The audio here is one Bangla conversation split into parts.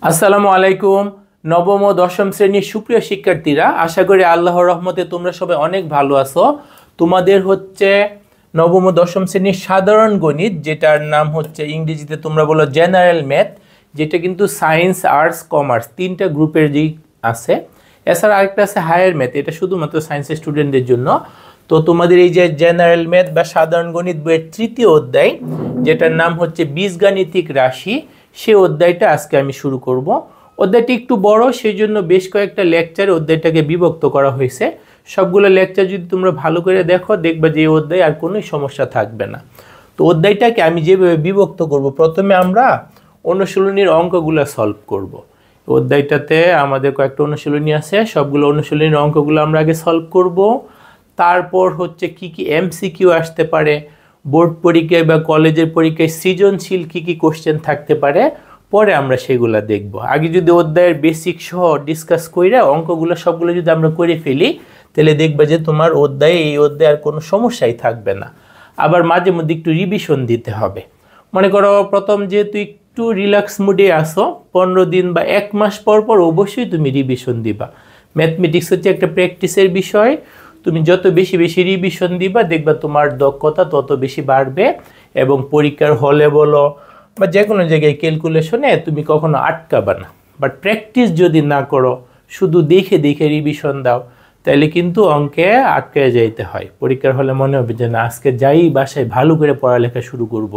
আসসালামু আলাইকুম। নবম ও দশম শ্রেণীর সুপ্রিয় শিক্ষার্থীরা, আশা করি আল্লাহর রহমতে তোমরা সবাই অনেক ভালো আছো। তোমাদের হচ্ছে নবম ও দশম শ্রেণীর সাধারণ গণিত, যেটার নাম হচ্ছে ইংরেজিতে তোমরা বলো জেনারেল ম্যাথ, যেটা কিন্তু সায়েন্স, আর্টস, কমার্স তিনটা গ্রুপের যেই আছে। এছাড়া আরেকটা আছে হায়ার ম্যাথ, এটা শুধুমাত্র সায়েন্সের স্টুডেন্টদের জন্য। তো তোমাদের এই যে জেনারেল ম্যাথ বা সাধারণ গণিত বইয়ের তৃতীয় অধ্যায়, যেটার নাম হচ্ছে বীজগাণিতিক রাশি, সেই অধ্যায়টা আজকে আমি শুরু করব। অধ্যায়টি একটু বড়, সেই জন্য বেশ কয়েকটা লেকচারে অধ্যায়টাকে বিভক্ত করা হয়েছে। সবগুলো লেকচার যদি তোমরা ভালো করে দেখো, দেখবা যে এই অধ্যায় আর কোনো সমস্যা থাকবে না। তো অধ্যায়টাকে আমি যেভাবে বিভক্ত করব, প্রথমে আমরা অনুশীলনীর অঙ্কগুলো সলভ করব। অধ্যায়টাতে আমাদের কয়েকটা অনুশীলনী আছে, সবগুলো অনুশীলনীর অঙ্কগুলো আমরা আগে সলভ করব। তারপর হচ্ছে কি কি এমসিকিউ আসতে পারে, বোর্ড পরীক্ষায় বা কলেজের পরীক্ষায় সৃজনশীল কি কি কোশ্চেন থাকতে পারে, পরে আমরা সেগুলো দেখব। আগে যদি অধ্যায়ের বেসিক সহ ডিসকাস করে অঙ্কগুলো সবগুলো যদি আমরা করে ফেলি, তাহলে দেখবা যে তোমার এই অধ্যায়ে আর কোনো সমস্যাই থাকবে না। আবার মাঝে মধ্যে একটু রিভিশন দিতে হবে। মনে করো প্রথম যেহেতু একটু রিল্যাক্স মুডে আসো, 15 দিন বা 1 মাস পর পর অবশ্যই তুমি রিভিশন দিবা। ম্যাথমেটিক্স হচ্ছে একটা প্র্যাকটিসের বিষয়। তুমি যত বেশি বেশি রিভিশন দিবা, দেখবা তোমার দক্ষতা তত বেশি বাড়বে, এবং পরীক্ষার হলে বলো বা যে কোনো জায়গায় ক্যালকুলেশনে তুমি কখনো আটকাবা না। বাট প্র্যাকটিস যদি না করো, শুধু দেখে দেখে রিভিশন দাও, তাহলে কিন্তু অঙ্কে আটকে যাইতে হয়। পরীক্ষার হলে মনে হবে যে না, আজকে যাই বাসায় ভালো করে পড়ালেখা শুরু করব,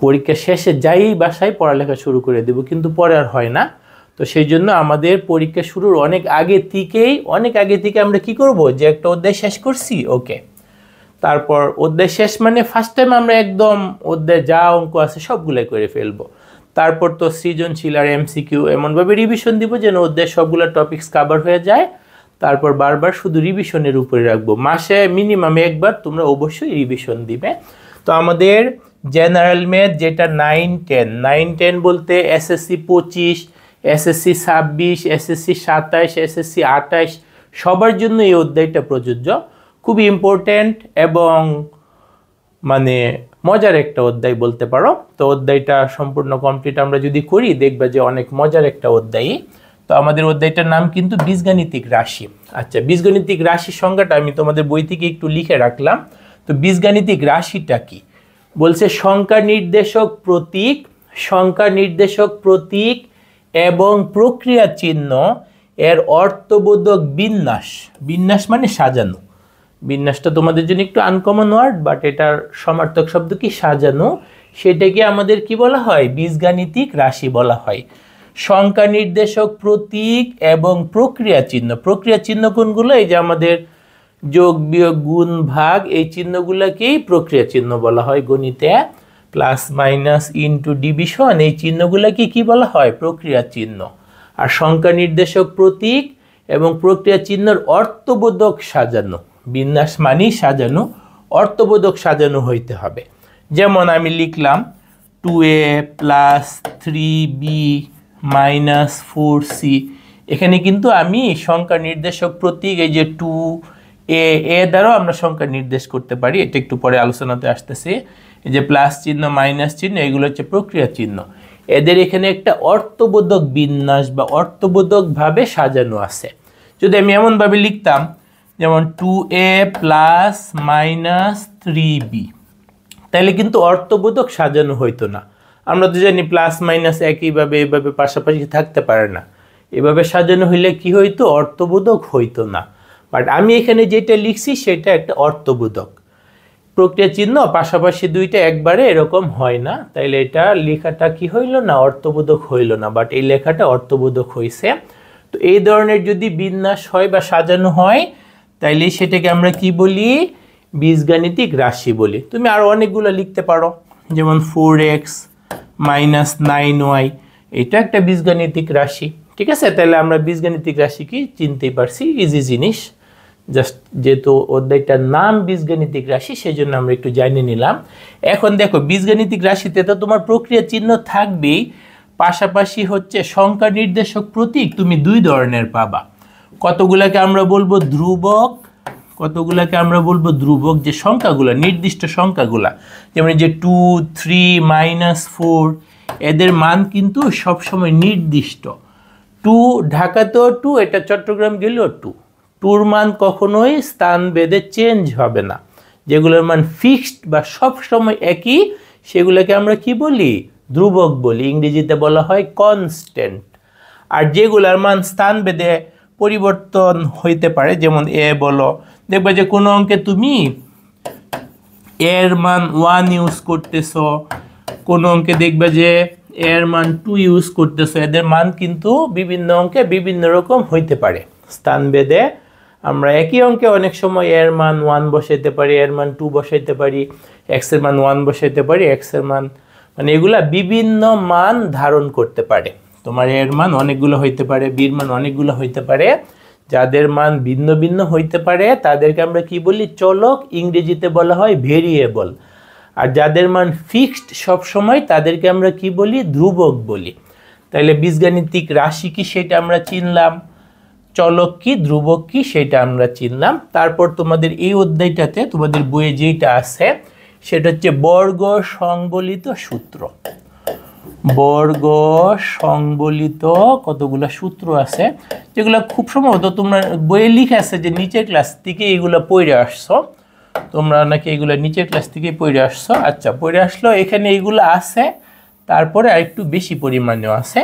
পরীক্ষা শেষে যাই বাসায় পড়ালেখা শুরু করে দেব, কিন্তু পরে আর হয় না। তো সেই জন্য আমাদের পরীক্ষা শুরুর অনেক আগে থেকে আমরা কি করব, যে একটা অধ্যায় শেষ করছি, ওকে, তারপর অধ্যায় শেষ মানে ফার্স্ট টাইম আমরা একদম অধ্যায় যা অঙ্ক আছে সবগুলাই করে ফেলবো। তারপর তো সৃজনশীল আর এমসিকিউ এমনভাবে রিভিশন দিব যেন অধ্যায় সবগুলো টপিকস কভার হয়ে যায়। তারপর বারবার শুধু রিভিশনের উপরে রাখবো। মাসে মিনিমাম একবার তোমরা অবশ্যই রিভিশন দিবে। তো আমাদের জেনারেল ম্যাথ যেটা 9-10 বলতে এসএসসি 25, এসএসসি 26, এসএসসি 27, এসএসসি 28 সবার জন্য এই অধ্যায়টা প্রযোজ্য। খুবই ইম্পর্ট্যান্ট এবং মানে মজার একটা অধ্যায় বলতে পারো। তো অধ্যায়টা সম্পূর্ণ কমপ্লিট আমরা যদি করি, দেখবা যে অনেক মজার একটা অধ্যায়। তো আমাদের অধ্যায়টার নাম কিন্তু বীজগাণিতিক রাশি। আচ্ছা, বীজগাণিতিক রাশির সংজ্ঞাটা আমি তোমাদের বই থেকে একটু লিখে রাখলাম। তো বীজগাণিতিক রাশিটা কি বলছে, সংখ্যা নির্দেশক প্রতীক এবং প্রক্রিয়া চিহ্ন এর অর্থবোধক বিন্যাস মানে সাজানো। বিন্যাসটা তোমাদের জন্য একটু আনকমন ওয়ার্ড, বাট এটার সমার্থক শব্দ কি, সাজানো। সেটাকে আমাদের কি বলা হয়, বীজগাণিতিক রাশি বলা হয়। সংখ্যা নির্দেশক প্রতীক এবং প্রক্রিয়া চিহ্ন কোনগুলো, এই যে আমাদের যোগ বিয়োগ গুণ ভাগ, এই চিহ্নগুলোকেই প্রক্রিয়া চিহ্ন বলা হয় গণিতে। প্লাস মাইনাস ইনটু ডিভিশন, এই চিহ্নগুলোকে কি বলা হয়, প্রক্রিয়া চিহ্ন। আর সংখ্যা নির্দেশক প্রতীক এবং প্রক্রিয়া চিহ্নের অর্থবোধক সাজানো, বিন্যাস মানেই সাজানো, অর্থবোধক সাজানো হইতে হবে। যেমন আমি লিখলাম 2a plus 3b minus 4c, এখানে কিন্তু আমি সংখ্যা নির্দেশক প্রতীক, এই যে 2a দ্বারাও আমরা সংখ্যা নির্দেশ করতে পারি, এটা একটু পরে আলোচনাতে আসতেছে। এই যে প্লাস চিহ্ন, মাইনাস চিহ্ন, এগুলো হচ্ছে প্রক্রিয়া চিহ্ন। এদের এখানে একটা অর্থবোধক বিন্যাস বা অর্থবোধকভাবে সাজানো আছে। যদি আমি এমনভাবে লিখতাম, যেমন 2a প্লাস মাইনাস 3b, তাহলে কিন্তু অর্থবোধক সাজানো হইতো না। আমরা তো জানি প্লাস মাইনাস একইভাবে এভাবে পাশাপাশি থাকতে পারে না। এভাবে সাজানো হইলে কি হইতো, অর্থবোধক হইতো না। বাট আমি এখানে যেটা লিখছি সেটা একটা অর্থবোধক। প্রক্রিয়া চিহ্ন পাশাপাশি দুইটা একবারে এরকম হয় না, তাইলে এটা লেখাটা কি হইল না, অর্থবোধক হইল না। বাট এই লেখাটা অর্থবোধক হয়েছে। তো এই ধরনের যদি বিন্যাস হয় বা সাজানো হয়, তাইলে সেটাকে আমরা কি বলি, বীজগাণিতিক রাশি বলি। তুমি আরও অনেকগুলো লিখতে পারো, যেমন 4x মাইনাস 9y, এটা একটা বীজগাণিতিক রাশি। ঠিক আছে, তাহলে আমরা বীজগাণিতিক রাশি কি চিনতেই পারছি, ইজি জিনিস। জাস্ট যেহেতু অধ্যায়টার নাম বীজগাণিতিক রাশি, সেই জন্য আমরা একটু জানিয়ে নিলাম। এখন দেখো, বীজগাণিতিক রাশিতে তো তোমার প্রক্রিয়া চিহ্ন থাকবেই, পাশাপাশি হচ্ছে সংখ্যা নির্দেশক প্রতীক তুমি দুই ধরনের পাবা। কতগুলাকে আমরা বলবো ধ্রুবক, যে সংখ্যাগুলো, নির্দিষ্ট সংখ্যাগুলা, যেমন যে 2, 3, -4, এদের মান কিন্তু সবসময় নির্দিষ্ট। 2 ঢাকাতেও 2, এটা চট্টগ্রাম গেলেও 2। 2-র মান কখনোই স্থান ভেদে চেঞ্জ হবে না। যেগুলোর মান ফিক্সড বা সবসময় একই, সেগুলোকে আমরা কি বলি? ধ্রুবক বলি। ইংরেজিতে বলা হয় কনস্ট্যান্ট। আর যেগুলোর মান স্থান ভেদে পরিবর্তন হইতে পারে, যেমন এ বলো, দেখবে যে কোনো অঙ্কে তুমি এর মান 1 ইউজ করতেছো, কোনো অঙ্কে দেখবে যে এর মান 2 ইউজ করতেছো। এদের মান কিন্তু বিভিন্ন অঙ্কে বিভিন্ন রকম হইতে পারে স্থান ভেদে। আমরা একই অঙ্কে অনেক সময় এর মান 1 বসাইতে পারি, এর মান 2 বসাইতে পারি, এক্স এর মান 1 বসাইতে পারি, এক্স এর মান মানে এগুলা বিভিন্ন মান ধারণ করতে পারে। তোমার এর মান অনেকগুলো হইতে পারে, বির মান অনেকগুলো হইতে পারে। যাদের মান ভিন্ন ভিন্ন হইতে পারে তাদেরকে আমরা কি বলি? চলক। ইংরেজিতে বলা হয় ভেরিয়েবল। আর যাদের মান ফিক্সড সব সময়, তাদেরকে আমরা কি বলি? ধ্রুবক বলি। তাহলে বীজগাণিতিক রাশি কি সেটা আমরা চিনলাম, চলক কি, ধ্রুবক কি সেটা আমরা চিনলাম। তারপর তোমাদের এই অধ্যায়টাতে তোমাদের বইয়ে যেটা আছে সেটা হচ্ছে বর্গ সংবলিত সূত্র। বর্গ সংবলিত কতগুলো সূত্র আছে, যেগুলো খুব সম্ভবত তোমরা বইয়ে লিখে আছে যে নিচের ক্লাস থেকে এগুলো পড়ে আসছো। তোমরা নাকি এগুলো নিচের ক্লাস থেকে পড়ে আসছো। আচ্ছা, পড়ে আসলো, এখানে এইগুলো আছে, তারপরে আরেকটু বেশি পরিমাণেও আছে।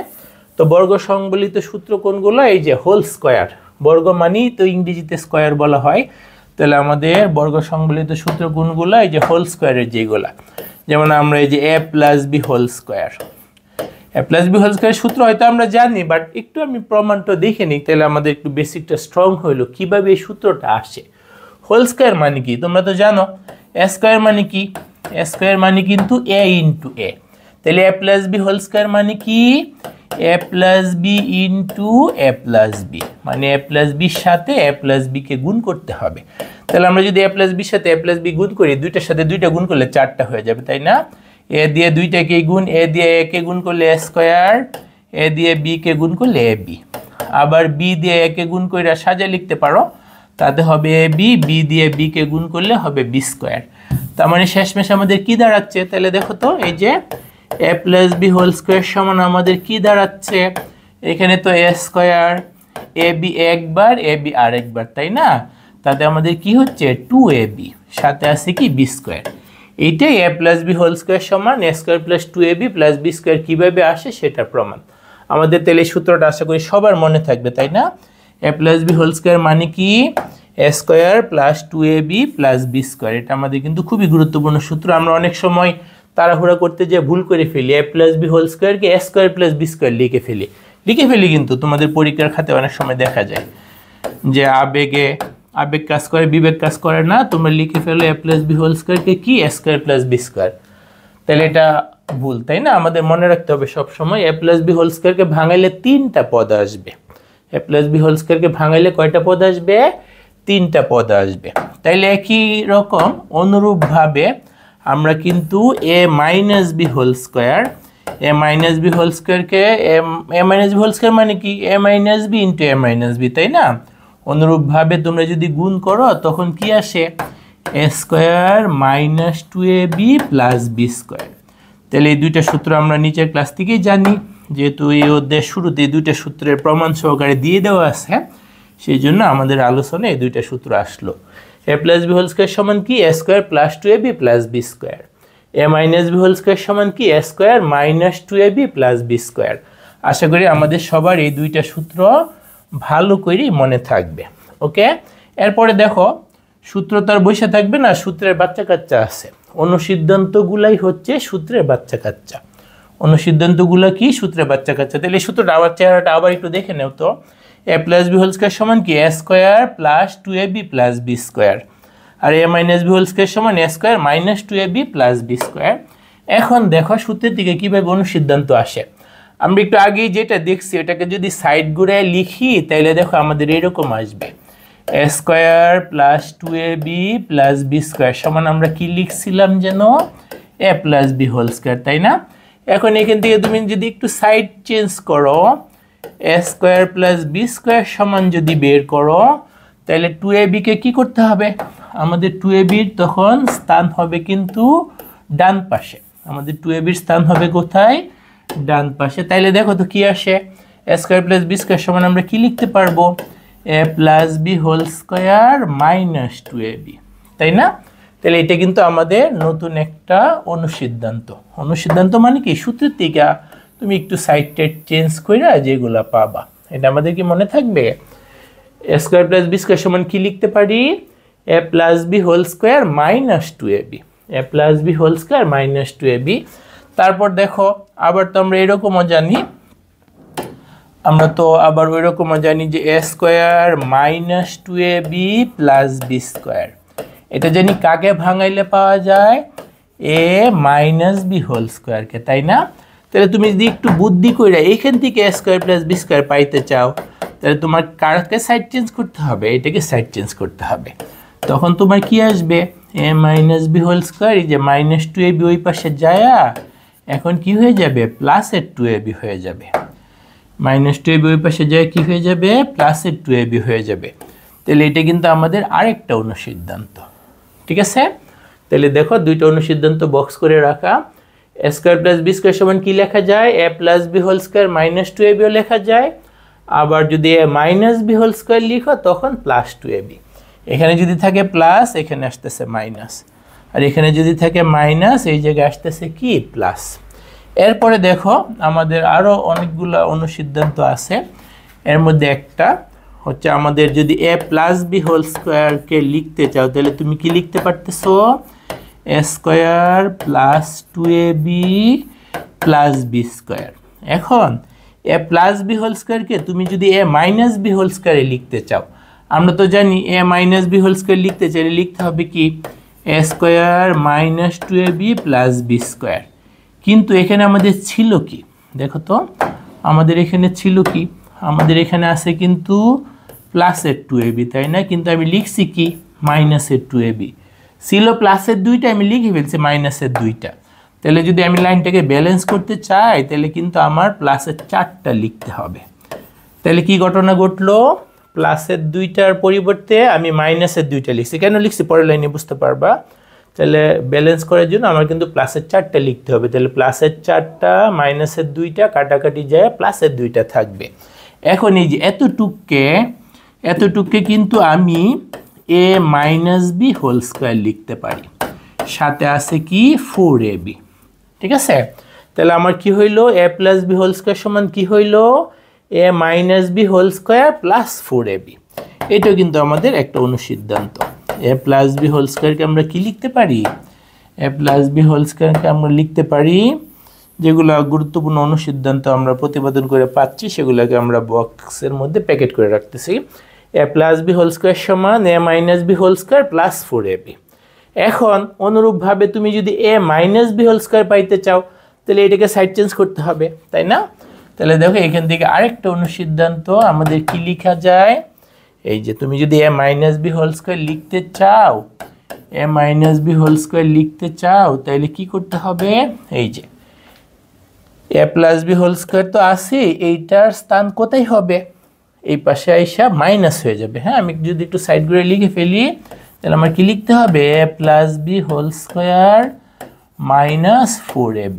তো বর্গ সংবলিত সূত্র কোনগুলো? এই যে হোল স্কোয়ার। বর্গ মানেই তো ইংরেজিতে স্কোয়ার বলা হয়। তাহলে আমাদের বর্গ সংবলিত সূত্র কোনগুলো? এই যে হোল স্কোয়ারের যেগুলা, যেমন আমরা এই যে a plus B whole square. a plus B whole square সূত্র হয়তো আমরা জানি, বাট একটু আমি প্রমাণটা দেখে নিই, তাহলে আমাদের একটু বেসিকটা স্ট্রং হইলো কিভাবে এই সূত্রটা আসে। হোল স্কোয়ার মানে কি তোমরা তো জানো। এ স্কোয়ার মানে কি? এ স্কোয়ার মানে কিন্তু এ ইন্টু এ। তাহলে এ প্লাস বি হোল স্কোয়ার মানে কি? এ প্লাস বি ইন্টু এ প্লাস বি, মানে এ প্লাস বির সাথে এ প্লাস বিকে গুণ করতে হবে। তাহলে আমরা যদি এ প্লাস বির সাথে এ প্লাস বি গুণ করি, দুইটার সাথে দুইটা গুণ করলে 4টা হয়ে যাবে, তাই না? এ দিয়ে দুইটাকে গুণ, এ দিয়ে এ কে গুণ করলে এ স্কোয়ার, এ দিয়ে বি কে গুণ করলে এ বি। আবার বি দিয়ে এ কে গুণ করে সাজা লিখতে পারো, তাতে হবে এ বি, বি দিয়ে বি কে গুণ করলে হবে বি স্কোয়ার। তার মানে শেষমেশ আমাদের কি দাঁড়াচ্ছে? তাহলে দেখো তো, এই যে এ প্লাস বি হোল স্কোয়ার সমান আমাদের কি দাঁড়াচ্ছে? এখানে তো এ স্কোয়ার, এ বি একবার, এ বি আরেকবার, তাই না? তাতে আমাদের কি হচ্ছে? 2ab, সাথে আছে কি? B square. এইটাই a plus B whole square সমান এ square plus 2ab plus B square কীভাবে আসে সেটা প্রমাণ। আমাদের তাহলে এই সূত্রটা আশা করি সবার মনে থাকবে, তাই না? A plus B whole square মানে কি? এ square plus 2ab plus B square. এটা আমাদের কিন্তু খুবই গুরুত্বপূর্ণ সূত্র। আমরা অনেক সময় তাড়াহুড়া করতে যে ভুল করে ফেলি, এ প্লাস বি হোল স্কোয়ারকে এ স্কোয়ার প্লাস বি স্কোয়ার লিখে ফেলি কিন্তু তোমাদের পরীক্ষার খাতে অনেক সময় দেখা যায় যে আবেগ কাজ করে, বিবেক কাজ করে না। তোমরা লিখে ফেলো এ প্লাস বি হোল স্কোয়ারকে কি? এ স্কোয়ার প্লাস বি স্কোয়ার। তাহলে এটা ভুল, তাই না? আমাদের মনে রাখতে হবে সবসময় এ প্লাস বি হোল স্কোয়ারকে ভাঙাইলে 3টা পদ আসবে। এ প্লাস বি হোল স্কোয়ারকে ভাঙাইলে কয়টা পদ আসবে? 3টা পদ আসবে। তাইলে একই রকম অনুরূপভাবে আমরা কিন্তু A minus B whole square, a minus B whole স্কোয়ারকে এ মাইনাস বি হোল স্কোয়ার মানে কি? এ minus B into A minus B, তাই না? অনুরূপভাবে তোমরা যদি গুণ করো তখন কি আসে? A square minus 2ab plus B square. তাহলে এই দুইটা সূত্র আমরা নিচের ক্লাস থেকেই জানি, যেহেতু এই অধ্যায়ের শুরুতে এই দুইটা সূত্রের প্রমাণ সহকারে দিয়ে দেওয়া আছে, সেই জন্য আমাদের আলোচনায় এই দুইটা সূত্র আসলো। A plus B whole square সমান কি? এ square plus 2ab plus B square. A minus B whole square সমান কি? এ square minus 2ab plus B square. আশা করি আমাদের সবার এই দুইটা সূত্র ভালো করেই মনে থাকবে। ওকে, এরপরে দেখো সূত্র তো আর বসে থাকবে না, সূত্রের বাচ্চা কাচ্চা আছে। অনুসিদ্ধান্তগুলাই হচ্ছে সূত্রের বাচ্চা কাচ্চা। অনুসিদ্ধান্তগুলো কি? সূত্রের বাচ্চা কাচ্চা। তাহলে এই সূত্রটা আবার চেহারাটা আবার একটু দেখে নেও তো। A plus B whole square সমান কি? এ square plus 2ab plus B square. আর a minus B whole square সমান এ square minus 2ab plus B square. এখন দেখো সূত্রের দিকে কীভাবে অনুসিদ্ধান্ত আসে। আমরা একটু আগেই যেটা দেখছি ওটাকে যদি সাইড ঘুরায় লিখি তাহলে দেখো আমাদের এরকম আসবে, a square plus 2ab plus B square সমান আমরা কি লিখছিলাম যেন? A plus B whole square, তাই না? এখন এখান থেকে তুমি যদি একটু সাইড চেঞ্জ করো, এ স্কোয়ার প্লাস বি স্কোয়ার সমান যদি বের করো, তাহলে 2ab কে কি করতে হবে? আমাদের 2ab তখন স্থান হবে কিন্তু ডান পাশে। আমাদের 2ab স্থান হবে কোথায়? ডান পাশে। তাইলে দেখো তো কি আসে, a square plus B square সমান আমরা কি লিখতে পারবো, a plus B whole square minus 2ab, তাই না? তাহলে এটা কিন্তু আমাদের নতুন একটা অনুসিদ্ধান্ত। অনুসিদ্ধান্ত মানে কি, সূত্রের থেকে তুমি একটু সাইড টাইড চেঞ্জ করে যেগুলা পাবা, এটা আমাদের কি মনে থাকবে। A square plus B square সমান কি লিখতে পারি, এ plus B whole square minus 2ab, a plus B whole square minus 2ab। তারপর দেখো আবার তো আমরা এরকমও জানি, আমরা তো আবার ওই রকমও জানি যে এ square minus 2ab plus B square, এটা জানি কাকে ভাঙাইলে পাওয়া যায়, এ মাইনাস বি হোল স্কোয়ারকে, তাই না? তাহলে তুমি যদি একটু বুদ্ধি করে এইখান থেকে এ স্কোয়ার প্লাস বি স্কোয়ার পাইতে চাও, তাহলে তোমার কারকে সাইড চেঞ্জ করতে হবে, এটাকে সাইড চেঞ্জ করতে হবে। তখন তোমার কি আসবে, এ মাইনাস বি হোল স্কোয়ার, এই যে মাইনাস 2ab ওই পাশে যায়, এখন কি হয়ে যাবে, প্লাসের 2ab হয়ে যাবে। মাইনাস 2ab ওই পাশে যায় কি হয়ে যাবে, প্লাসের 2ab হয়ে যাবে। তাহলে এটা কিন্তু আমাদের আরেকটা অনুসিদ্ধান্ত, ঠিক আছে? তাহলে দেখো দুইটা অনুসিদ্ধান্ত বক্স করে রাখা। A square plus B square সমান কি লেখা যায়, a plus B whole square minus 2abও লেখা যায়। আবার যদি a minus B whole square লিখো তখন প্লাস 2ab। এখানে যদি থাকে প্লাস, এখানে আসতেছে মাইনাস, আর এখানে যদি থাকে মাইনাস, এই জায়গায় আসতেছে কি, প্লাস। এরপরে দেখো আমাদের আরও অনেকগুলো অনুসিদ্ধান্ত আছে। এর মধ্যে একটা হচ্ছে, আমাদের যদি এ প্লাস বি হোল স্কোয়ারকে লিখতে চাও তাহলে তুমি কি লিখতে পারতেছো, a square plus 2ab plus B square. এখন এ প্লাস বি হোল স্কোয়ারকে তুমি যদি এ মাইনাস বি হোল স্কোয়ারে লিখতে চাও, আমরা তো জানি a minus B whole square লিখতে চাইলে লিখতে হবে কি, এ square minus 2ab plus B square. কিন্তু এখানে আমাদের ছিল কি, দেখো তো আমাদের এখানে ছিল কি, আমাদের এখানে আছে কিন্তু প্লাসের 2ab, তাই না? কিন্তু আমি লিখছি কি, মাইনাসের 2ab। ছিল প্লাসের 2টা, আমি লিখে ফেলছি মাইনাসের 2টা। তাহলে যদি আমি লাইনটাকে ব্যালেন্স করতে চাই তাহলে কিন্তু আমার প্লাসের 4টা লিখতে হবে। তাহলে কি ঘটনা ঘটলো, প্লাসের 2টার পরিবর্তে আমি মাইনাসের 2টা লিখছি। কেন লিখছি পরের লাইনে বুঝতে পারবা। তাহলে ব্যালেন্স করার জন্য আমার কিন্তু প্লাসের 4টা লিখতে হবে। তাহলে প্লাসের 4টা মাইনাসের 2টা কাটাকাটি যায়, প্লাসের 2টা থাকবে। এখন এই যে এতটুককে কিন্তু আমি এ মাইনাস বি হোল স্কোয়ার লিখতে পারি, সাথে আছে কি 4ab, ঠিক আছে? তাহলে আমার কি হইল, a plus B whole square সমান কি হইল, a minus B whole square plus 4ab। এটাও কিন্তু আমাদের একটা অনুসিদ্ধান্ত। এ প্লাস বি হোল স্কোয়ারকে আমরা কি লিখতে পারি, এ প্লাস বি হোল স্কোয়ারকে আমরা লিখতে পারি, যেগুলো গুরুত্বপূর্ণ অনুসিদ্ধান্ত আমরা প্রতিপাদন করে পাচ্ছি সেগুলোকে আমরা বক্সের মধ্যে প্যাকেট করে রাখতেছি। A plus B whole square সমান এ minus B whole square plus 4ab। এখন অনুরূপভাবে তুমি যদি a minus B whole square পাইতে চাও তাহলে এটাকে সাইড চেঞ্জ করতে হবে, তাই না? তাহলে দেখো এখান থেকে আরেকটা অনুসিদ্ধান্ত আমাদের কি লেখা যায়, এই যে তুমি যদি a minus B whole square লিখতে চাও, এ মাইনাস বি হোল স্কোয়ার লিখতে চাও তাহলে কি করতে হবে, এই যে এ প্লাস বি হোল স্কোয়ার তো আছে, এইটার স্থান কোথায় হবে, এই পাশে আইসা মাইনাস হয়ে যাবে। হ্যাঁ, আমি যদি একটু সাইড করে লিখে ফেলি তাহলে আমার কি লিখতে হবে, এ plus B whole square minus 4ab।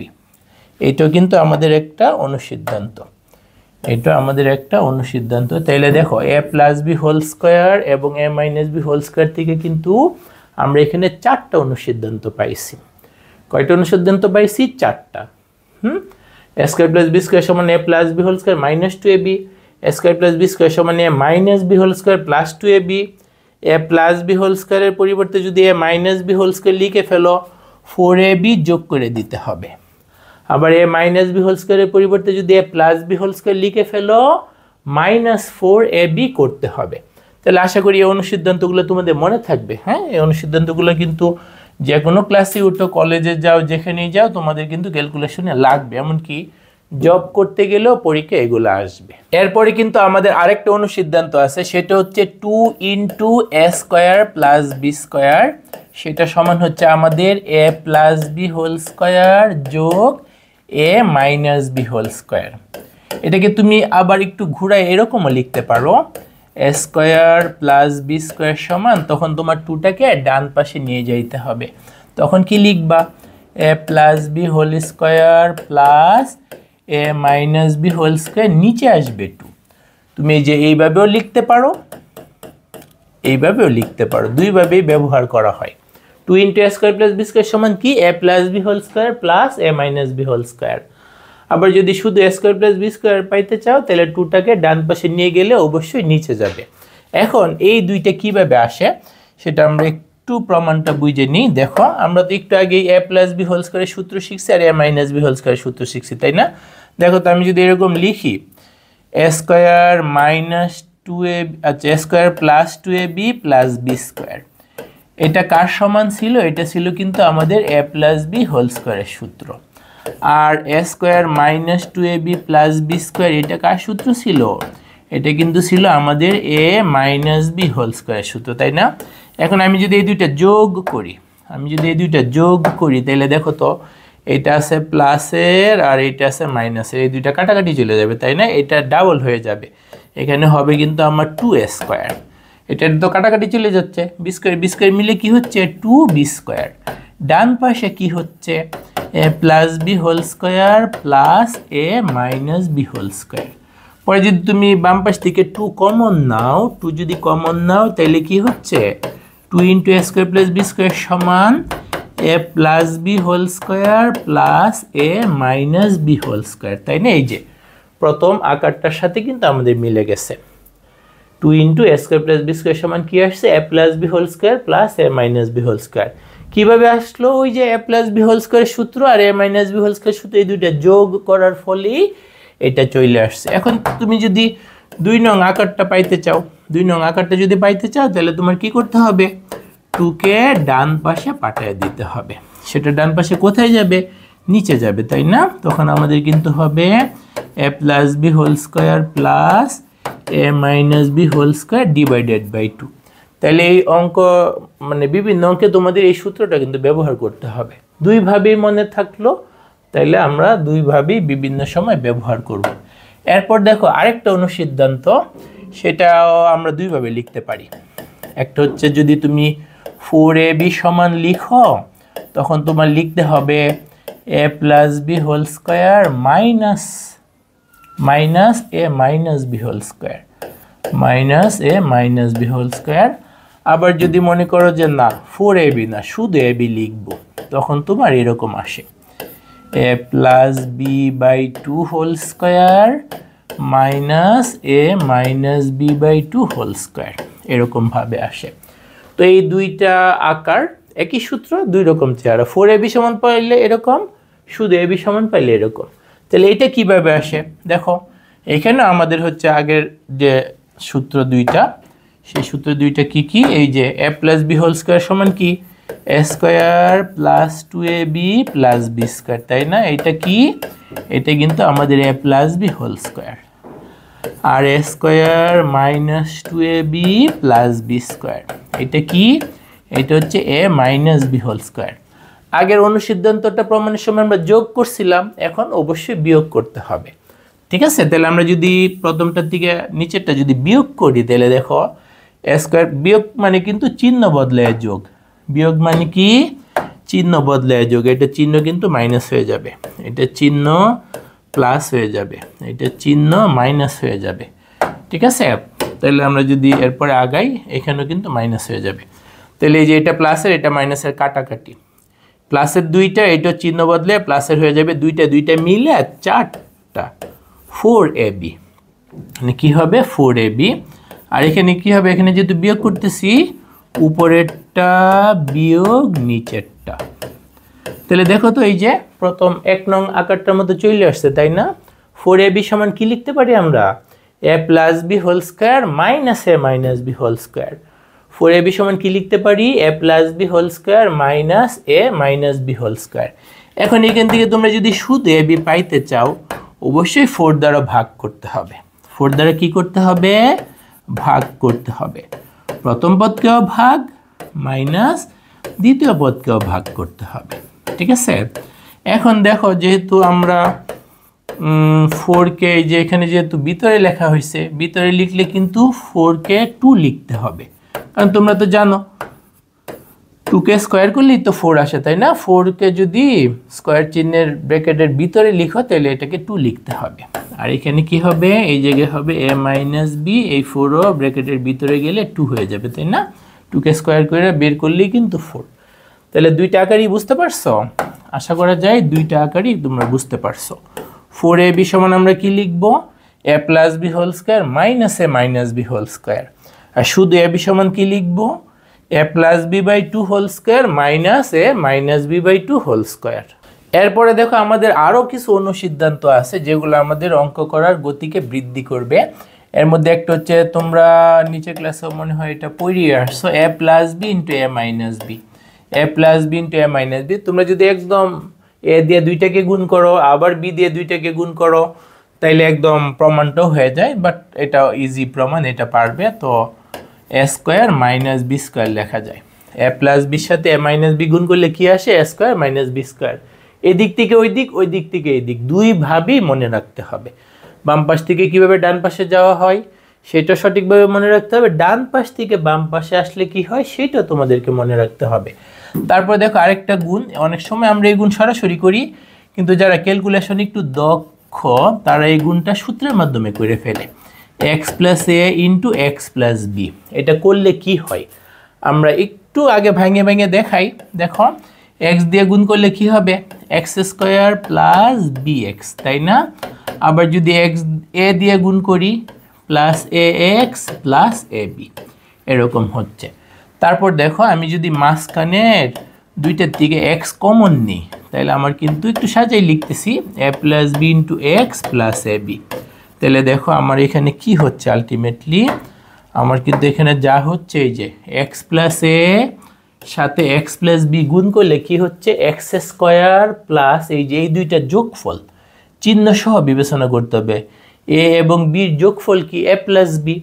এইটাও কিন্তু আমাদের একটা অনুসিদ্ধান্ত, এটা আমাদের একটা অনুসিদ্ধান্ত। তাইলে দেখো A plus B whole square এবং এ মাইনাস বি হোল স্কোয়ার থেকে কিন্তু আমরা এখানে 4টা অনুসিদ্ধান্ত পাইছি। কয়টা অনুসিদ্ধান্ত পাইছি, 4টা। A square plus B square সমান a plus B whole square minus 2ab, a square plus B square সমান এ minus B whole square plus 2ab। A plus B whole স্কোয়ারের পরিবর্তে যদি a minus B whole square লিখে ফেলো 4ab যোগ করে দিতে হবে। আবার এ মাইনাস বি হোল স্কোয়ারের পরিবর্তে যদি এ প্লাস বি হোল স্কোয়ার লিখে ফেলো মাইনাস 4ab করতে হবে। তাহলে আশা করি এই অনুসিদ্ধান্তগুলো তোমাদের মনে থাকবে। হ্যাঁ, এই অনুসিদ্ধান্তগুলো কিন্তু যে কোনো ক্লাসে উঠো, কলেজে যাও, যেখানেই যাও তোমাদের কিন্তু ক্যালকুলেশনে লাগবে, এমনকি জব করতে গেলেও পরীক্ষা এগুলো আসবে। এরপরে কিন্তু আমাদের আরেকটা অনুসিদ্ধান্ত আছে, সেটা হচ্ছে 2 into a square plus B square, সেটা সমান হচ্ছে আমাদের এ প্লাস বি হোল স্কোয়ার যোগ এ মাইনাস বি হোল স্কোয়ার। এটাকে তুমি আবার একটু ঘুরায় এরকমও লিখতে পারো, এ স্কোয়ার প্লাস বি স্কোয়ার সমান, তখন তোমার 2টাকে ডান পাশে নিয়ে যাইতে হবে। তখন কি লিখবা, a plus B whole square plus a minus B whole square, নিচে আসবে 2। তুমি এই যে এইভাবেও লিখতে পারো, এইভাবেও লিখতে পারো, দুইভাবেই ব্যবহার করা হয়। 2 into a square plus B square সমান কি? এ plus B whole square plus a minus B whole square. আবার যদি শুধু a square plus B square পাইতে চাও তাহলে 2টাকে ডান পাশে নিয়ে গেলে অবশ্যই নিচে যাবে। এখন এই দুইটা কিভাবে আসে সেটা আমরা একটু প্রমাণটা বুঝে নিই। দেখো, আমরা তো একটু আগে এ প্লাস বি হোল স্কোয়ারের সূত্র শিখছি আর এ মাইনাস বি হোল স্কোয়ারের সূত্র শিখছি, তাই না? দেখো তো, আমি যদি এরকম লিখি এ স্কোয়ার মাইনাস 2a, আচ্ছা a square plus 2ab plus B square, এটা কার সমান ছিল? এটা ছিল কিন্তু আমাদের এ প্লাস বি হোল স্কোয়ারের সূত্র। আর এ square minus 2ab plus B square, এটা কার সূত্র ছিল? এটা কিন্তু ছিল আমাদের এ মাইনাস বি হোল স্কোয়ারের সূত্র, তাই না? এখন আমি যদি এই দুইটা যোগ করি, তাহলে দেখো তো, এটা আছে প্লাসের আর এটা আছে মাইনাসের, এই দুইটা কাটাকাটি চলে যাবে, তাই না? এটা ডাবল হয়ে যাবে, এখানে হবে কিন্তু আমার 2a স্কোয়ার। এটার তো কাটাকাটি চলে যাচ্ছে, বি স্কোয়ার মিলে কি হচ্ছে? 2b square. ডান পাশে কি হচ্ছে? A plus B whole square plus a minus B whole square. পরে যদি তুমি বাম পাশ থেকে 2 কমন নাও, তাহলে কি হচ্ছে? 2 into a square plus B square সমান a plus B whole square plus a minus B whole square, তাই না? এই যে প্রথম আকারটার সাথে কিন্তু আমাদের মিলে গেছে। 2 into a square plus B square সমান কি আসছে? A plus B whole square plus a minus B whole square. কীভাবে আসলো? ওই যে এ প্লাস বি হোল স্কোয়ারের সূত্র আর a minus B whole square সূত্র, এই দুইটা যোগ করার ফলেই এটা চলে আসছে। এখন তুমি যদি 2 নং আকারটা পাইতে চাও, তাহলে তোমার কি করতে হবে? 2কে ডান পাশে পাঠিয়ে দিতে হবে। সেটা ডান পাশে কোথায় যাবে? নিচে যাবে, তাই না? তখন আমাদের কিন্তু হবে এ plus B whole square plus a minus B whole square divided by 2। তাহলে এই অঙ্ক মানে বিভিন্ন অঙ্কে তোমাদের এই সূত্রটা কিন্তু ব্যবহার করতে হবে। দুইভাবেই মনে থাকলো, তাইলে আমরা দুইভাবেই বিভিন্ন সময় ব্যবহার করব। এরপর দেখো আরেকটা অনুসিদ্ধান্ত, সেটাও আমরা দুইভাবে লিখতে পারি। একটা হচ্ছে, যদি তুমি 4ab সমান লিখো, তখন তোমার লিখতে হবে এ plus B whole square minus এ মাইনাস বি হোল স্কোয়ার, আবার যদি মনে করো যে না 4ab না, শুধু ab লিখবো, তখন তোমার এরকম আসে a plus B by 2 whole square minus A minus B by 2 whole square, এরকমভাবে আসে। তো এই দুইটা আকার একই সূত্র, দুই রকম চেহারা। 4ab সমান পাইলে এরকম, শুধু ab সমান পাইলে এরকম। তাহলে এটা কিভাবে আসে? দেখো, এখানে আমাদের হচ্ছে আগের যে সূত্র দুইটা, সেই সূত্র দুইটা কি কি? এই যে এ প্লাস বি হোল স্কোয়ার সমান কি? এ square plus 2ab plus B square, তাই না? এটা কি? এটা কিন্তু আমাদের এ প্লাস বি হোল স্কোয়ার। আর এ square minus 2ab plus B square, এটা কি? এটা হচ্ছে a minus B whole square. আগের অনুসিদ্ধান্তটা প্রমাণের সময় আমরা যোগ করছিলাম, এখন অবশ্যই বিয়োগ করতে হবে, ঠিক আছে? তাহলে আমরা যদি প্রথমটার দিকে নিচেরটা যদি বিয়োগ করি, তাহলে দেখো এ স্কোয়ার, বিয়োগ মানে কিন্তু চিহ্ন বদলায় যোগ, বিয়োগ মানে কি? চিহ্ন বদলায় যোগ। এটা চিহ্ন কিন্তু মাইনাস হয়ে যাবে, এটা চিহ্ন প্লাস হয়ে যাবে, এটা চিহ্ন মাইনাস হয়ে যাবে, ঠিক আছে? তাহলে আমরা যদি এরপরে আগাই, এখানেও কিন্তু মাইনাস হয়ে যাবে। তাহলে এই যে এটা প্লাসের, এটা মাইনাসের কাটাকাটি, প্লাসের দুইটা, এটা চিহ্ন বদলে প্লাসের হয়ে যাবে, দুইটা মিলে 4টা 4ab, মানে কি হবে? 4ab। আর এখানে কি হবে? এখানে যেহেতু বিয়োগ করতেছি, উপরেরটা বিয়োগ নিচেরটা। তাহলে দেখো তো, এই যে প্রথম 1 নং আকারটার মধ্যে চলে আসছে, তাই না? 4ab সমান কি লিখতে পারি আমরা? A plus B whole square minus A minus B whole square. 4ab সমান কি লিখতে পারি? এ plus B whole square minus এ মাইনাস বি হোল স্কোয়ার। এখন এখান থেকে তোমরা যদি শুধু ab পাইতে চাও, অবশ্যই 4 দ্বারা ভাগ করতে হবে। 4 দ্বারা কি করতে হবে? ভাগ করতে হবে। প্রথম পদকেও ভাগ মাইনাস দ্বিতীয় পদকেও ভাগ করতে হবে, ঠিক আছে? এখন দেখো, যেহেতু আমরা 4কে যে এখানে যেহেতু ভিতরে লেখা হয়েছে, ভিতরে লিখলে কিন্তু 4কে 2 লিখতে হবে, কারণ তোমরা তো জানো 2কে স্কোয়ার করলেই তো 4 আসে, তাই না? 4কে যদি স্কোয়ার চিহ্নের ব্র্যাকেটের ভিতরে লিখো তাহলে এটাকে 2 লিখতে হবে। আর এখানে কি হবে, এই জায়গায় হবে a মাইনাস বি, এই 4ও ব্র্যাকেটের ভিতরে গেলে 2 হয়ে যাবে, তাই না? 2কে স্কোয়ার করে বের করলেই কিন্তু 4। তাহলে দুইটা আকারই বুঝতে পারছো? আশা করা যায় দুইটা আকারই তোমরা বুঝতে পারছো। 4ab সমান আমরা কি লিখবো? a plus B whole square minus A minus B whole square. আর শুধু ab সমান কি লিখবো? a plus B by 2 whole square minus A minus B by 2 whole square. এরপরে দেখো আমাদের আরও কিছু অনুসিদ্ধান্ত আছে যেগুলো আমাদের অঙ্ক করার গতিকে বৃদ্ধি করবে। এর মধ্যে একটা হচ্ছে, তোমরা নিচে ক্লাসে মনে হয় এটা পড়িয়ে আসছো, a plus B into A minus B, A plus B into A minus B. তোমরা যদি একদম এ দিয়ে দুইটাকে গুণ করো আবার বি দিয়ে দুইটাকে গুণ করো তাইলে একদম প্রমাণটাও হয়ে যায়, বাট এটা ইজি প্রমাণ, এটা পারবে। তো এ স্কোয়ার মাইনাস বি স্কোয়ার লেখা যায়। এ প্লাস বির সাথে এ মাইনাস বি গুণ করলে কি আসে? A square minus B square. এদিক থেকে ওই দিক, ওই দিক থেকে এই দিক, দুইভাবেই মনে রাখতে হবে। বাম পাশ থেকে কিভাবে ডান পাশে যাওয়া হয় সেটা সঠিকভাবে মনে রাখতে হবে, ডান পাশ থেকে বাম পাশে আসলে কি হয় সেটা তোমাদেরকে মনে রাখতে হবে। তারপর দেখো আরেকটা গুণ, অনেক সময় আমরা এই গুণ সরাসরি করি, কিন্তু যারা ক্যালকুলেশন একটু দক্ষ তারা এই গুণটা সূত্রের মাধ্যমে করে ফেলে। এক্স প্লাস এ ইন্টু এক্স প্লাস বি, এটা করলে কি হয় আমরা একটু আগে ভাঙে ভাঙে দেখাই। দেখো এক্স দিয়ে গুণ করলে কি হবে? X square plus B x, তাই না? আবার যদি এক্স এ দিয়ে গুণ করি plus A x plus A B, এরকম হচ্ছে। তারপর দেখো আমি যদি মাঝখানের দুইটার থেকে এক্স কমন নিই তাহলে আমার কিন্তু একটু সাজাই লিখতেছি, A plus B into X plus A B. তাহলে দেখো আমার এখানে কি হচ্ছে, আলটিমেটলি আমার কিন্তু এখানে যা হচ্ছে এই যে এক্স প্লাস এ সাথে এক্স প্লাস বি গুণ করলে কি হচ্ছে? এক্স স্কোয়ার প্লাস এই যে এই দুইটা যোগফল, চিহ্ন সহ বিবেচনা করতে হবে। এ এবং বির যোগফল কি? এ plus B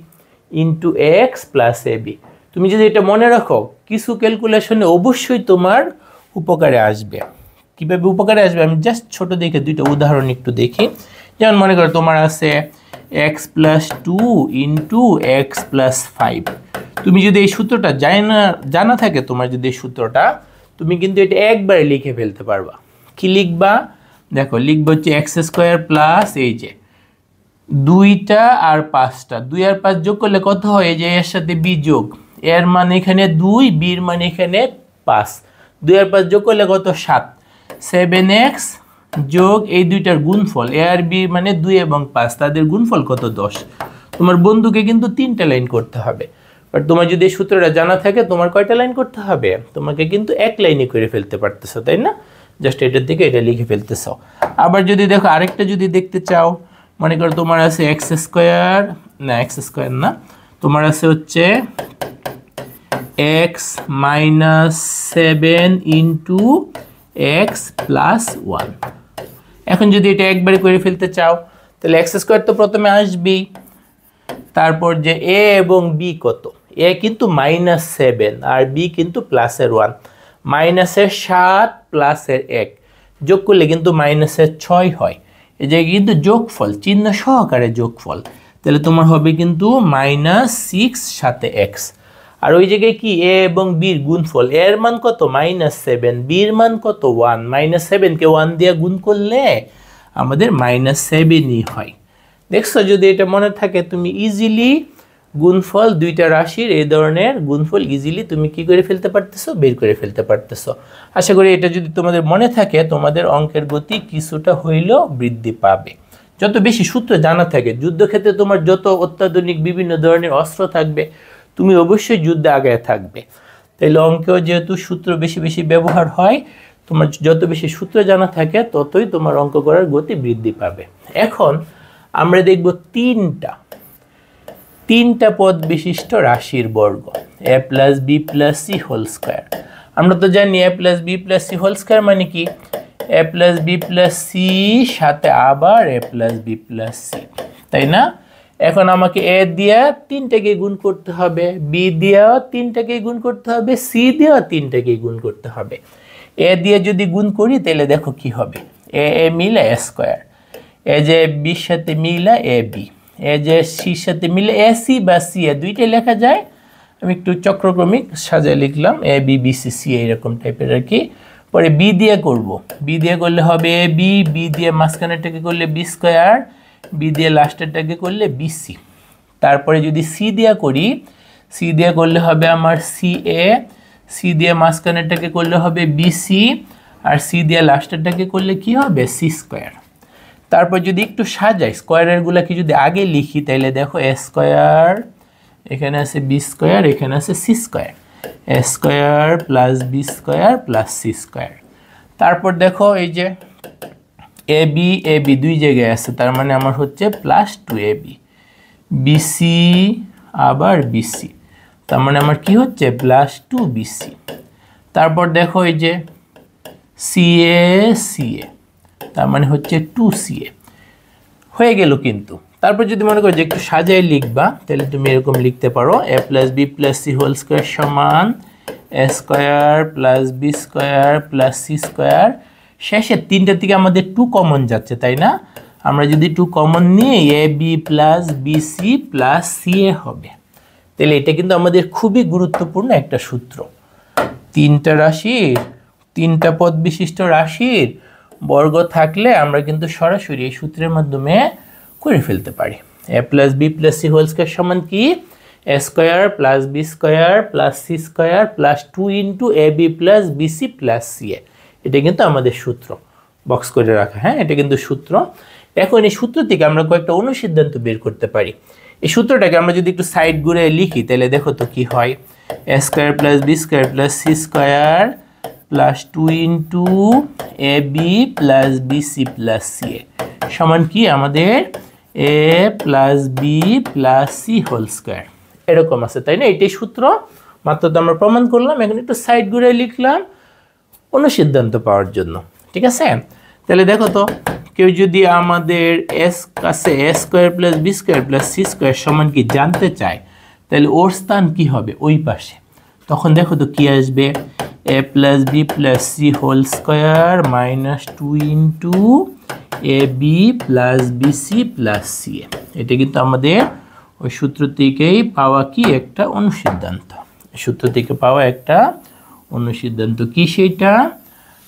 into X plus A B. তুমি যদি এটা মনে রাখো কিছু ক্যালকুলেশনে অবশ্যই তোমার উপকারে আসবে। কীভাবে উপকারে আসবে আমি জাস্ট ছোট দেখে দুইটা উদাহরণ একটু দেখি। যেমন মনে করো তোমার আছে x plus 2 into X plus 5। তুমি যদি এই সূত্রটা জানা থাকে, তোমার যদি এই সূত্রটা, তুমি কিন্তু এটা একবারে লিখে ফেলতে পারবা। কি লিখবা? দেখো লিখবো হচ্ছে এক্স স্কোয়ার প্লাস এই যে 2টা আর 5টা, 2 আর 5 যোগ করলে কত হয়? এই যে এর সাথে বি যোগ, এর মান এখানে 2, বির মান এখানে 5, 2 আর 5 যোগ করলে কত? 7, 7x যোগ এই দুইটার গুণফল, এ আর বি মানে 2 এবং 5, তাদের গুণফল কত? 10। তোমার বন্ধুকে কিন্তু 3টা লাইন করতে হবে, বাট তোমার যদি এই সূত্রটা জানা থাকে তোমার কয়টা লাইন করতে হবে? তোমাকে কিন্তু এক লাইনে করে ফেলতে পারতেছো, তাই না? জাস্ট এটার দিকে এটা লিখে ফেলতেছ। আবার যদি দেখো আরেকটা যদি দেখতে চাও, মনে করো তোমার আছে এক্স স্কোয়ার, না এক্স স্কোয়ার না, তোমার আছে হচ্ছে x minus 7 into X plus 1। এখন যদি এটা একবারে করে ফেলতে চাও তাহলে এক্স স্কোয়ার তো প্রথমে আসবেই, তারপর যে এ এবং বি কত? এ কিন্তু -7 আর বি কিন্তু প্লাসের 1, মাইনাসের 7 প্লাসের 1 যোগ করলে কিন্তু -6 হয়। এই যে কিন্তু যোগফল, চিহ্ন সহকারে যোগফল, তাহলে তোমার হবে কিন্তু -6 সাথে এক্স। আর ওই জায়গায় কি? এ এবং বির গুণফল, এর মান কত? -7, বির মান কত? 1, -7কে 1 দিয়ে গুণ করলে আমাদের -7ই হয়। দেখছো, যদি এটা মনে থাকে তুমি ইজিলি গুণফল, দুইটা রাশির এই ধরনের গুণফল ইজিলি তুমি কি করে ফেলতে পারতেছো? বের করে ফেলতে পারতেছো। আশা করি এটা যদি তোমাদের মনে থাকে তোমাদের অঙ্কের গতি কিছুটা হইলেও বৃদ্ধি পাবে। যত বেশি সূত্র জানা থাকে, যুদ্ধক্ষেত্রে তোমার যত অত্যাধুনিক বিভিন্ন ধরনের অস্ত্র থাকবে তুমি অবশ্যই যুদ্ধে আগায় থাকবে। তাইলে অঙ্কেও যেহেতু সূত্র বেশি বেশি ব্যবহার হয়, তোমার যত বেশি সূত্র জানা থাকে ততই তোমার অঙ্ক করার গতি বৃদ্ধি পাবে। এখন আমরা দেখব তিনটা পদ বিশিষ্ট রাশির বর্গ, A plus B plus C whole square. আমরা তো জানি A plus B plus C whole square মানে কি? এ প্লাস বি প্লাস সি সাথে আবার A plus B plus C, তাই না? এখন আমাকে এ দিয়ে 3টাকে গুণ করতে হবে, বি দিয়েও 3টাকে গুণ করতে হবে, সি দিয়েও 3টাকে গুণ করতে হবে। এ দিয়ে যদি গুণ করি তাহলে দেখো কি হবে, এ এ মিলে এ স্কোয়ার, এ যে বির সাথে মিলে এ বি, এ যে সির সাথে মিলে এ সি বা সি, এ দুইটাই লেখা যায়। আমি একটু চক্রক্রমিক সাজায় লিখলাম A B B C C এইরকম টাইপের আর কি। পরে বি দিয়ে করব, বি দিয়ে করলে হবে এ বি, বি দিয়ে মাঝখানেরটাকে করলে বি স্কোয়ার, বি দিয়ে লাস্টেরটাকে করলে বি সি। তারপরে যদি সি দিয়ে করি, সি দিয়ে করলে হবে আমার সি এ, সি দিয়ে মাঝখানেরটাকে করলে হবে বি সি, আর সি দিয়ে লাস্টেরটাকে করলে কি হবে সি স্কোয়ার। তারপর যদি একটু সাজাই স্কোয়ারেরগুলোকে যদি আগে লিখি তাহলে দেখো এ স্কোয়ার, এখানে আছে বি স্কোয়ার, এখানে আছে C square, A square plus B square plus C square. তারপর দেখো এই যে এ বি দুই জায়গায় আছে, তার মানে আমার হচ্ছে plus two A B, BC আবার বিসি, তার মানে আমার কি হচ্ছে প্লাস টু বিসি। তারপর দেখো এই যে সিএ সিএ, তার মানে হচ্ছে টু সিএ হয়ে গেল। কিন্তু তারপর যদি মনে করো যে একটু সাজায় লিখবা তাহলে তুমি এরকম লিখতে পারো A plus B plus C whole square সমান এ square plus B square plus C square. শেষে তিনটার থেকে আমাদের টু কমন যাচ্ছে তাই না, আমরা যদি টু কমন নিয়ে A B plus B C plus C A হবে। তাহলে এটা কিন্তু আমাদের খুবই গুরুত্বপূর্ণ একটা সূত্র। তিনটা রাশির, তিনটা পদ বিশিষ্ট রাশির বর্গ থাকলে আমরা কিন্তু সরাসরি এই সূত্রের মাধ্যমে করে ফেলতে পারি। এ plus B plus C whole square সমান কি এ square plus B square plus C square plus two into A B plus B C plus C A. এটা কিন্তু আমাদের সূত্র, বক্স করে রাখা, হ্যাঁ এটা কিন্তু সূত্র। এখন এই সূত্র থেকে আমরা কয়েকটা অনুসিদ্ধান্ত বের করতে পারি। এই সূত্রটাকে আমরা যদি একটু সাইড ঘুরে লিখি তাহলে দেখো তো কি হয়, A square plus B square plus C square plus two into A B plus B C plus C A সমান কি আমাদের এ plus B plus C whole square এরকম আছে তাই না। এটাই সূত্র, মাত্র তো আমরা প্রমাণ করলাম। এখন একটু সাইড ঘুরে লিখলাম অনুসিদ্ধান্ত পাওয়ার জন্য, ঠিক আছে। তাহলে দেখো তো কেউ যদি আমাদের এস কাছে A square plus B square plus C square সমান কি জানতে চায় তাহলে ওর স্থান কি হবে ওই পাশে। তখন দেখো তো কি আসবে A plus B plus C whole square minus two into A B plus B C plus C A. এটা কিন্তু আমাদের ওই সূত্র থেকেই পাওয়া কি একটা অনুসিদ্ধান্ত, সূত্র থেকে পাওয়া একটা অনুসিদ্ধান্ত। কি সেইটা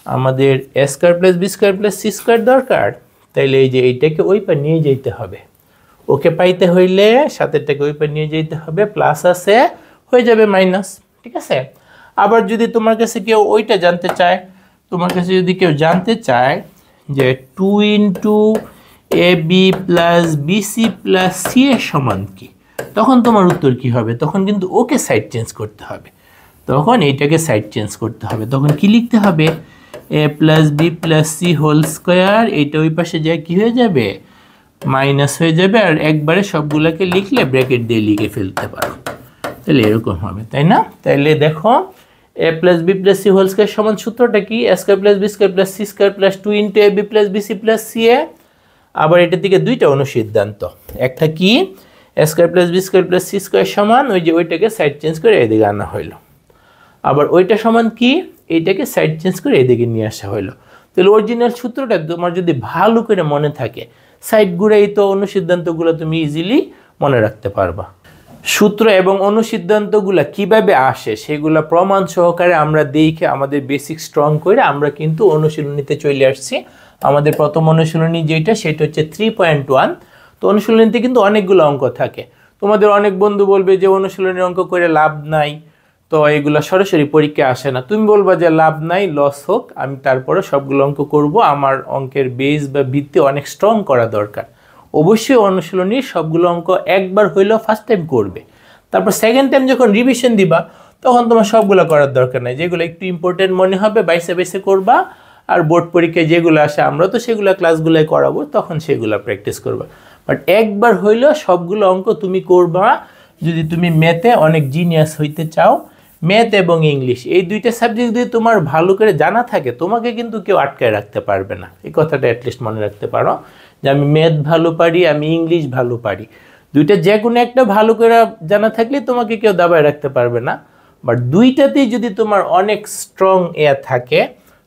আমাদের A square plus B square plus C square দরকার, তাইলে এই যে এইটাকে ওই পার নিয়ে যেতে হবে। ওকে পাইতে হইলে সাতেরটাকে ওই পার নিয়ে যেতে হবে, প্লাস আছে হয়ে যাবে মাইনাস, ঠিক আছে। আবার যদি তোমার কাছে কেউ ওইটা জানতে চায়, তোমার কাছে যদি কেউ জানতে চায় যে two into A B plus B C plus C এর সমান কি, তখন তোমার উত্তর কি হবে, তখন কিন্তু ওকে সাইড চেঞ্জ করতে হবে, তখন এইটাকে সাইড চেঞ্জ করতে হবে। তখন কি লিখতে হবে এ plus B plus C whole square, এইটা ওই পাশে যায় কি হয়ে যাবে মাইনাস হয়ে যাবে, আর একবারে সবগুলোকে লিখলে ব্র্যাকেট দিয়ে লিখে ফেলতে পারো, তাহলে এরকম হবে তাই না। তাহলে দেখো A plus B plus C whole square সমান সূত্রটা কি এ square plus B square plus C square plus two into A B plus B C plus C A. আবার এটার দিকে দুইটা অনুসিদ্ধান্ত, একটা কি এ square plus B square plus C square সমান ওই যে ওইটাকে সাইড চেঞ্জ করে এদিকে আনা হইলো, আবার ওইটা সমান কি এইটাকে সাইড চেঞ্জ করে এদিকে নিয়ে আসা হইলো। তাহলে অরিজিনাল সূত্রটা তোমার যদি ভালো করে মনে থাকে সাইড ঘুরেই তো অনুসিদ্ধান্তগুলো তুমি ইজিলি মনে রাখতে পারবা। সূত্র এবং অনুসিদ্ধান্তগুলো কিভাবে আসে সেগুলো প্রমাণ সহকারে আমরা দেখে আমাদের বেসিক স্ট্রং করে আমরা কিন্তু অনুশীলনীতে চলে আসছি। আমাদের প্রথম অনুশীলনী যেটা সেটা হচ্ছে 3.1। তো অনুশীলনীতে কিন্তু অনেকগুলো অঙ্ক থাকে। তোমাদের অনেক বন্ধু বলবে যে অনুশীলনীর অঙ্ক করে লাভ নাই, তো এগুলো সরাসরি পরীক্ষায় আসে না। তুমি বলবা যে লাভ নাই, লস হোক, আমি তারপরে সবগুলো অঙ্ক করব, আমার অঙ্কের বেস বা ভিত্তি অনেক স্ট্রং করা দরকার। অবশ্যই অনুশীলনীর সবগুলো অঙ্ক একবার হইলেও ফার্স্ট টাইম করবে, তারপর সেকেন্ড টাইম যখন রিভিশন দিবা তখন তোমার সবগুলো করার দরকার নাই, যেগুলো একটু ইম্পর্টেন্ট মনে হবে বাইসে বাইসে করবা, আর বোর্ড পরীক্ষায় যেগুলো আসে আমরা তো সেগুলো ক্লাসগুলোয় করাবো, তখন সেগুলো প্র্যাকটিস করবা। বাট একবার হইলেও সবগুলো অঙ্ক তুমি করবা যদি তুমি ম্যাথে অনেক জিনিয়াস হইতে চাও। ম্যাথ এবং ইংলিশ এই দুইটা সাবজেক্ট যদি তোমার ভালো করে জানা থাকে তোমাকে কিন্তু কেউ আটকায় রাখতে পারবে না। এই কথাটা অ্যাটলিস্ট মনে রাখতে পারো যে আমি ম্যাথ ভালো পারি, আমি ইংলিশ ভালো পারি, দুইটা যে কোনো একটা ভালো করে জানা থাকলে তোমাকে কেউ দাবায় রাখতে পারবে না। বাট দুইটাতেই যদি তোমার অনেক স্ট্রং থাকে,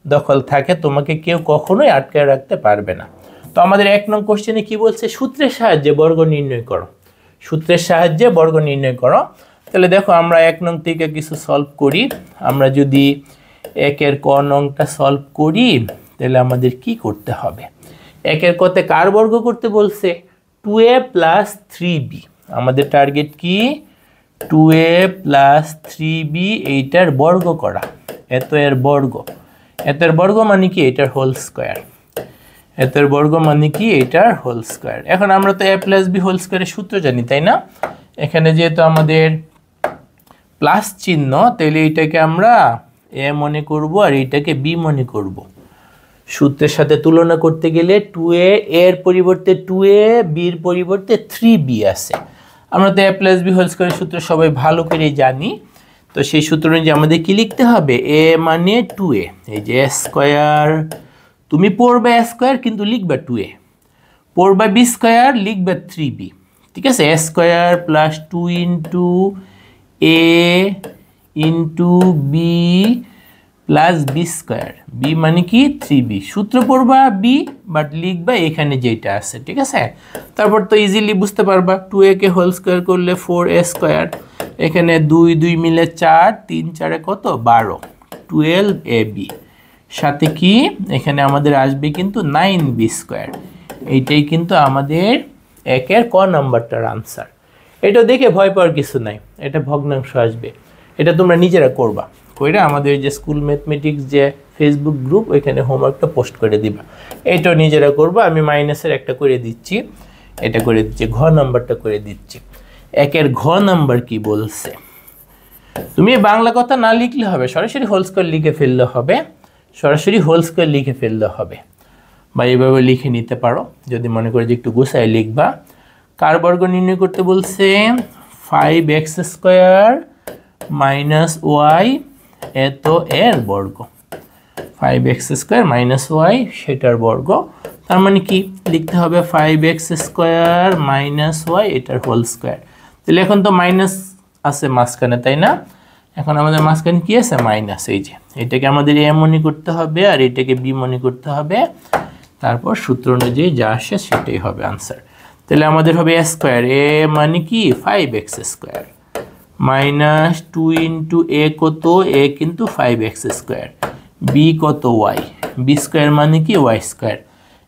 দখল থাকে, তোমাকে কেউ কখনোই আটকায় রাখতে পারবে না। তো আমাদের 1 নং কোশ্চেনে কি বলছে, সূত্রের সাহায্যে বর্গ নির্ণয় করো। সূত্রের সাহায্যে বর্গ নির্ণয় করো। তাহলে দেখো আমরা 1 নং থেকে কিছু সলভ করি। আমরা যদি 1 এর ক নংটা সলভ করি তাহলে আমাদের কি করতে হবে? 1 এর কতে কার বর্গ করতে বলছে? 2a + 3b। আমাদের টার্গেট কি? 2a + 3b এইটার বর্গ করা। এত এর বর্গ, এত এর বর্গ মানে কি? এটার হোল স্কয়ার। এত এর বর্গ মানে কি? এটার হোল স্কয়ার। এখন আমরা তো a + b হোল স্কয়ারের সূত্র জানি, তাই না? এখানে যেহেতু আমাদের প্লাস চিহ্ন, তাহলে এইটাকে আমরা a মনে করব আর এইটাকে b মনে করব। সূত্রের সাথে তুলনা করতে গেলে 2a এর পরিবর্তে 2a, b এর পরিবর্তে 3b আছে। আমরা তো a + b হোল স্কয়ারের সূত্র সবাই ভালো করে জানি। তো সেই সূত্র অনুযায়ী আমাদের কি লিখতে হবে? a মানে 2a, এই যে a স্কয়ার, তুমি পড়বে a স্কয়ার কিন্তু লিখবে 2a, পড়বে b স্কয়ার লিখবে 3b। ঠিক আছে? a square plus 2 into a into b plus b square, b মানে কি? 3b। সূত্র পড়বা b, বাট লিখবা এখানে যেটা আছে। ঠিক আছে? তারপর তো ইজিলি বুঝতে পারবা 2a কে হোল স্কয়ার করলে 4a স্কয়ার, এখানে 2 2 মিলে 4, 3 4 কত? 12, 12ab। সাথে কি এখানে আমাদের আসবে কিন্তু 9b স্কয়ার। এইটাই কিন্তু আমাদের 1 এর ক নাম্বারটার আনসার। এটা দেখে ভয় পাওয়ার কিছু নাই, এটা ভগ্নাংশ আসবে। এটা তোমরা নিজেরা করবা, কইরা আমাদের যে স্কুল ম্যাথমেটিক্স যে ফেসবুক গ্রুপ, ওইখানে হোমওয়ার্কটা পোস্ট করে দিবা। এইটাও নিজেরা করবা। আমি মাইনাসের একটা করে দিচ্ছি, এটা করে দিচ্ছি, ঘ নাম্বারটা করে দিচ্ছি। 1 এর ঘ নাম্বার কি বলছে? তুমি বাংলা কথা না লিখলে হবে, সরাসরি হোল স্কয়ার লিখে ফেললে হবে, সরাসরি হোল স্কয়ার লিখে ফেললে হবে, বা এইভাবে লিখে নিতে পারো যদি মনে করে যে একটু গুছায় লিখবা। কার বর্গ নির্ণয় করতে বলছে? 5x স্কয়ার মাইনাস ওয়াই এত এর বর্গ। 5x স্কয়ার মাইনাস ওয়াই সেটার বর্গ। তার মানে কি লিখতে হবে? 5x স্কয়ার মাইনাস ওয়াই এটার হোল স্কয়ার। তাহলে এখন তো মাইনাস আছে মাঝখানে, তাই না? এখন আমাদের মাঝখানে কি আছে? মাইনাস। এই যে এটাকে আমাদের a মনে করতে হবে আর এটাকে b মনে করতে হবে। তারপর সূত্র অনুযায়ী যা আসে সেটাই হবে আনসার। তাহলে আমাদের হবে a স্কয়ার, a মানে কি? 5x square minus 2 into a কত? a কিন্তু 5x স্কয়ার, b কত? y, b স্কয়ার মানে কি? y square.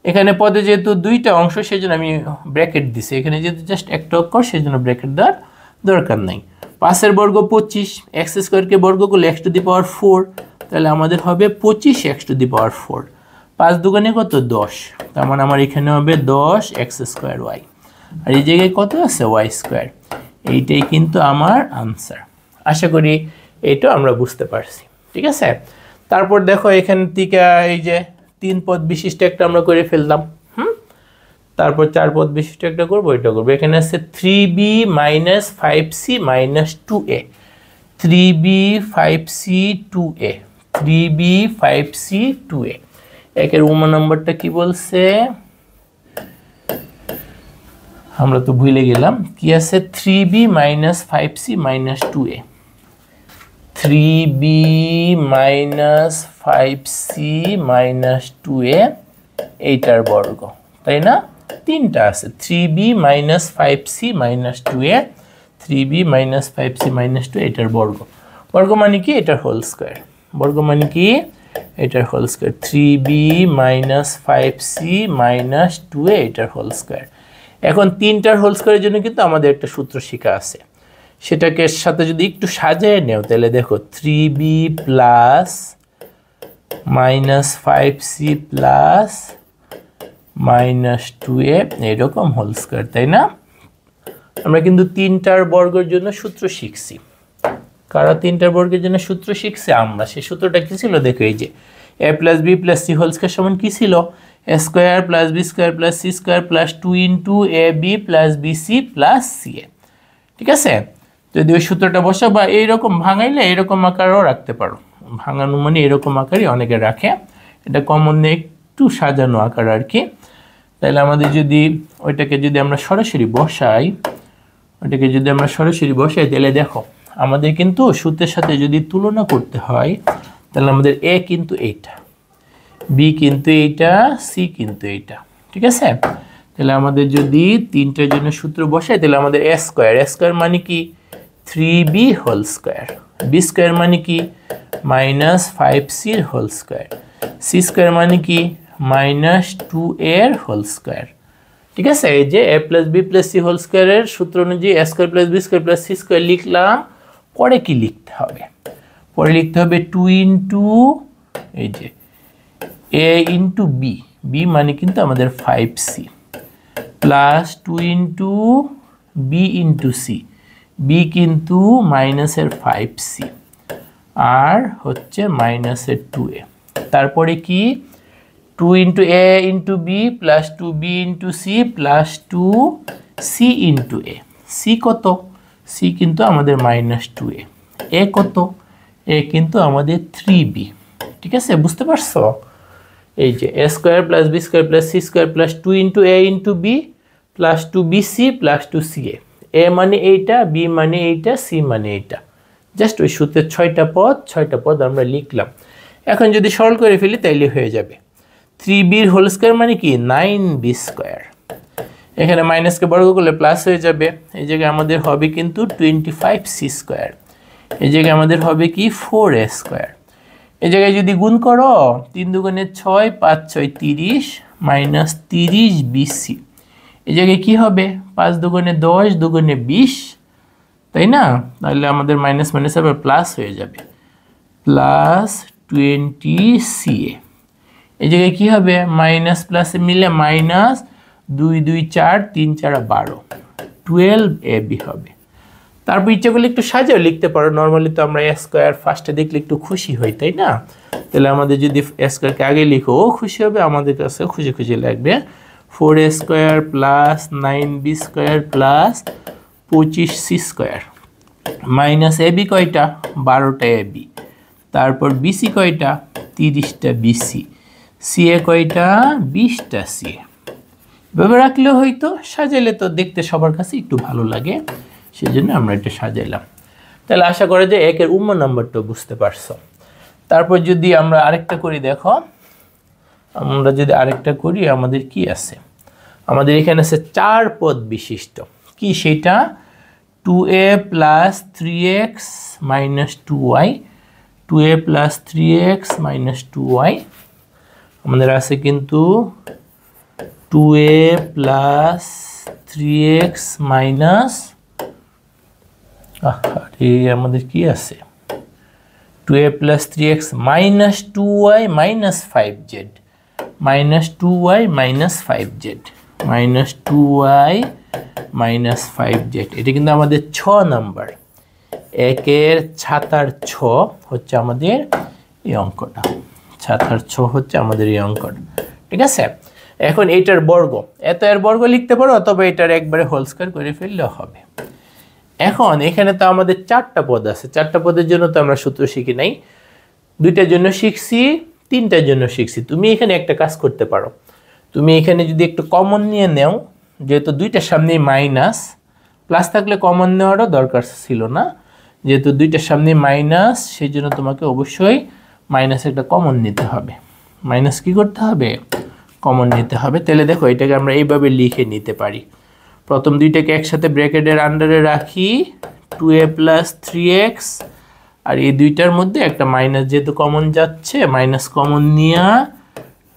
এখানে পদে যেহেতু দুইটা অংশ সেজন্য আমি ব্র্যাকেট দিছি, এখানে যেহেতু জাস্ট একটা অক্ষর সেজন্য ব্র্যাকেট দেওয়ার দরকার নাই। 5 এর বর্গ 25, x স্কয়ারকে বর্গ করলে x টু দি পাওয়ার 4, তাহলে আমাদের হবে 25x টু দি পাওয়ার 4। 5 দুগুণে কত? 10, তার মানে আমার এখানে হবে 10x স্কয়ার y, আর এই জায়গায় কত আছে? y square. এইটাই কিন্তু আমার আনসার। আশা করি এইটাও আমরা বুঝতে পারছি। ঠিক আছে? তারপর দেখো এখান থেকে এই যে 3 পদ বিশিষ্ট একটা আমরা করে ফেললাম। তারপর 4 পদ বিশিষ্ট একটা করবো, এটা করবো। এখানে আছে 3b minus 5c minus 2a, 3b 5c 2a, 3b 5c 2a। একের উমা নাম্বারটা কি বলছে? আমরা তো ভুলে গেলাম কি আছে? 3b minus 5c minus 2a, 3b minus 5c minus 2a এইটার বর্গ, তাই না? তিনটা আছে, 3b minus 5c minus 2a, 3b minus 5c minus 2 এটার বর্গ। বর্গ মানে কি? এটার হোল স্কয়ার। বর্গ মানে কি? এটার whole square. 3b minus 5c minus 2a এটার হোল স্কয়ার। এখন তিনটার হোল স্কয়ারের জন্য কিন্তু আমাদের একটা সূত্র শেখা আছে, সেটাকে সাথে যদি একটু সাজিয়ে নেও তাহলে দেখো 3b plus minus 5c plus minus 2a এরকম হোল স্কয়ার, তাই না? আমরা কিন্তু তিনটার বর্গের জন্য সূত্র শিখছি। কারা তিনটার বর্গের জন্য সূত্র শিখছে? আমরা। সেই সূত্রটা কি ছিল? দেখো এই যে a plus B plus C whole square সমান কি ছিল? a square plus B square plus C square plus 2 into A B plus B C plus C A. ঠিক আছে? যদি ওই সূত্রটা বসা বা এইরকম ভাঙাইলে এরকম আকারও রাখতে পারো। ভাঙানো মানে এরকম আকারই অনেকে রাখে, এটা কমন একটু সাজানো আকার আর কি। তাহলে আমাদের যদি ওইটাকে যদি আমরা সরাসরি বসাই, তাহলে দেখো আমাদের কিন্তু সূত্রের সাথে যদি তুলনা করতে হয় তাহলে আমাদের এ কিন্তু এইটা, বি কিন্তু এইটা, সি কিন্তু এইটা। ঠিক আছে? তাহলে আমাদের যদি তিনটার জন্য সূত্র বসাই তাহলে আমাদের এ স্কয়ার মানে কি? 3b whole square, B square মানে কি minus 5c whole square, C square মানে কি মাইনাস 2a হোল স্কোয়ার। ঠিক আছে, এই যে a plus B plus C whole স্কোয়ারের সূত্র অনুযায়ী a square plus B square plus C square লিখলাম। পরে কি লিখতে হবে? পরে লিখতে হবে 2 ইন্টু এই যে a ইন্টু বি, বি মানে কিন্তু আমাদের 5c plus 2 into B into C, B কিন্তু মাইনাসের 5c আর হচ্ছে মাইনাসের 2a। তারপরে কি 2 into A into B plus 2b into C plus 2c into A. C কত? সি কিন্তু আমাদের মাইনাস 2a। এ কত? এ কিন্তু আমাদের 3b। ঠিক আছে, বুঝতে পারছো? এই যে এ square plus B square plus C square plus 2 into A into B plus 2bc plus 2ca। এ মানে এইটা, বি মানে এইটা, সি মানে এইটা। জাস্ট ওই সূত্রের 6টা পদ আমরা লিখলাম। এখন যদি সরল করে ফেলি তাইলে হয়ে যাবে 3b হোল স্কোয়ার মানে কি 9b স্কোয়ার। এখানে মাইনাসকে বর্গ করলে প্লাস হয়ে যাবে। এই জায়গায় আমাদের হবে কিন্তু 25c স্কোয়ার। এই জায়গায় আমাদের হবে কি 4a স্কোয়ার। এই জায়গায় যদি গুণ করো 3 দুগুণে 6, 5 6 30 মাইনাস 30bc। এই জায়গায় কি হবে 5 দুগুণে 10, দুগুণে 20, তাই না? তাহলে আমাদের মাইনাস মাইনাস আবার প্লাস হয়ে যাবে প্লাস 20ca। এই জায়গায় কি হবে মাইনাস প্লাসে মিলে মাইনাস 2 2 4, 3 4 12, 12ab হবে। তারপর ইচ্ছা করলে একটু সাজাও লিখতে পারো। নর্মালি তো আমরা এ স্কোয়ার ফার্স্টে দেখলে একটু খুশি হই, তাই না? তাহলে আমাদের যদি এ স্কোয়ারকে আগে লিখো ও খুশি হবে, আমাদের কাছে খুশি খুশি লাগবে। 4a square plus 9b square plus 25c square minus AB কয়টা 12টা এবি, তারপর বিসি কয়টা 30টা বিসি, সিএ কয়টা 20টা সিএ। এভাবে রাখলেও হয়তো, সাজাইলে তো দেখতে সবার কাছে একটু ভালো লাগে, সেজন্য আমরা এটা সাজাইলাম। তাহলে আশা করা যায় একের উম্ম নাম্বারটা বুঝতে পারছো। তারপর যদি আমরা আরেকটা করি, দেখো আমরা যদি আরেকটা করি আমাদের কি আছে, আমাদের এখানে আছে 4 পদ বিশিষ্ট। কি সেটা 2a plus 3x minus 2y, 2a plus 3x minus 2y। আমাদের আছে কিন্তু 2a প্লাস 3x মাইনাস, আমাদের কি আছে 2a plus 3x minus 2y minus 5z, minus 2y minus 5z, minus 2y minus 5z। এটা কিন্তু আমাদের 6 নাম্বার। একের ছাতার 6 হচ্ছে আমাদের এই অঙ্কটা, ছাতার 6 হচ্ছে আমাদের এই অঙ্কটা। ঠিক আছে, এখন এইটার বর্গ, এর বর্গ লিখতে পারো অথবা এটার একবারে হোল স্কয়ার করে ফেললেও হবে। এখন এখানে তো আমাদের 4টা পদ আছে, 4টা পদের জন্য তো আমরা সূত্র শিখি নাই, 2টার জন্য শিখছি, 3টার জন্য শিখছি। তুমি এখানে একটা কাজ করতে পারো, তুমি এখানে যদি একটু কমন নিয়ে নেও, যেহেতু 2টার সামনে মাইনাস, প্লাস থাকলে কমন নেওয়ারও দরকার ছিল না, যেহেতু 2টার সামনে মাইনাস সেই জন্য তোমাকে অবশ্যই মাইনাস একটা কমন নিতে হবে। মাইনাস কি করতে হবে কমন নিতে হবে। তাহলে দেখো এটাকে আমরা এইভাবে লিখে নিতে পারি। প্রথম 2টাকে একসাথে ব্র্যাকেটের আন্ডারে রাখি 2a প্লাস 3x, আর এই 2টার মধ্যে একটা মাইনাস যেহেতু কমন যাচ্ছে, মাইনাস কমন নিয়ে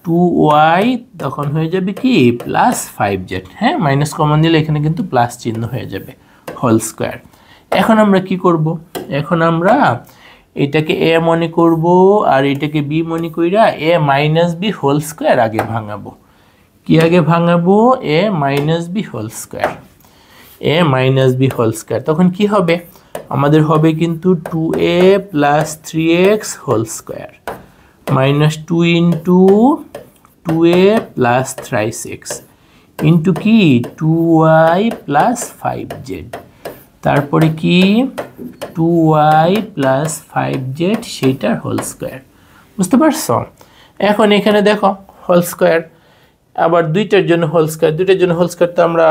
2y তখন হয়ে যাবে কি প্লাস 5z। হ্যাঁ, মাইনাস কমন নিলে এখানে কিন্তু প্লাস চিহ্ন হয়ে যাবে, হোল স্কয়ার। এখন আমরা কি করব, এখন আমরা এটাকে a মনে করব আর এটাকে b মনে কইরা a minus b whole square আগে ভাঙাবো। কি আগে ভাঙাবো a minus b whole square, a minus b whole square. তখন কি হবে আমাদের হবে কিন্তু 2a plus 3x whole square minus 2 into 2a plus 3x into কি 2y প্লাস 5z, তারপরে কি 2y প্লাস 5z সেটার হোল স্কয়ার। বুঝতে পারছো? এখন এখানে দেখো হোল স্কয়ার, আবার 2টার জন্য হোল স্কয়ার, 2টার জন্য হোল স্কয়ার তো আমরা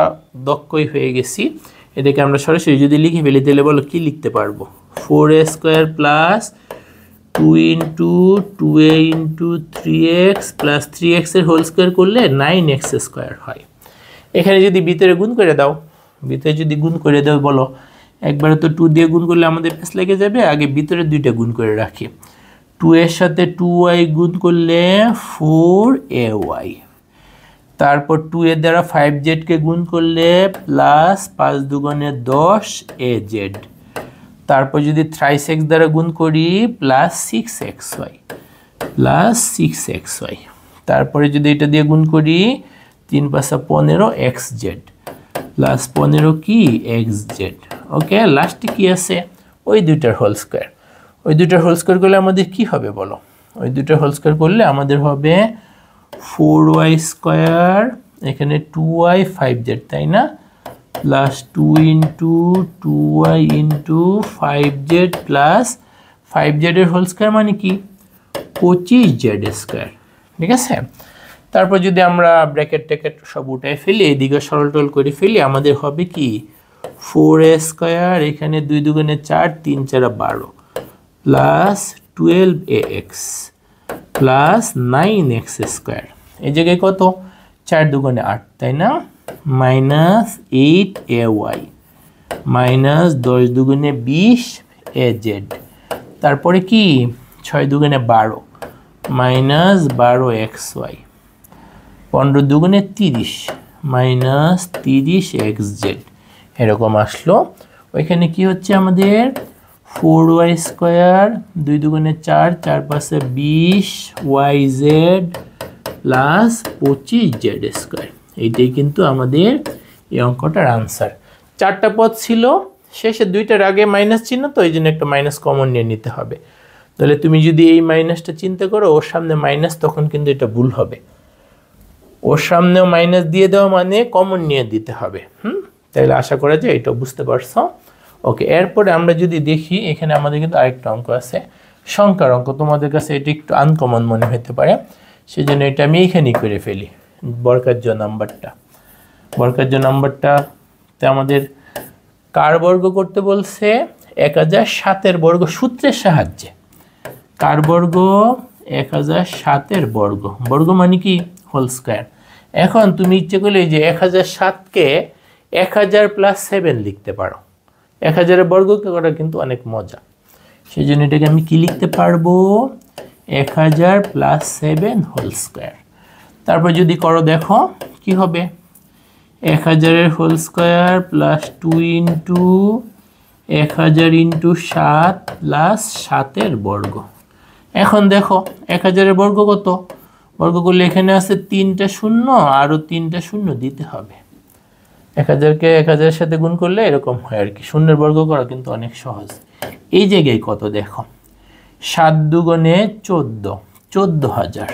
দক্ষই হয়ে গেছি। এটাকে আমরা সরাসরি যদি লিখে ফেলি তাহলে বলো কি লিখতে পারবো 4a square plus 2 into 2a into 3x plus 3x এর হোল স্কয়ার করলে 9x স্কয়ার হয়। এখানে যদি ভিতরে গুণ করে দাও, ভিতরে যদি গুণ করে দাও বলো একবারে তো 2 দিয়ে গুণ করলে আমাদের পেছ লেগে যাবে, আগে ভিতরে 2টা গুণ করে রাখি। 2 এর সাথে 2y গুণ করলে 4ay, তারপর 2 এর দ্বারা 5z কে গুণ করলে প্লাস 5 দুগুণে 10az, তারপর যদি thrice x দ্বারা গুণ করি প্লাস 6xy, প্লাস 6xy, তারপরে যদি এটা দিয়ে গুণ করি 3 × 5 = 15xz, প্লাস 15 কি xz। ওকে, লাস্টে কি আছে? ওই দুইটার হোল স্কয়ার। ওই দুইটার হোল স্কয়ার করলে আমাদের কি হবে বলো? ওই দুইটার হোল স্কয়ার করলে আমাদের হবে 4y², এখানে 2y 5z, তাই না? Plus 2 × 2y × 5z plus 5z এর হোল স্কয়ার মানে কি 25z², ঠিক আছে? তারপর যদি আমরা ব্র্যাকেট ট্যাকেট সব উঠাই ফেলি, এদিকে সরল টল করে ফেলি, আমাদের হবে কি 4a², এখানে 2 দুগুণে 4, 3 × 4 = 12, প্লাস 12ax প্লাস 9x², এই জায়গায় কত? 4 দুগুণে 8, তাই না? মাইনাস 8ay মাইনাস 10 দুগুণে 20az, তারপরে কি 6 দুগুণে 12 মাইনাস 12xy, 15 দুগুণে 30 মাইনাস 30xz, এরকম আসলো। ওইখানে কি হচ্ছে আমাদের 4y², 2 দুগুণে 4, 4 × 5 = 20yz প্লাস 25z², এইটাই কিন্তু আমাদের এই অঙ্কটার আনসার। 4টা পদ ছিল, শেষে 2টার আগে মাইনাস চিহ্ন, তো এই জন্য একটা মাইনাস কমন নিয়ে নিতে হবে। তাহলে তুমি যদি এই মাইনাসটা চিন্তা করো, ওর সামনে মাইনাস, তখন কিন্তু এটা ভুল হবে। ওর সামনেও মাইনাস দিয়ে দেওয়া মানে কমন নিয়ে দিতে হবে। তাহলে আশা করা যায় এটা বুঝতে পারছো। ওকে, এরপরে আমরা যদি দেখি, এখানে আমাদের কিন্তু আরেকটা অঙ্ক আছে, সংখ্যার অঙ্ক। তোমাদের কাছে এটা একটু আনকমন মনে হতে পারে, সেই জন্য এটা আমি এইখানেই করে ফেলি। বর্গাকার নাম্বারটা, বর্গাকার নাম্বারটাতে আমাদের কার বর্গ করতে বলছে? 1007 বর্গ সূত্রের সাহায্যে। কার বর্গ? 1007 বর্গ। বর্গ মানে কি হোল স্কয়ার। এখন তুমি ইচ্ছে করলে যে 1007কে 1000 + 7 লিখতে পারো। 1000 বর্গ করা কিন্তু অনেক মজা, সেই জন্য এটাকে আমি কি লিখতে পারবো? 1000 + 7 হোল স্কয়ার। তারপর যদি করো, দেখো কি হবে? 1000 এর হোল স্কয়ার প্লাস 2 × 1000 × 7 প্লাস 7 এর বর্গ। এখন দেখো 1000 এর বর্গ কত? বর্গ করলে এখানে আছে 3টা শূন্য, আরও 3টা শূন্য দিতে হবে। 1000কে 1000 এর সাথে গুণ করলে এরকম হয় আর কি। শূন্যের বর্গ করা কিন্তু অনেক সহজ। এই জায়গায় কত দেখো, 7 দুগুণে 14, 14000,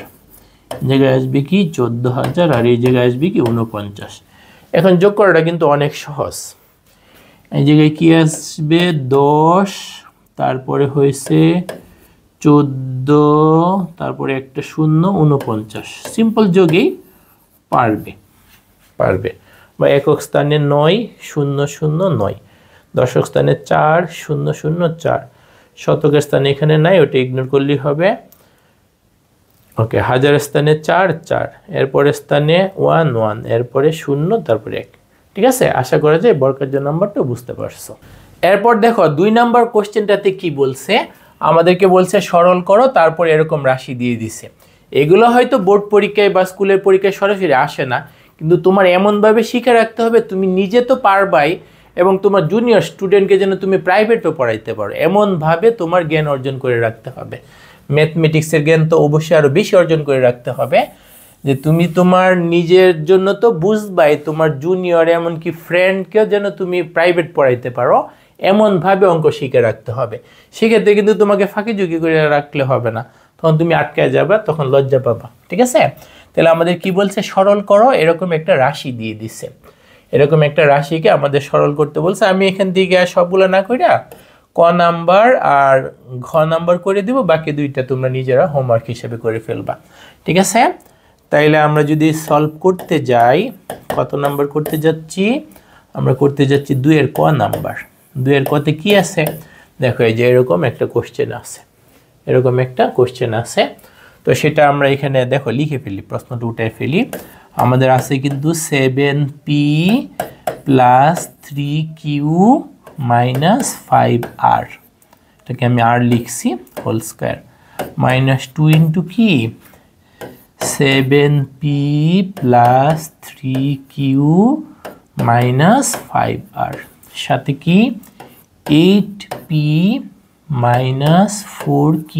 জায়গায় আসবে কি 14000, আর এই জায়গায় আসবে কি 49। এখন যোগ করাটা কিন্তু অনেক সহজ। এই জায়গায় কি আসবে 10, তারপরে হয়েছে 14, তারপরে একটা শূন্য, 49। সিম্পল যোগেই পারবে। বা একক স্থানে 9, 0, 0, 9, দশক স্থানে 4, 0, 0, 4, শতকের স্থানে এখানে নাই, ওটা ইগনোর করলেই হবে। ওকে, হাজারের স্থানে 4, 4, এরপরে স্থানে 1, 1, এরপরে 0, তারপরে 1। ঠিক আছে, আশা করা যায় বর্গাকার নাম্বারটা বুঝতে পারছো। এরপর দেখো 2 নাম্বার কোশ্চেনটাতে কি বলছে, আমাদেরকে বলছে সরল করো, তারপর এরকম রাশি দিয়ে দিছে। এগুলো হয়তো বোর্ড পরীক্ষায় বা স্কুলের পরীক্ষায় সরাসরি আসে না, কিন্তু তোমার এমনভাবে শিখে রাখতে হবে, তুমি নিজে তো পারবাই এবং তোমার জুনিয়র স্টুডেন্টকে যেন তুমি প্রাইভেটও পড়াইতে পারো, এমনভাবে তোমার জ্ঞান অর্জন করে রাখতে হবে। ম্যাথমেটিক্সের জ্ঞান তো অবশ্যই আরও বেশি অর্জন করে রাখতে হবে, যে তুমি তোমার নিজের জন্য তো বুঝবাই, তোমার জুনিয়র এমনকি ফ্রেন্ডকেও যেন তুমি প্রাইভেট পড়াইতে পারো, এমনভাবে অঙ্ক শিখে রাখতে হবে। সেক্ষেত্রে কিন্তু তোমাকে ফাঁকি ঝুঁকি করে রাখলে হবে না, তখন তুমি আটকায় যাবে, তখন লজ্জা পাবা। ঠিক আছে, তাহলে আমাদের কি বলছে? সরল করো, এরকম একটা রাশি দিয়ে দিচ্ছে। এরকম একটা রাশিকে আমাদের সরল করতে বলছে। আমি এখান থেকে সবগুলো না কইরা ক নাম্বার আর ঘ নাম্বার করে দিব, বাকি 2টা তোমরা নিজেরা হোমওয়ার্ক হিসেবে করে ফেলবা। ঠিক আছে, তাইলে আমরা যদি সলভ করতে যাই, কত নাম্বার করতে যাচ্ছি? আমরা করতে যাচ্ছি 2 এর ক নাম্বার। 2 এর কতে কি আছে দেখো, এই যে এরকম একটা কোশ্চেন আছে, এরকম একটা কোশ্চেন আছে। তো সেটা আমরা এখানে দেখো লিখে ফেলি, প্রশ্নটা উঠায় ফেলি। আমাদের আছে কিন্তু 7p + 3q মাইনাস 5r, এটাকে আমি r লিখছি হোল স্কয়ার, মাইনাস 2 ইন্টু কি 7p plus 3q minus 5r, সাথে কি 8p minus 4q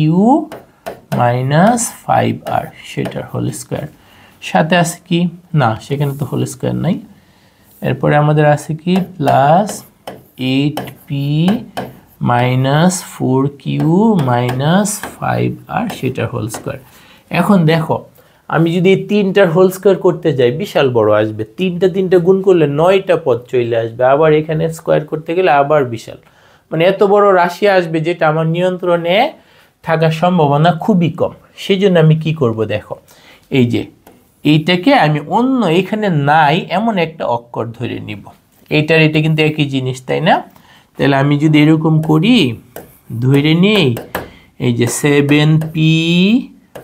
minus 5r সেটার হোল স্কয়ার, সাথে আছে কি না সেখানে তো হোল স্কয়ার নাই, এরপরে আমাদের আছে কি plus 8p minus 4q minus 5r সেটার হোল স্কয়ার। এখন দেখো আমি যদি এই তিনটার হোল স্কয়ার করতে যাই বিশাল বড় আসবে, তিনটা গুণ করলে 9টা পদ চলে আসবে, আবার এখানে স্কয়ার করতে গেলে আবার বিশাল, মানে এত বড় রাশি আসবে যেটা আমার নিয়ন্ত্রণে থাকার সম্ভাবনা খুবই কম। সেই জন্য আমি কি করব দেখো, এই যে এইটাকে আমি অন্য এখানে নাই এমন একটা অক্ষর ধরে নিব, এইটার এটা কিন্তু একই জিনিস তাই না, তাহলে আমি যদি এরকম করি ধরে নিই এই যে 7p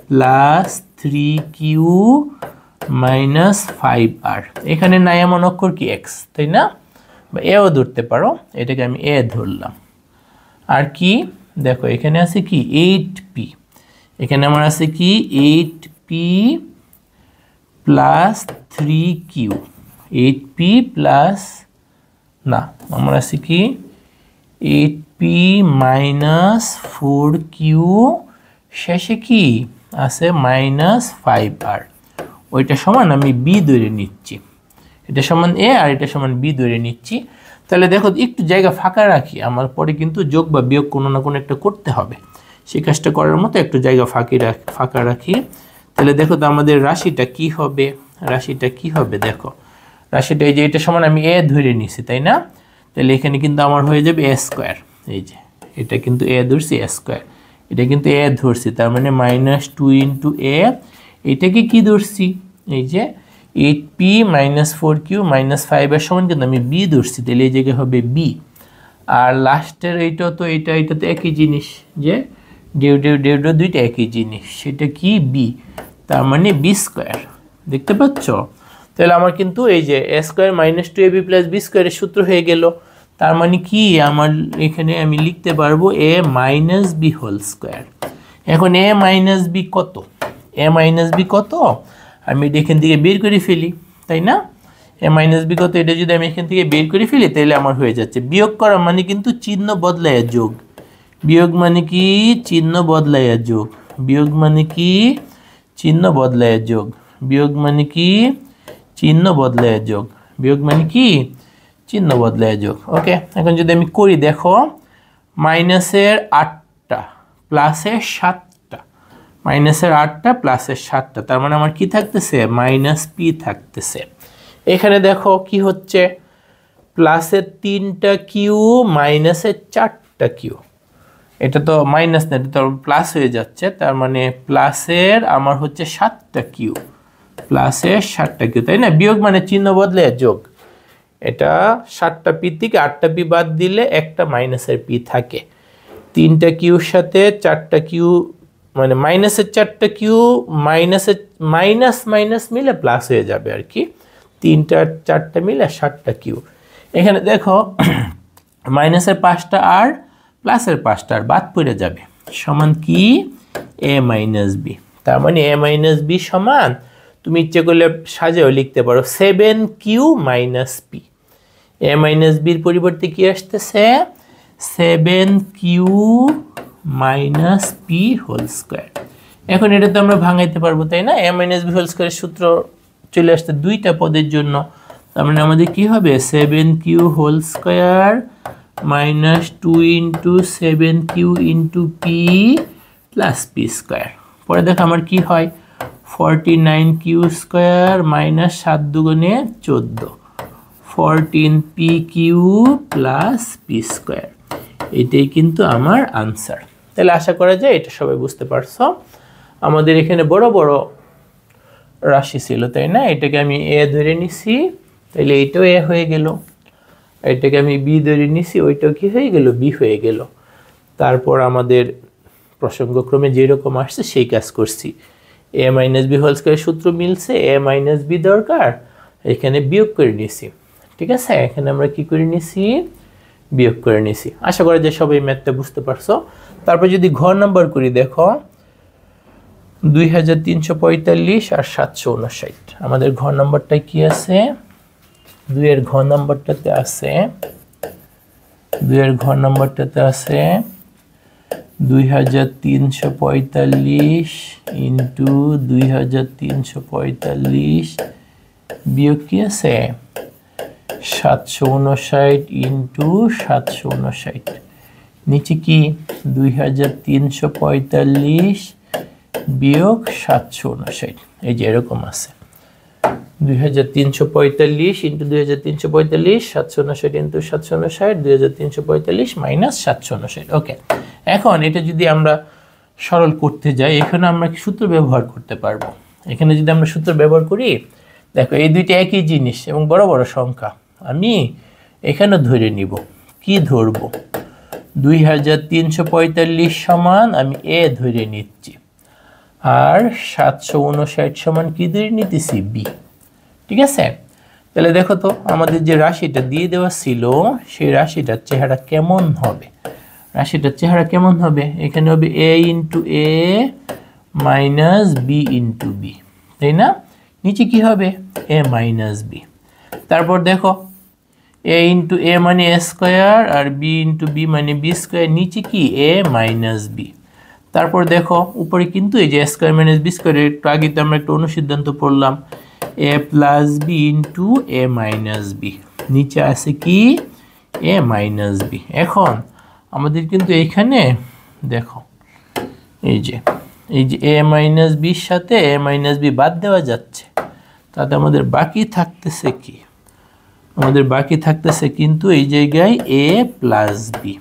plus 3q minus 5r, এখানে নাই এমন অক্ষর কি x তাই না, বা এও ধরতে পারো, এটাকে আমি এ ধরলাম। আর কি দেখো এখানে আছে কি 8p, এখানে আমার আছে কি 8p plus 3q, 8p plus না আমার আছে কি 8p মাইনাস 4q, শেষে কি আছে মাইনাস 5r, ওইটা সমান আমি b ধরে নিচ্ছি, এটা সমান a আর এটা সমান b ধরে নিচ্ছি। তাহলে দেখো একটু জায়গা ফাঁকা রাখি, আমার পরে কিন্তু যোগ বা বিয়োগ কোনো না কোনো একটা করতে হবে, সেই কাজটা করার মতো একটু জায়গা ফাঁকা রাখি। তাহলে দেখো তো আমাদের রাশিটা কি হবে, দেখো রাশিটা এই যে এটা সমান আমি a ধরে নিছি তাই না, তাহলে এখানে কিন্তু আমার হয়ে যাবে a স্কয়ার, এই যে এটা কিন্তু a ধরছি a স্কয়ার, এটা কিন্তু a ধরছি, তার মানে মাইনাস 2 ইন্টু a, এটাকে কি ধরছি এই যে 8p মাইনাস 4q মাইনাস 5 এর সমান কিন্তু আমি b ধরছি, তাহলে এই জায়গায় হবে b। আর লাস্টের এইটা তো এটা তো একই জিনিস, যে ডেউ দুইটা একই জিনিস, সেটা কি b, তার মানে b স্কয়ার, দেখতে পাচ্ছ। তাহলে আমার কিন্তু এই যে a square minus 2ab plus b স্কয়ারের সূত্র হয়ে গেল, তার মানে কি আমার এখানে আমি লিখতে পারবো a minus b whole square. এখন a মাইনাস b কত, কত আমি এখান থেকে বের করে ফেলি তাই না, a মাইনাস b কত এটা যদি আমি এখান থেকে বের করে ফেলি তাহলে আমার হয়ে যাচ্ছে, বিয়োগ করা মানে কিন্তু চিহ্ন বদলায়া যোগ, বিয়োগ মানে কি চিহ্ন বদলায়া যোগ, বিয়োগ মানে কি চিহ্ন বদলায়া যোগ, বিয়োগ মানে কি চিহ্ন বদলায়া যোগ, বিয়োগ মানে কি চিহ্ন বদলায়া যোগ। ওকে, এখন যদি আমি করি দেখো মাইনাসের 8টা প্লাসের 7টা, মাইনাসের 8টা প্লাসের 7টা, তার মানে আমার কি থাকতেছে মাইনাস p থাকতেছে। এখানে দেখো কি হচ্ছে প্লাসের 3টা কিউ মাইনাসের 4টা কিউ, এটা তো মাইনাস না, এটা তো প্লাস হয়ে যাচ্ছে, তার মানে প্লাসের আমার হচ্ছে 7টা কিউ, প্লাসের 7টা কিউ তাই না, বিয়োগ মানে চিহ্ন বদলে যোগ, এটা 7টা পি থেকে 8টা পি বাদ দিলে একটা মাইনাসের পি থাকে, 3টা কিউর সাথে 4টা কিউ মানে মাইনাসের 4টা কিউ মাইনাসের মাইনাস মিলে প্লাস হয়ে যাবে আর কি, 3টা 4টা মিলে 7টা কিউ। এখানে দেখো মাইনাসের 5টা আর প্লাসের 5টা আর বাদ পড়ে যাবে, সমান কি a মাইনাস বি, তার মানে a মাইনাস বি সমান তুমি ইচ্ছে করলে সাজাও লিখতে পারো 7q minus P, a minus বির পরিবর্তে কি আসতেছে 7q minus P whole square. এখন এটা তো আমরা ভাঙাইতে পারবো তাই না, a মাইনাস বি হোল স্কয়ারের সূত্র চলে আসছে দুইটা পদের জন্য, তার মানে আমাদের কি হবে 7q whole square minus 2 into 7q into P plus P square. পরে দেখো আমার কি হয় 49q স্কয়ার মাইনাস 7 দুগুণে 14, 14pq প্লাস পি স্কয়ার, এটাই কিন্তু আমার আনসার। তাহলে আশা করা যায় এটা সবাই বুঝতে পারছো। আমাদের এখানে বড় বড় রাশি ছিল তাই না, এটাকে আমি a ধরে নিছি, তাহলে এইটাও a হয়ে গেল, এটাকে আমি b ধরে নিছি, ওইটাও কি হয়ে গেল b হয়ে গেল। তারপর আমাদের প্রসঙ্গক্রমে যেরকম আসছে সেই কাজ করছি, a minus B whole square সূত্র মিলছে, a মাইনাস বি দরকার, এখানে বিয়োগ করে নিছি, ঠিক আছে। এখানে আমরা কি করে নিছি বিয়োগ করে নিছি। আশা করি যে সবাই ম্যাথটা বুঝতে পারছো। তারপর যদি ঘ নাম্বার করি, দেখো 2345 আর 759। আমাদের ঘ নাম্বারটা কি আছে? 2 এর ঘ নাম্বারটাতে আছে 2345 ইন্টু 2345 বিয়োগ কি আছে 759 ইন্টু 759, নিচে কি 2345 বিয়োগ 759, এই যে এরকম আছে 2345 ইন্টু 2345, 759 ইন্টু 759, 2345 মাইনাস 759। ওকে, এখন এটা যদি আমরা সরল করতে যাই, এখানে আমরা সূত্র ব্যবহার করতে পারবো। এখানে যদি আমরা সূত্র ব্যবহার করি, দেখো এই দুইটা একই জিনিস এবং বড় বড় সংখ্যা, আমি এখানে ধরে নিব। কি ধরব? 2345 সমান আমি এ ধরে নিচ্ছি, আর 759 সমান কি ধরে নিতেছি? বি। ঠিক আছে, তাহলে দেখো তো আমাদের যে রাশিটা দিয়ে দেওয়া ছিল সেই রাশিটার চেহারা কেমন হবে? রাশিটার চেহারা কেমন হবে? এখানে হবে এ into A minus B into B, তাই না? নিচে কি হবে? এ মাইনাস বি। তারপর দেখো এ ইন্টু এ মানে এ স্কোয়ার আর বি ইন্টু বি মানে বি স্কোয়ার, নিচে কি এ মাইনাস বি। তারপর দেখো উপরে কিন্তু এই যে এ স্কোয়ার মাইনাস বি স্কোয়ার, একটু আগে তো আমরা একটা অনুসিদ্ধান্ত পড়লাম, এ plus B into A minus B, নিচে আছে কি এ মাইনাস বি। এখন আমাদের কিন্তু এইখানে দেখো এই যে এ মাইনাস বির সাথে এ মাইনাস বি বাদ দেওয়া যাচ্ছে, তাতে আমাদের বাকি থাকতেছে কি? আমাদের বাকি থাকতেছে কিন্তু এই জায়গায় এ plus B.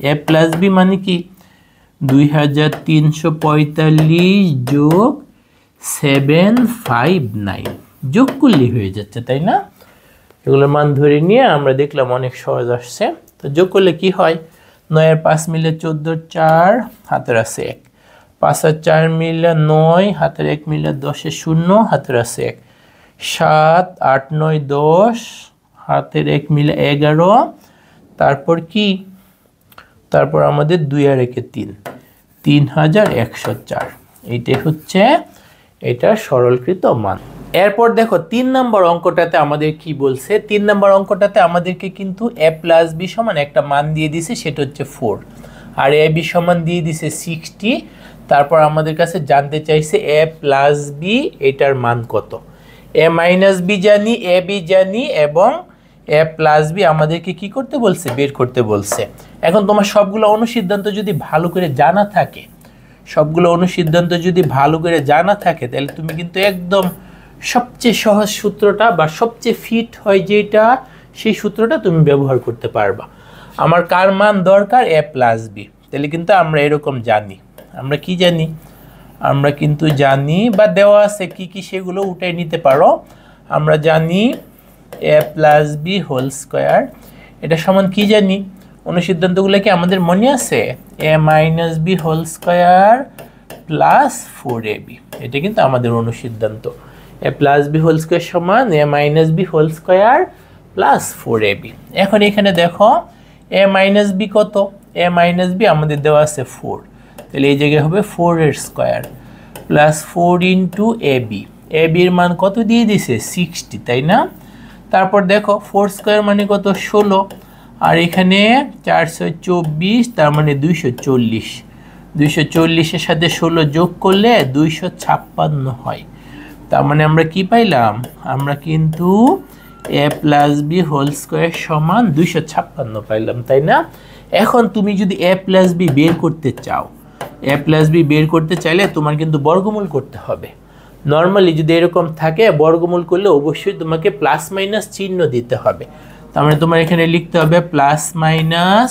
A plus B মানে কি 2345 যোগ 759 যোগ করলে হয়ে যাচ্ছে, তাই না? এগুলোর মান ধরে নিয়ে আমরা দেখলাম অনেক সহজ আসছে। তো যোগ করলে কি হয়? 9 আর 5 মিলে 14, 4 হাতের আছে 1, 5 আর 4 মিলে 9, হাতের 1 মিলে 10 এ 0, হাতের আছে 1, 7, 8, 9, 10, হাতের 1 মিলে 11, তারপর কি? তারপর আমাদের 2 আর 1 এ 3, 3104। এইটাই হচ্ছে এটা সরলকৃত মান। এরপর দেখো 3 নম্বর অঙ্কটাতে আমাদের কি বলছে? 3 নম্বর অঙ্কটাতে আমাদেরকে কিন্তু এ প্লাস বি সমান একটা মান দিয়ে দিছে, সেটা হচ্ছে 4, আর এ বি সমান দিয়ে দিছে 60। তারপর আমাদের কাছে জানতে চাইছে এ প্লাস বি এটার মান কত। এ মাইনাস বি জানি, এ বি জানি, এবং এ প্লাস বি আমাদেরকে কি করতে বলছে? বের করতে বলছে। এখন তোমার সবগুলো অনুসিদ্ধান্ত যদি ভালো করে জানা থাকে, তাহলে তুমি কিন্তু একদম সবচেয়ে সহজ সূত্রটা বা সবচেয়ে ফিট হয় যেটা, সেই সূত্রটা তুমি ব্যবহার করতে পারবা। আমার কার মান দরকার? এ প্লাস বি। তাহলে কিন্তু আমরা এরকম জানি, আমরা কি জানি? আমরা কিন্তু জানি বা দেওয়া আছে কি কি সেগুলো উঠাই নিতে পারো। আমরা জানি A plus B whole square, এটা সমান কি জানি? অনুসিদ্ধান্তগুলো কি আমাদের মনে আছে? A minus B whole square plus 4ab, এটা কিন্তু আমাদের অনুসিদ্ধান্ত। A plus B whole square সমান এ minus B whole square plus 4ab। এখন এখানে দেখো এ মাইনাস বি কত? এ মাইনাস বি আমাদের দেওয়া আছে 4, তাহলে এই জায়গায় হবে 4 এর square plus 4 into A B. এ বির মান কত দিয়ে দিছে? 60, তাই না? তারপর দেখো 4 স্কোয়ার মানে কত? 16, আর এখানে 424, তার মানে 240। 240-এর সাথে 16 যোগ করলে 256 হয়। তার মানে আমরা কি পাইলাম? আমরা কিন্তু এ প্লাস বি হোল স্কোয়ার সমান 256 পাইলাম, তাই না? এখন তুমি যদি এ প্লাস বি বের করতে চাও, এ প্লাস বি বের করতে চাইলে তোমার কিন্তু বর্গমূল করতে হবে। নর্মালি যদি এরকম থাকে, বর্গমূল করলে অবশ্যই তোমাকে প্লাস মাইনাস চিহ্ন দিতে হবে। তার মানে তোমার এখানে লিখতে হবে প্লাস মাইনাস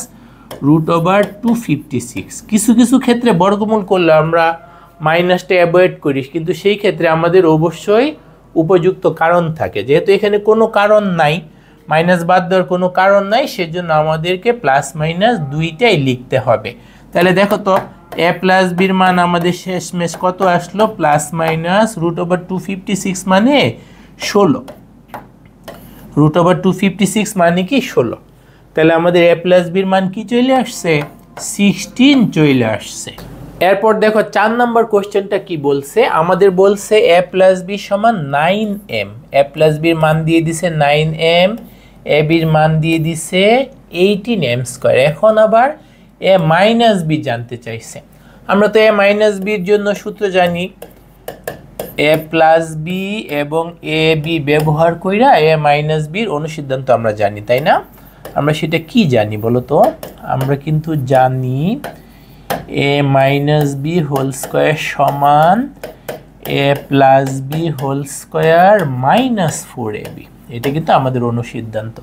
√256। কিছু কিছু ক্ষেত্রে বর্গমূল করলে আমরা মাইনাসটা অ্যাভয়েড করি, কিন্তু সেই ক্ষেত্রে আমাদের অবশ্যই উপযুক্ত কারণ থাকে। যেহেতু এখানে কোনো কারণ নাই, মাইনাস বাদ দেওয়ার কোনো কারণ নাই, সেজন্য আমাদেরকে প্লাস মাইনাস দুইটাই লিখতে হবে। তাহলে দেখো তো এ প্লাস বির মান আমাদের শেষমেশ কত আসলো? প্লাস মাইনাস √256 মানে 16। √256 মানে কি? 16। তাহলে আমাদের a প্লাস বির মান কি চলে আসছে 16 চলে আসছে। এরপর দেখো 4 নম্বর কোশ্চেনটা কি বলছে, আমাদের বলছে a প্লাস বি সমান 9m, a প্লাস বির মান দিয়ে দিছে 9m, a বির মান দিয়ে দিছে 18m স্কয়ার। এখন আবার a মাইনাস বি জানতে চাইছে। আমরা তো a মাইনাস বির জন্য সূত্র জানি, a প্লাস বি এবং a বি ব্যবহার কইরা a মাইনাস বির অনুসিদ্ধান্ত আমরা জানি, তাই না? আমরা সেটা কি জানি বলো তো? আমরা কিন্তু জানি a minus B whole square সমান a plus B whole square minus 4ab, এটা কিন্তু আমাদের অনুসিদ্ধান্ত।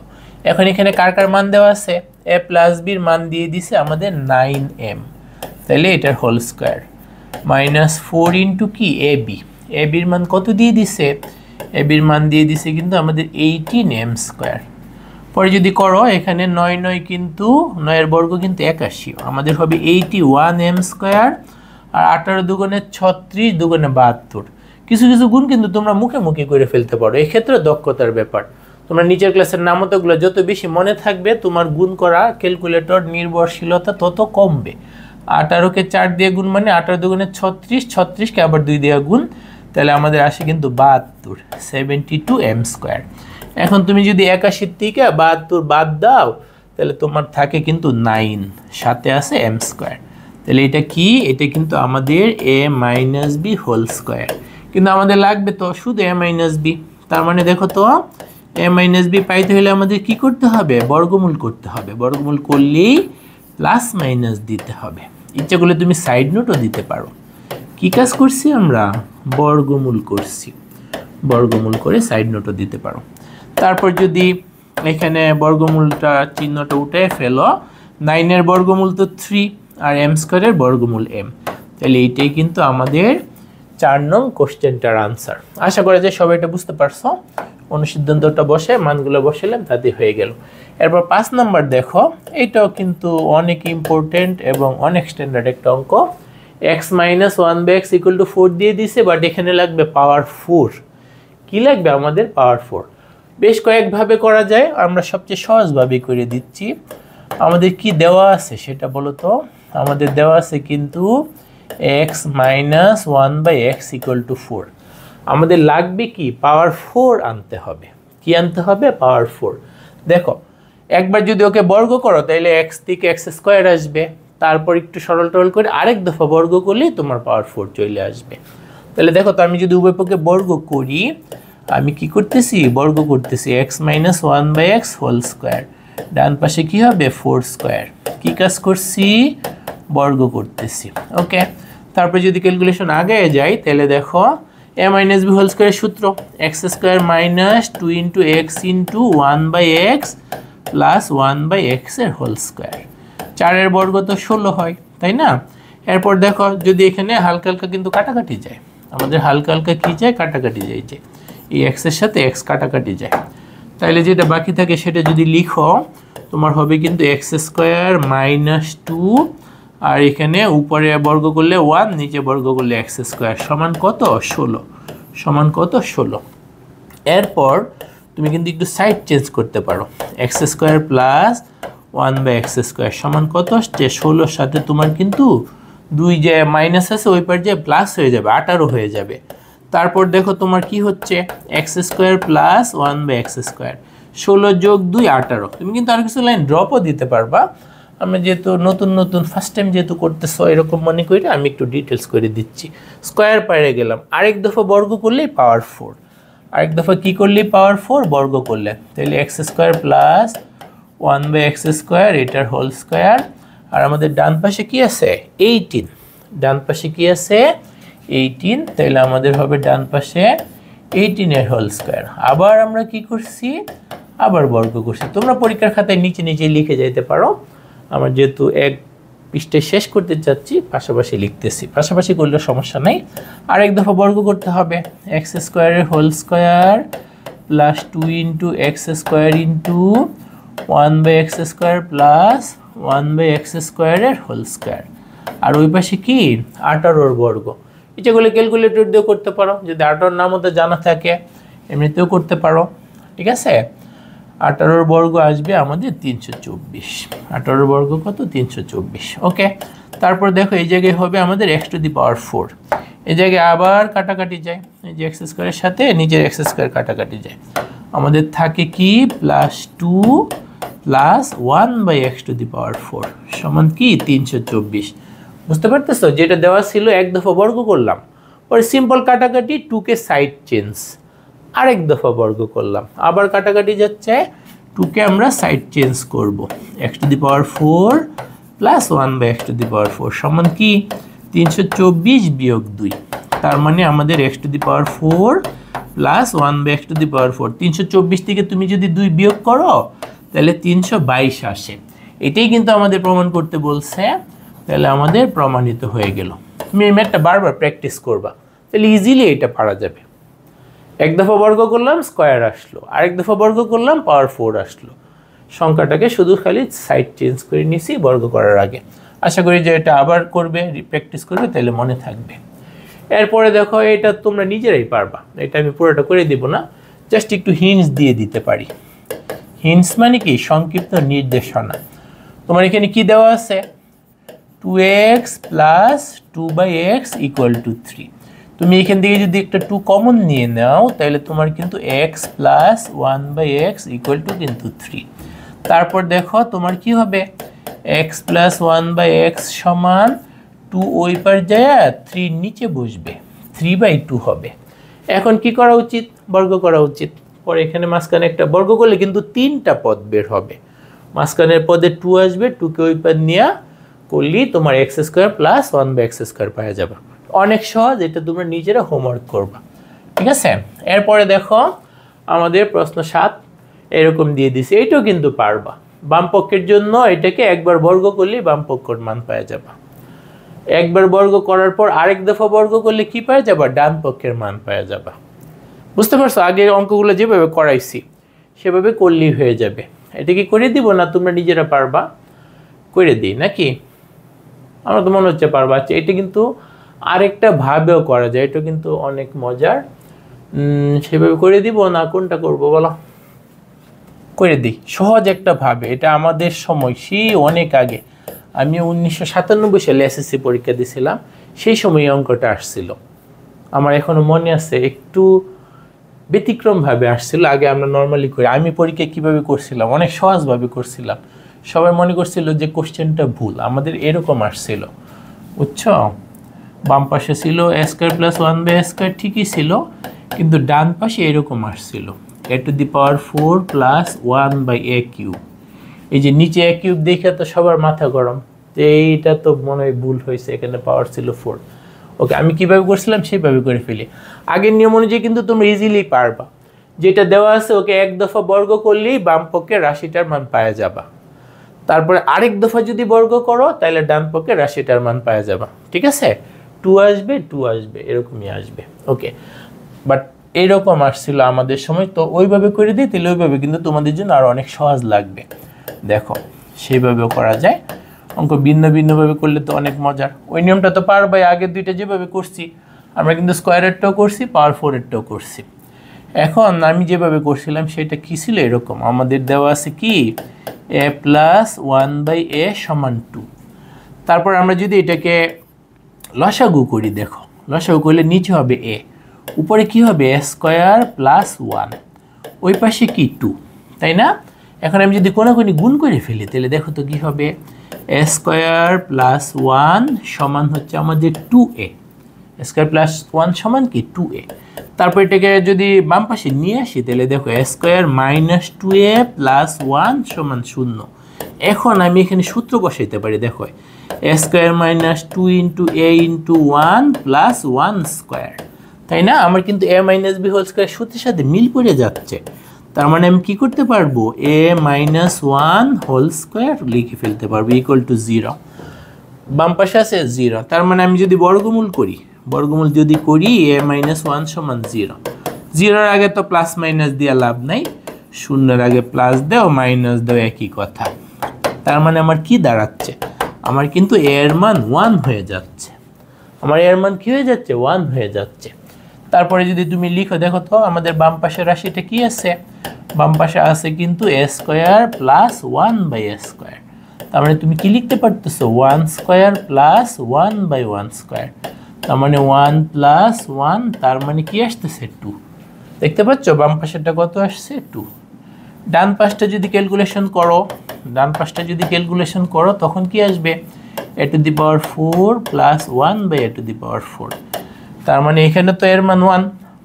এখন এখানে কার কার মান দেওয়া আছে? a প্লাস বির মান দিয়ে দিছে আমাদের 9m, তাহলে এটার হোল স্কয়ার মাইনাস 4 ইন্টু কি ab, ab এর মান কত দিয়ে দিছে? ab এর মান দিয়ে দিছে কিন্তু আমাদের 18m স্কয়ার। পরে যদি করো এখানে 9 9 কিন্তু 9 এর বর্গ কিন্তু 81, আমাদের হবে 81m স্কয়ার। আর 18 দুগুণে 36 দুগুণে 72। কিছু কিছু গুণ কিন্তু তোমরা মুখে মুখে করে ফেলতে পারো, এই ক্ষেত্রে দক্ষতার ব্যাপার। তোমরা নিচের ক্লাসের নামতগুলো যত বেশি মনে থাকবে তোমার গুণ করা ক্যালকুলেটর নির্ভরশীলতা তত কমবে। 18 কে 4 দিয়ে গুণ মানে 18 দুগুণে 36, 36 কে আবার 2 দিয়ে গুণ, তাহলে আমাদের আসে কিন্তু 72, 72m স্কয়ার। এখন তুমি যদি 81 থেকে 72 বাদ দাও তাহলে তোমার থাকে কিন্তু 9, সাথে আছে m স্কয়ার। তাহলে এটা কি? এটা কিন্তু আমাদের a minus B whole square. কিন্তু আমাদের লাগবে তো শুধু a মাইনাস বি, তার মানে দেখো তো a মাইনাস বি পাইতে হলে আমাদের কি করতে হবে? বর্গমূল করতে হবে। বর্গমূল করলেই প্লাস মাইনাস দিতে হবে। ইচ্ছা করলে তুমি সাইড নোটও দিতে পারো। কি কাজ করছি আমরা? বর্গমূল করছি। বর্গমূল করে সাইড নোটও দিতে পারো। তারপর যদি এখানে বর্গমূলটা চিহ্নটা উঠে ফেলো, 9 এর বর্গমূল তো 3 আর m স্কয়ারের বর্গমূল m, তাহলে এইটাই কিন্তু আমাদের 4 নং কোশ্চেনটার আনসার। আশা করি যে সবাই এটা বুঝতে পারছো। অনুসিদ্ধান্তটা বসে মানগুলো বসালাম, তাতে হয়ে গেল। এরপর 5 নাম্বার দেখো, এটাও কিন্তু অনেক ইম্পর্টেন্ট এবং অনেক স্ট্যান্ডার্ড একটা অঙ্ক। x minus 1/x equal to 4 দিয়ে দিছে, বাট এখানে লাগবে পাওয়ার 4। কি লাগবে আমাদের? পাওয়ার 4। বেশ কয়েকভাবে করা যায়, আমরা সবচেয়ে সহজভাবে করে দিচ্ছি। আমাদের কি দেওয়া আছে সেটা বলো তো? আমাদের দেওয়া আছে কিন্তু x minus 1/x equal to 4। আমাদের লাগবে কি? পাওয়ার 4 আনতে হবে। কি আনতে হবে? পাওয়ার 4। দেখো একবার যদি ওকে বর্গ করো তাহলে x থেকে x স্কয়ার আসবে, তারপর একটু সরল টরল করে আরেক দফা বর্গ করলেই তোমার পাওয়ার 4 চলে আসবে। তাহলে দেখো তো আমি যদি উভয় পক্ষে বর্গ করি, আমি কি করতেছি? বর্গ করতেছি x minus 1/x whole square, ডান পাশে কি হবে? 4 স্কয়ার। কি কাজ করছি? বর্গ করতেছি। ওকে, তারপর যদি ক্যালকুলেশন আগে যাই তাহলে দেখো a মাইনাস বি হোল স্কয়ারের সূত্র x square minus 2 into x into 1/x plus 1/x এর হোল স্কয়ার। 4 এর বর্গ তো 16 হয়, তাই না? এরপর দেখো যদি এখানে হালকা হালকা কিন্তু কাটাকাটি যায়, আমাদের হালকা হালকা কি যায়? কাটাকাটি যায়, যে এই x এর সাথে x কাটাকাটি যায়। তাহলে যেটা বাকি থাকে সেটা যদি লিখো তোমার হবে কিন্তু x স্কয়ার মাইনাস 2, আর এখানে উপরে বর্গ করলে 1, নিচে বর্গ করলে x স্কয়ার সমান কত? 16। সমান কত? 16। এরপর তুমি কিন্তু একটু সাইড চেঞ্জ করতে পারো। x square plus 1/x square সমান কত আসছে? 16 সাথে তোমার কিন্তু 2 যে মাইনাস আছে ওই পার যে প্লাস হয়ে যাবে, 18 হয়ে যাবে। তারপর দেখো তোমার কি হচ্ছে? x square plus 1/x square, 16 যোগ 2 18। তুমি কিন্তু আর কিছু লাইন ড্রপও দিতে পারবা। আমি যেহেতু নতুন নতুন ফার্স্ট টাইম যেহেতু করতেছো এরকম মনে করি, আমি একটু ডিটেলস করে দিচ্ছি। স্কয়ার পাইরে গেলাম, আরেক দফা বর্গ করলেই পাওয়ার 4। আরেক দফা কি করলেই পাওয়ার 4? বর্গ করলে। তাহলে x square plus 1/x square এটার হোল স্কয়ার। আর আমাদের ডান পাশে কি আছে? 18। ডান পাশে কি আছে? 18। তাহলে আমাদের হবে ডান পাশে 18 এর হোল স্কয়ার। আবার আমরা কি করছি? আবার বর্গ করছি। তোমরা পরীক্ষার খাতায় নিচে নিচে লিখে যেতে পারো। আমার যেহেতু এক পৃষ্ঠে শেষ করতে চাচ্ছি, পাশাপাশি লিখতেছি। পাশাপাশি করলে সমস্যা নাই। আরেক দফা বর্গ করতে হবে। x স্কয়ারের whole square plus 2 into X square into 1/x square plus 1/x স্কয়ারের হোল স্কয়ার। আর ওই পাশে কি? 18 বর্গ। এটাগুলো ক্যালকুলেটর দিয়েও করতে পারো, যদি 18 নাম মতো জানা থাকে এমনিতেও করতে পারো। ঠিক আছে? 18 বর্গ আসবে আমাদের 324। 18 বর্গ কত? 324। ওকে, তারপর দেখো এই জায়গায় হবে আমাদের x⁴। এই জায়গায় আবার কাটাকাটি যায়, এই যে এক্স স্কোয়ারের সাথে নিচের এক্স স্কোয়ার কাটাকাটি যায়, আমাদের থাকে কি +2 + 1/x⁴ সমান কি 324। বুঝতে পারতেছো? যেটা দেওয়া ছিল এক দফা বর্গ করলাম, পরে সিম্পল কাটাকাটি, 2 কে সাইড চেঞ্জ, আরেক দফা বর্গ করলাম, আবার কাটাকাটি যাচ্ছে, 2 কে আমরা সাইড চেঞ্জ করব, x⁴ + 1/x⁴ সমান কি 324 - 2। তার মানে আমাদের x⁴ + 1/x⁴, 324 থেকে তুমি যদি 2 বিয়োগ করো তাহলে 322 আসে। এটাই কিন্তু আমাদের প্রমাণ করতে বলছে, তাহলে আমাদের প্রমাণিত হয়ে গেল। তুমি এই ম্যাথটা বারবার প্র্যাকটিস করবা, তাহলে ইজিলি এটা পারা যাবে। এক দফা বর্গ করলাম, স্কোয়ার আসলো, আরেক দফা বর্গ করলাম, পাওয়ার 4 আসলো। সংখ্যাটাকে শুধু খালি সাইড চেঞ্জ করে নিছি বর্গ করার আগে। আশা করি যে এটা আবার করবে, প্র্যাকটিস করবে, তাহলে মনে থাকবে। এরপরে দেখো এটা তোমরা নিজেরাই পারবা, এটা আমি পুরোটা করে দিব না, জাস্ট একটু হিন্টস দিয়ে দিতে পারি। হিন্টস মানে কি? সংক্ষিপ্ত নির্দেশনা। তোমার এখানে কি দেওয়া আছে? 2x + 2/x = 3। তুমি এখান থেকে যদি একটা 2 কমন নিয়ে নাও তাহলে তোমার কিন্তু x + 1/x = কিন্তু 3। তারপর দেখো তোমার কি হবে, x + 1/x সমান 2 ওই পার যায় 3 নিচে বসবে, 3/2 হবে। এখন কি করা উচিত? বর্গ করা উচিত। পরে এখানে মাঝখানে একটা বর্গ করলে কিন্তু 3টা পদ বের হবে, মাঝখানের পদে 2 আসবে, 2 কে ওই পার নিয়ে করলেই তোমার x² + 1/x² পাওয়া যাবে। অনেক সহজ, এটা তোমরা নিজেরা হোমওয়ার্ক করবা, ঠিক আছে? এরপরে দেখো আমাদের প্রশ্ন 7 এরকম দিয়ে দিছে, এটাও কিন্তু পারবা। বাম পক্ষের জন্য এটাকে একবার বর্গ করলেই বাম পক্ষের মান পাওয়া যাবে। একবার বর্গ করার পর আরেক দফা বর্গ করলে কি পাওয়া যাবে? ডান পক্ষের মান পাওয়া যাবে। বুঝতে পারছো? আগের অঙ্কগুলো যেভাবে করাইছি সেভাবে করলেই হয়ে যাবে। এটা কি করে দিব না তোমরা নিজেরা পারবা? করে দিই নাকি? আমার তো মনে হচ্ছে পারবা। আচ্ছা, এটা কিন্তু আরেকটা ভাবেও করা যায়, এটা কিন্তু অনেক মজার। সেভাবে করে দিব না কোনটা করব বলো? করে দিই, সহজ একটা ভাবে। এটা আমাদের সময়, সেই অনেক আগে, আমি 1997 সালে এসএসসি পরীক্ষা দিয়েছিলাম, সেই সময় অঙ্কটা আসছিল। আমার এখনো মনে আছে, একটু ব্যতিক্রমভাবে আসছিল। আগে আমরা নর্মালি করি, আমি পরীক্ষা কিভাবে করছিলাম, অনেক সহজভাবে করছিলাম। সবাই মনে করছিল যে কোশ্চেনটা ভুল, আমাদের এরকম আসছিল, বুঝছো? বাম পাশে ছিল a² + 1/a², ঠিকই ছিল, কিন্তু ডান পাশে এরকম আসছিল a⁴ + 1/a³। এই যে নিচে a³ দেখে তো সবার মাথা গরম, তো এইটা তো মনে হয় ভুল হয়েছে, এখানে পাওয়ার ছিল 4। ওকে, আমি কিভাবে করছিলাম সেইভাবে করে ফেলি। আগের নিয়ম অনুযায়ী কিন্তু তোমরা ইজিলি পারবা। যেটা দেওয়া আছে ওকে এক দফা বর্গ করলেই বাম পক্ষের রাশিটার মান পাওয়া যাবা। তারপরে আরেক দফা যদি বর্গ করো তাহলে ডান পক্ষের রাশিটার মান পাওয়া যাবা। ঠিক আছে? 2 আসবে, 2 আসবে, এরকমই আসবে। ওকে, বাট এইরকম আসছিল আমাদের সময়, তো ওইভাবে করে দিই, তাহলে ওইভাবে কিন্তু তোমাদের জন্য আরও অনেক সহজ লাগবে। দেখো সেইভাবেও করা যায়। অঙ্ক ভিন্ন ভিন্নভাবে করলে তো অনেক মজার। ওই নিয়মটা তো পারবাই, আগের দুইটা যেভাবে করছি আমরা কিন্তু স্কোয়ারেরটাও করছি, পাওয়ার 4-এরটাও করছি। এখন আমি যেভাবে করছিলাম সেটা কী ছিল? এরকম আমাদের দেওয়া আছে কি a + 1/a = 2। তারপর আমরা যদি এটাকে লসাগু করি, দেখো লসাগু করলে নিচে হবে a, উপরে কি হবে a² + 1, ওই পাশে কি 2, তাই না? এখন আমি যদি কোনাকুনি গুণ করে ফেলি তাহলে দেখো তো কি হবে, a² + 1 সমান হচ্ছে আমাদের 2a, a² + 1 সমান কি 2a। তারপর এটাকে যদি বাম পাশে নিয়ে আসি তাহলে দেখো a² - 2a + 1 সমান 0। এখন আমি এখানে সূত্র বসাইতে পারি, দেখো a² - 2 × a × 1 + 1², তাই না? আমার কিন্তু a - b² সূত্রের সাথে মিল পড়ে যাচ্ছে। তার মানে আমি কি করতে পারবো, a - 1² লিখে ফেলতে পারবো = 0। বাম পাশে আছে 0, তার মানে আমি যদি বর্গমূল করি a - 1 সমান 0, 0-এর আগে তো প্লাস মাইনাস দিয়ে লাভ নাই, 0-এর আগে প্লাস দাও মাইনাস দাও একই কথা। তার মানে আমার কি দাঁড়াচ্ছে, আমার কিন্তু a এর মান 1 হয়ে যাচ্ছে। আমার এর মান কি হয়ে যাচ্ছে, 1 হয়ে যাচ্ছে। তারপরে যদি তুমি লিখো, দেখো তো আমাদের বাম পাশের রাশিটা কি আছে, বাম পাশে আছে কিন্তু এ স্কোয়ার প্লাস 1/a²। তার মানে তুমি কি লিখতে পারতেছো 1 স্কোয়ার প্লাস 1/1 স্কোয়ার, তার মানে 1 + 1, তার মানে কি আসতেছে 2। দেখতে পাচ্ছ বাম পাশেরটা কত আসছে 2। ডান পাশটা যদি ক্যালকুলেশন করো তখন কি আসবে a⁴ প্লাস 1/a⁴। তার মানে এখানে তো এর মান 1,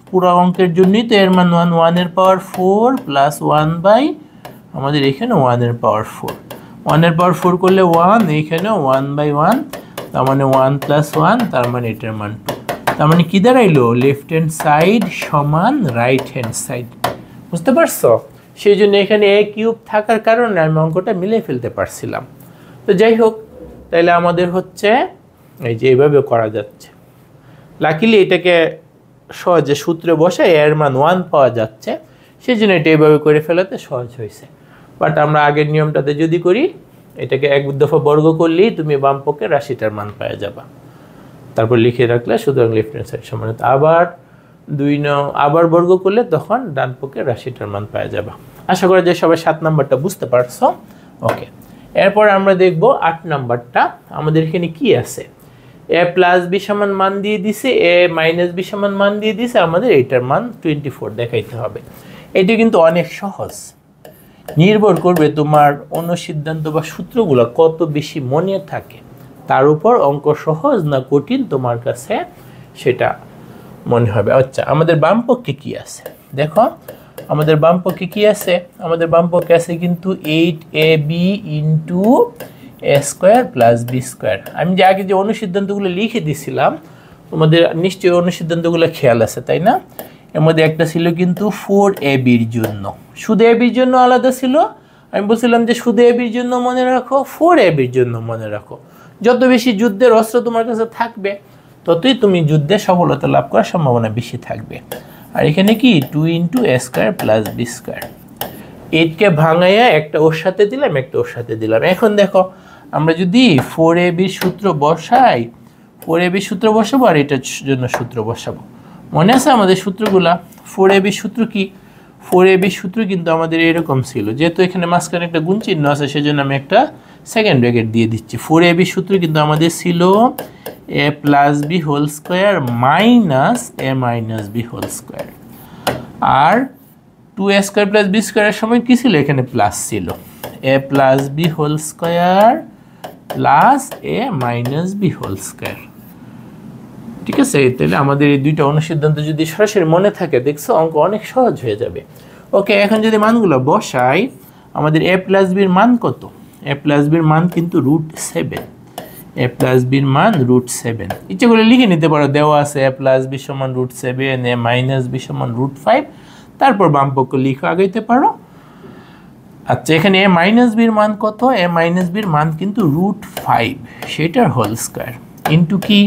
পুরো অঙ্কের জন্যই তো এর মান 1, 1 এর পাওয়ার 4 প্লাস 1 আমাদের এখানে 1 এর পাওয়ার 4, 1 এর পাওয়ার 4 করলে 1, এইখানেও 1/1, তার মানে 1 + 1, তার মানে এটার মান 2। তার মানে কি দাঁড়াইলো লেফট হ্যান্ড সাইড সমান রাইট হ্যান্ড সাইড। বুঝতে পারছো? সেই জন্য এখানে a³ থাকার কারণে আমি অঙ্কটা মিলে ফেলতে পারছিলাম। তো যাই হোক, তাইলে আমাদের হচ্ছে এই যে এইভাবে করা যাচ্ছে। লাকিলি এটাকে সহজে সূত্রে বসে এর মান 1 পাওয়া যাচ্ছে, সেই জন্য এটা এইভাবে করে ফেলাতে সহজ হয়েছে। বাট আমরা আগের নিয়মটাতে যদি করি, এটাকে এক দফা বর্গ করলেই তুমি বাম পক্ষে রাশিটার মান পেয়ে যাবা, তারপর লিখে রাখলে সুতরাং লেফট হ্যান্ড সাইড সমান। আবার আবার বর্গ করলে তখন ডান পক্ষে রাশিটার মান পেয়ে যাবা। আশা করি যে সবাই 7 নাম্বারটা বুঝতে পারছো। ওকে, এরপর আমরা দেখব 8 নাম্বারটা। আমাদের এখানে কি আছে, a + b সমান মান দিয়ে দিছে, a - b সমান মান দিয়ে দিছে, আমাদের এইটার মান 24 দেখাইতে হবে। এটা কিন্তু অনেক সহজ, নির্ভর করবে তোমার অনুসিদ্ধান্ত বা সূত্রগুলো কত বেশি মনে থাকে তার উপর অঙ্ক সহজ না কঠিন তোমার কাছে সেটা মনে হবে। আচ্ছা, আমাদের বাম পক্ষে কি আছে দেখো, আমাদের বাম পক্ষে কি আছে, আমাদের বাম পক্ষে আছে কিন্তু 8ab * a² + b²। আমি যে আগে যে অনুসিদ্ধান্তগুলো লিখে দিছিলাম তোমাদের নিশ্চয়ই অনুসিদ্ধান্তগুলো খেয়াল আছে, তাই না? এর মধ্যে একটা ছিল কিন্তু 4ab-র জন্য, শুধু ab-র জন্য আলাদা ছিল। আমি বলছিলাম যে শুধু ab-র জন্য মনে রাখো, 4ab-র জন্য মনে রাখো। যত বেশি যুদ্ধের অস্ত্র তোমার কাছে থাকবে ততই তুমি যুদ্ধে সফলতা লাভ করার সম্ভাবনা বেশি থাকবে। আর এখানে কি 2 * a² + b²। 8কে ভাঙাইয়া একটা ওর সাথে দিলাম, একটা ওর সাথে দিলাম। এখন দেখো আমরা যদি 4ab-র সূত্র বসাই, 4ab-র সূত্র বসাবো আর এটার জন্য সূত্র বসাবো। মনে আছে আমাদের সূত্রগুলা? 4ab-র সূত্র কি? 4ab-র সূত্র কিন্তু আমাদের এরকম ছিল, যেহেতু এখানে মাঝখানে একটা গুণ চিহ্ন আছে সেজন্য আমি একটা সেকেন্ড ব্র্যাকেট দিয়ে দিচ্ছি। 4ab-র সূত্র কিন্তু আমাদের ছিল a + b² - a - b²। R 2a² + b² এর সময় কি ছিল? এখানে প্লাস ছিল, a + b² + a - b²। ঠিক আছে? তাহলে আমাদের এই দুইটা অনুসিদ্ধান্ত যদি সরাসরি মনে থাকে, দেখছো অঙ্ক অনেক সহজ হয়ে যাবে। ওকে, এখন যদি মানগুলো বসাই, আমাদের a + b-র মান কত? a + b-র মান কিন্তু √7। a + b-র মান √7। ইচ্ছে করে লিখে নিতে পারো, দেওয়া আছে a + b সমান √7, a - b সমান √5, তারপর বাম পক্ষ লিখে আগাইতে পারো। আচ্ছা, এখানে a - b-র মান কত? a - b-র মান কিন্তু √5, সেটার হোল স্কয়ার ইন্টু কি,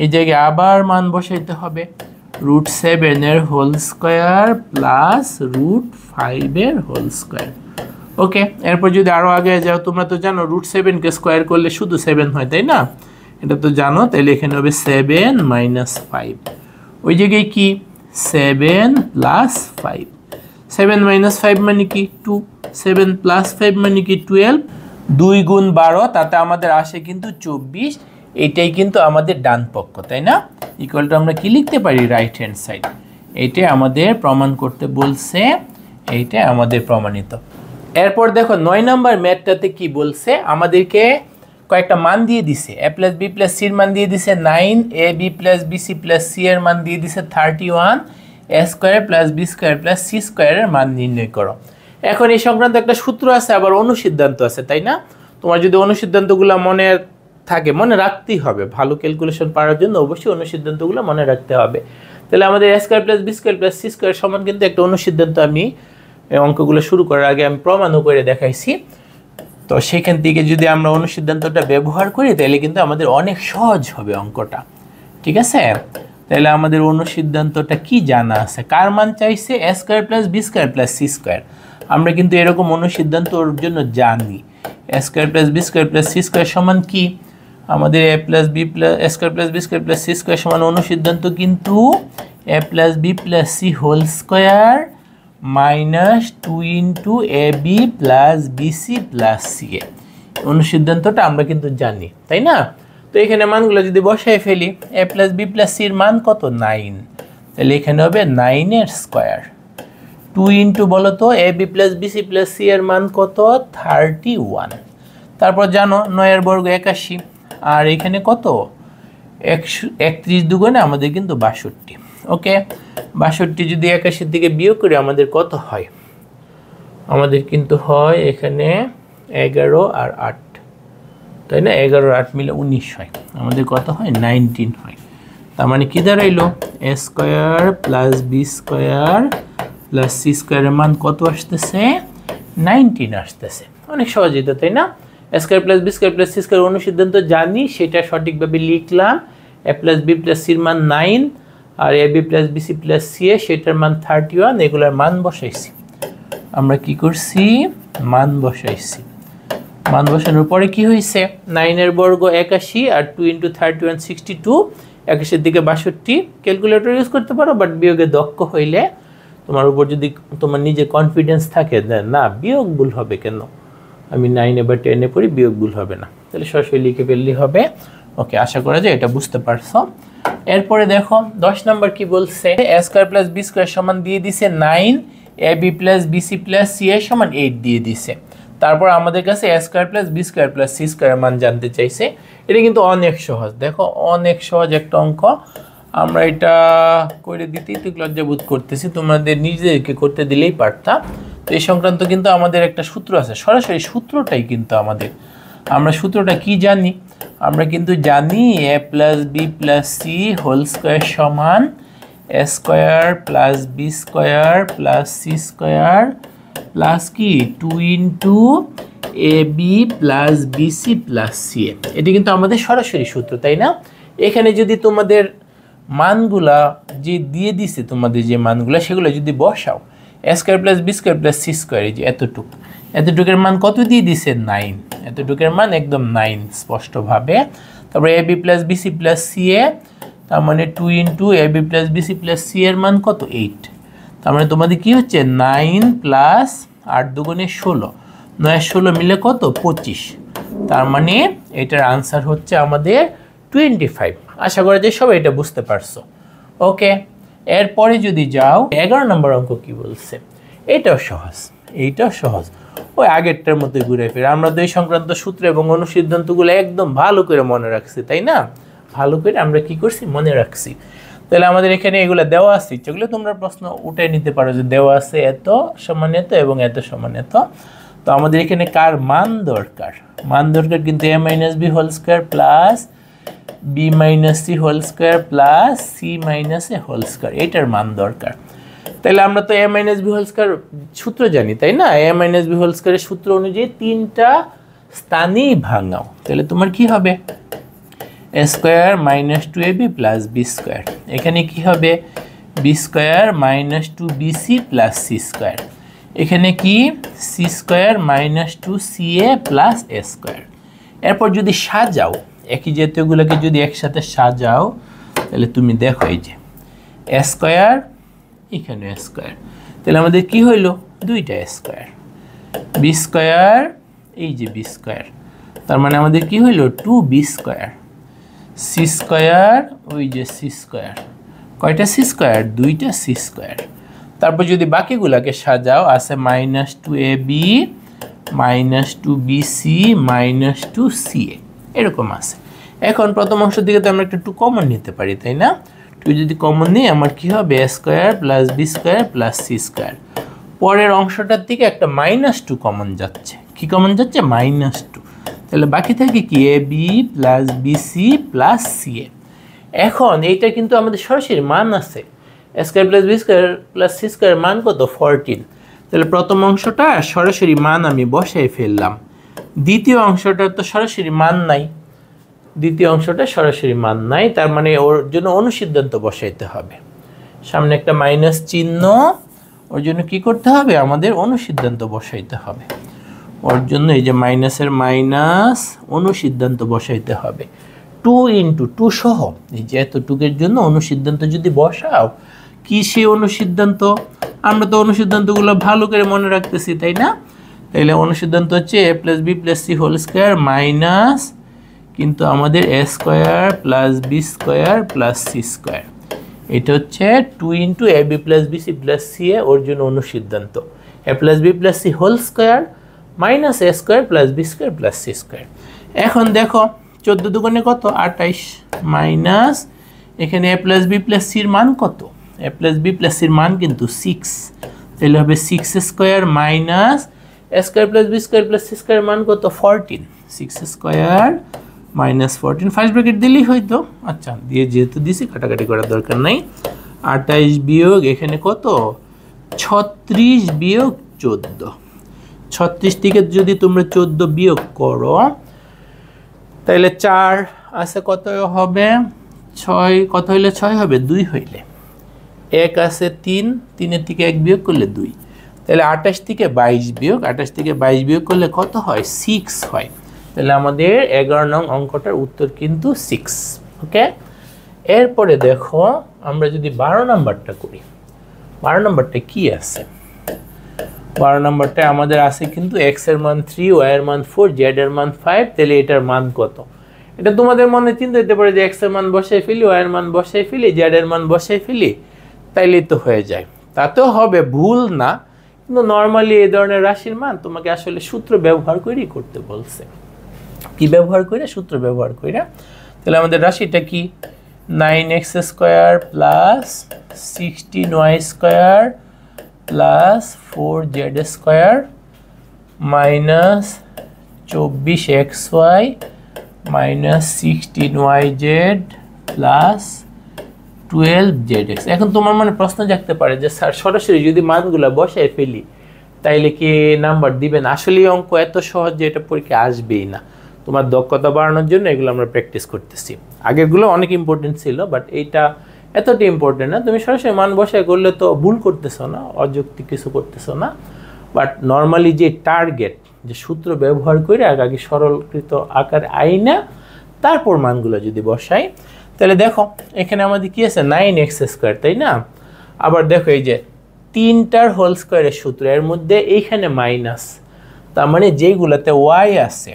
এই জায়গায় আবার মান বসাইতে হবে, √7 এর হোল স্কয়ার প্লাস √5 এর হোল স্কয়ার। ওকে, এরপর যদি আরো আগে যাও, তোমরা তো জানো √7 কে স্কয়ার করলে শুধু 7 হয়, তাই না? এটা তো জানো। তাহলে এখানে হবে 7 - 5, ওই জায়গায় কি 7 + 5, 7 - 5 মানে কি 2, 7 + 5 মানে কি 12, 2 × 12, তাতে আমাদের আসে কিন্তু 24। এইটাই কিন্তু আমাদের ডান পক্ষ, তাই না? ইকুয়াল টু আমরা কি লিখতে পারি? Right hand side. এইটা আমাদের প্রমাণ করতে বলছে, এইটা আমাদের প্রমাণিত। এরপর দেখো 9 নাম্বার ম্যাথটাতে কি বলছে, আমাদেরকে কয়েকটা মান দিয়ে দিছে, a + b + c-র মান দিয়ে দিছে 9, ab + bc + c এর মান দিয়ে দিছে 31, a² + b² + c² এর মান নির্ণয় করো। এখন এই সংক্রান্ত একটা সূত্র আছে, আবার অনুসিদ্ধান্ত আছে, তাই না? তোমার যদি অনুসিদ্ধান্তগুলো মনে থাকে, মনে রাখতেই হবে, ভালো ক্যালকুলেশন পাওয়ার জন্য অবশ্যই অনুসিদ্ধান্তগুলো মনে রাখতে হবে। তাহলে আমাদের a² + b² + c² সমান কিন্তু একটা অনুসিদ্ধান্ত, আমি এই অঙ্কগুলো শুরু করার আগে আমি প্রমাণও করে দেখাইছি। তো সেখান থেকে যদি আমরা অনুসিদ্ধান্তটা ব্যবহার করি তাহলে কিন্তু আমাদের অনেক সহজ হবে অঙ্কটা। ঠিক আছে? তাহলে আমাদের অনুসিদ্ধান্তটা কি জানা আছে, কার মান চাইছে? a² + b² + c²। আমরা কিন্তু এরকম অনুসিদ্ধান্ত ওর জন্য জানি, a² + b² + c² সমান কি, আমাদের a + b + a² + b² + c² সমান অনুসিদ্ধান্ত কিন্তু a + b + c² minus 2 into A B plus BC plus C A. অনুসিদ্ধান্তটা আমরা কিন্তু জানি, তাই না? তো এখানে মানগুলো যদি বসায় ফেলি, এ প্লাস বি প্লাস সির মান কত? 9। তাহলে এখানে হবে 9 এর স্কোয়ার। 2 ইন্টু বলো তো A B plus BC plus C এর মান কত? 31। তারপর জানো 9 এর বর্গ 81, আর এখানে কত? 31 দুগুণে আমাদের কিন্তু 62। ওকে, 62 যদি 81 থেকে বিয়োগ করি আমাদের কত হয়? আমাদের কিন্তু হয় এখানে 11 আর 8, তাই না? 11 আর 8 মিলে 19 হয়। আমাদের কত হয়? 19 হয়। তার মানে কি দাঁড়াইলো? A square plus B square plus C স্কোয়ারের মান কত আসতেছে? 19 আসতেছে। অনেক সহজই তো, তাই না? A square plus B square plus C square অনুসিদ্ধান্ত জানি, সেটা সঠিকভাবে লিখলাম। এ প্লাস বি প্লাস সির মান 9, আর A B plus BC plus C A সেটার মান 31। এগুলোর মান বসাইছি। আমরা কি করছি? মান বসাইছি। মান বসানোর পরে কি হয়েছে? 9 এর বর্গ 81 আর 2 ইন্টু 31 62, 81 দিকে 62। ক্যালকুলেটর ইউজ করতে পারো, বাট বিয়োগে দক্ষ হইলে তোমার উপর যদি তোমার নিজে কনফিডেন্স থাকে না বিয়োগ ভুল হবে কেন, আমি 9 বা 10 পড়ি, বিয়োগ ভুল হবে না, তাহলে সরাসরি লিখে ফেললেই হবে। ওকে, আশা করা যায় এটা বুঝতে পারছো। এরপরে দেখো 10 নম্বর কি বলছে? A square plus B square সমান দিয়ে দিছে 9, A B plus BC plus C এর সমান 8 দিয়ে দিছে। তারপর আমাদের কাছে A square plus B square plus C স্কোয়ারের মান জানতে চাইছে। এটা কিন্তু অনেক সহজ, দেখো অনেক সহজ একটা অঙ্ক। আমরা এটা করে দিতেই তো লজ্জাবোধ করতেছি, তোমাদের নিজেদেরকে করতে দিলেই পারতাম। তো এই সংক্রান্ত কিন্তু আমাদের একটা সূত্র আছে, সরাসরি সূত্রটাই কিন্তু আমাদের। আমরা সূত্রটা কি জানি? আমরা কিন্তু জানি A plus B plus C whole square সমান এ square plus B square plus C square plus কি 2 into A B plus BC plus C A. এটি কিন্তু আমাদের সরাসরি সূত্র, তাই না? এখানে যদি তোমাদের মানগুলা যে দিয়ে দিছে, তোমাদের যে মানগুলা সেগুলো যদি বসাও, A square plus B square plus C square, এই যে এতটুকের মান কত দিয়ে দিছে? 9। এতটুকের মান একদম 9 স্পষ্টভাবে। তারপরে A B plus BC plus C A, তার মানে 2 into A B plus BC plus C এর মান কত? 8। তার মানে তোমাদের কি হচ্ছে? 9 প্লাস 8 দুগুণে 16, 9 16 মিলে কত? 25। তার মানে এটার আনসার হচ্ছে আমাদের 25। আশা করা যায় সবাই এটা বুঝতে পারছো। ওকে, এরপরে যদি যাও 11 নম্বর অঙ্ক কি বলছে? এইটাও সহজ, এইটাও সহজ, ওই আগেরটার মধ্যে ঘুরে ফিরে। আমরা তো এই সংক্রান্ত সূত্র এবং অনুসিদ্ধান্তগুলো একদম ভালো করে মনে রাখছি, তাই না? ভালো করে আমরা কি করছি? মনে রাখছি। তাহলে আমাদের এখানে এগুলো দেওয়া আছে, যেগুলো তোমরা প্রশ্ন উঠে নিতে পারো যে দেওয়া আছে এত সমান এত এবং এত সমান এত। তো আমাদের এখানে কার মান দরকার? মান দরকার কিন্তু A minus B whole square plus B minus C whole square plus C minus A whole square, এটার মান দরকার। তাহলে আমরা তো A minus B whole square সূত্র জানি, তাই না? এ মাইনাস বি হোল স্কোয়ারের সূত্র অনুযায়ী 3টা স্থানেই ভাঙাও। তাহলে তোমার কি হবে? A square minus 2ab plus B square, এখানে কি হবে? B square minus 2bc plus C square, এখানে কি? C square minus 2ca plus A square. এরপর যদি সাজাও, একই জাতীয়গুলোকে যদি একসাথে সাজাও, তাহলে তুমি দেখো এই যে এ স্কোয়ার, এখানে এ স্কোয়ার, তাহলে আমাদের কি হইলো? 2টা স্কোয়ার। বি স্কোয়ার, এই যে বি স্কোয়ার, তার মানে আমাদের কি হইলো? 2b square. সি স্কোয়ার, ওই যে সি স্কোয়ার, কয়টা সি স্কোয়ার? 2টা সি স্কোয়ার। তারপর যদি বাকিগুলোকে সাজাও, আছে minus 2ab minus 2bc minus 2ca, এরকম আছে। এখন প্রথম অংশের দিকে তো আমরা একটা 2 কমন নিতে পারি, তাই না? 2 যদি কমন নিই আমার কি হবে? A square plus B square plus C square. পরের অংশটার দিকে একটা -2 কমন যাচ্ছে। কি কমন যাচ্ছে? -2। তাহলে বাকি থাকে কি? A B plus BC plus C A. এখন এইটা কিন্তু আমাদের সরাসরি মান আছে, A square plus B square plus C square মান কত? 14। তাহলে প্রথম অংশটা সরাসরি মান আমি বসাই ফেললাম। দ্বিতীয় অংশটা তো সরাসরি মান নাই, দ্বিতীয় অংশটা সরাসরি মান নাই, তার মানে ওর জন্য অনুসিদ্ধান্ত বসাইতে হবে। সামনে একটা মাইনাস চিহ্ন, ওর জন্য কি করতে হবে? আমাদের অনুসিদ্ধান্ত বসাইতে হবে। ওর জন্য এই যে মাইনাসের মাইনাস, অনুসিদ্ধান্ত বসাইতে হবে। 2 ইন্টু 2 সহ এই যে এতটুকের জন্য অনুসিদ্ধান্ত যদি বসাও, কি সেই অনুসিদ্ধান্ত? আমরা তো অনুসিদ্ধান্তগুলো ভালো করে মনে রাখতেছি, তাই না? তাহলে অনুসিদ্ধান্ত হচ্ছে a plus B plus C whole square minus কিন্তু আমাদের a square plus B square plus C square. এটা হচ্ছে 2 into A B plus B C plus C A ওর জন্য অনুসিদ্ধান্ত। A plus B plus C whole square minus A square plus B square plus C square. এখন দেখো 14 দুগুণে কত? 28 মাইনাস এখানে এ প্লাস বি প্লাস সির মান কত? এ প্লাস বি প্লাস সির মান কিন্তু 6, তাহলে হবে 6 square minus A square plus B square plus C square মান কত? 14। 6 স্কোয়ার মাইনাস 14 ফার্স্ট ব্র্যাকেট দিলেই হয়তো। আচ্ছা, দিয়ে যেহেতু দিছি কাটাকাটি করার দরকার নাই। 28 বিয়োগ এখানে কত? 36 বিয়োগ 14। 36 থেকে যদি তোমরা 14 বিয়োগ করো তাহলে 4 আছে কত হবে? 6 কত হইলে 6 হবে? 2 হইলে। 1 আছে 3, 3 থেকে 1 বিয়োগ করলে 2। তাহলে 28 থেকে 22 বিয়োগ, 28 থেকে 22 বিয়োগ করলে কত হয়? 6 হয়। তাহলে আমাদের 11 নং অঙ্কটার উত্তর কিন্তু 6। ওকে, এরপরে দেখো আমরা যদি 12 নাম্বারটা করি, 12 নাম্বারটা কি আছে? 12 নাম্বারটা আমাদের আছে কিন্তু x এর মান 3, y এর মান 4, z এর মান 5। তাহলে এটার মান কত? এটা তোমাদের মনে চিন্তা হতে পারে যে x এর মান বসাই ফেলি, y এর মান বসাই ফেলি, z এর মান বসাই ফেলি, তাইলেই তো হয়ে যায়। তাতেও হবে, ভুল না, কিন্তু নর্মালি এই ধরনের রাশির মান তোমাকে আসলে সূত্র ব্যবহার করেই করতে বলছে। কি ব্যবহার করে? সূত্র ব্যবহার করে। তাহলে আমাদের রাশিটা কি? 9x square plus 16y square plus 4z square minus 24xy minus 16yz plus 12zx। এখন তোমার মনে প্রশ্ন জাগতে পারে যে স্যার সরাসরি যদি মানগুলো বসায় ফেলি তাইলে কি নাম্বার দিবেন? আসলে এই অঙ্ক এত সহজ যে এটা পরীক্ষায় আসবেই না। তোমার দক্ষতা বাড়ানোর জন্য এগুলো আমরা প্র্যাকটিস করতেছি। আগেরগুলো অনেক ইম্পর্টেন্ট ছিল, বাট এইটা এতটা ইম্পর্টেন্ট না। তুমি সরাসরি মান বসায় করলে তো ভুল করতেছো না, অযৌক্তিক কিছু করতেছো না। বাট নর্মালি যে টার্গেট, যে সূত্র ব্যবহার করে আগে সরলকৃত আকার আইনা তারপর মানগুলো যদি বসাই, তাহলে দেখো এখানে আমাদের কি আছে? 9x স্কোয়ার, তাই না? আবার দেখো এই যে 3টার হোল স্কোয়ারের সূত্র, এর মধ্যে এইখানে মাইনাস, তার মানে যেগুলোতে y আছে,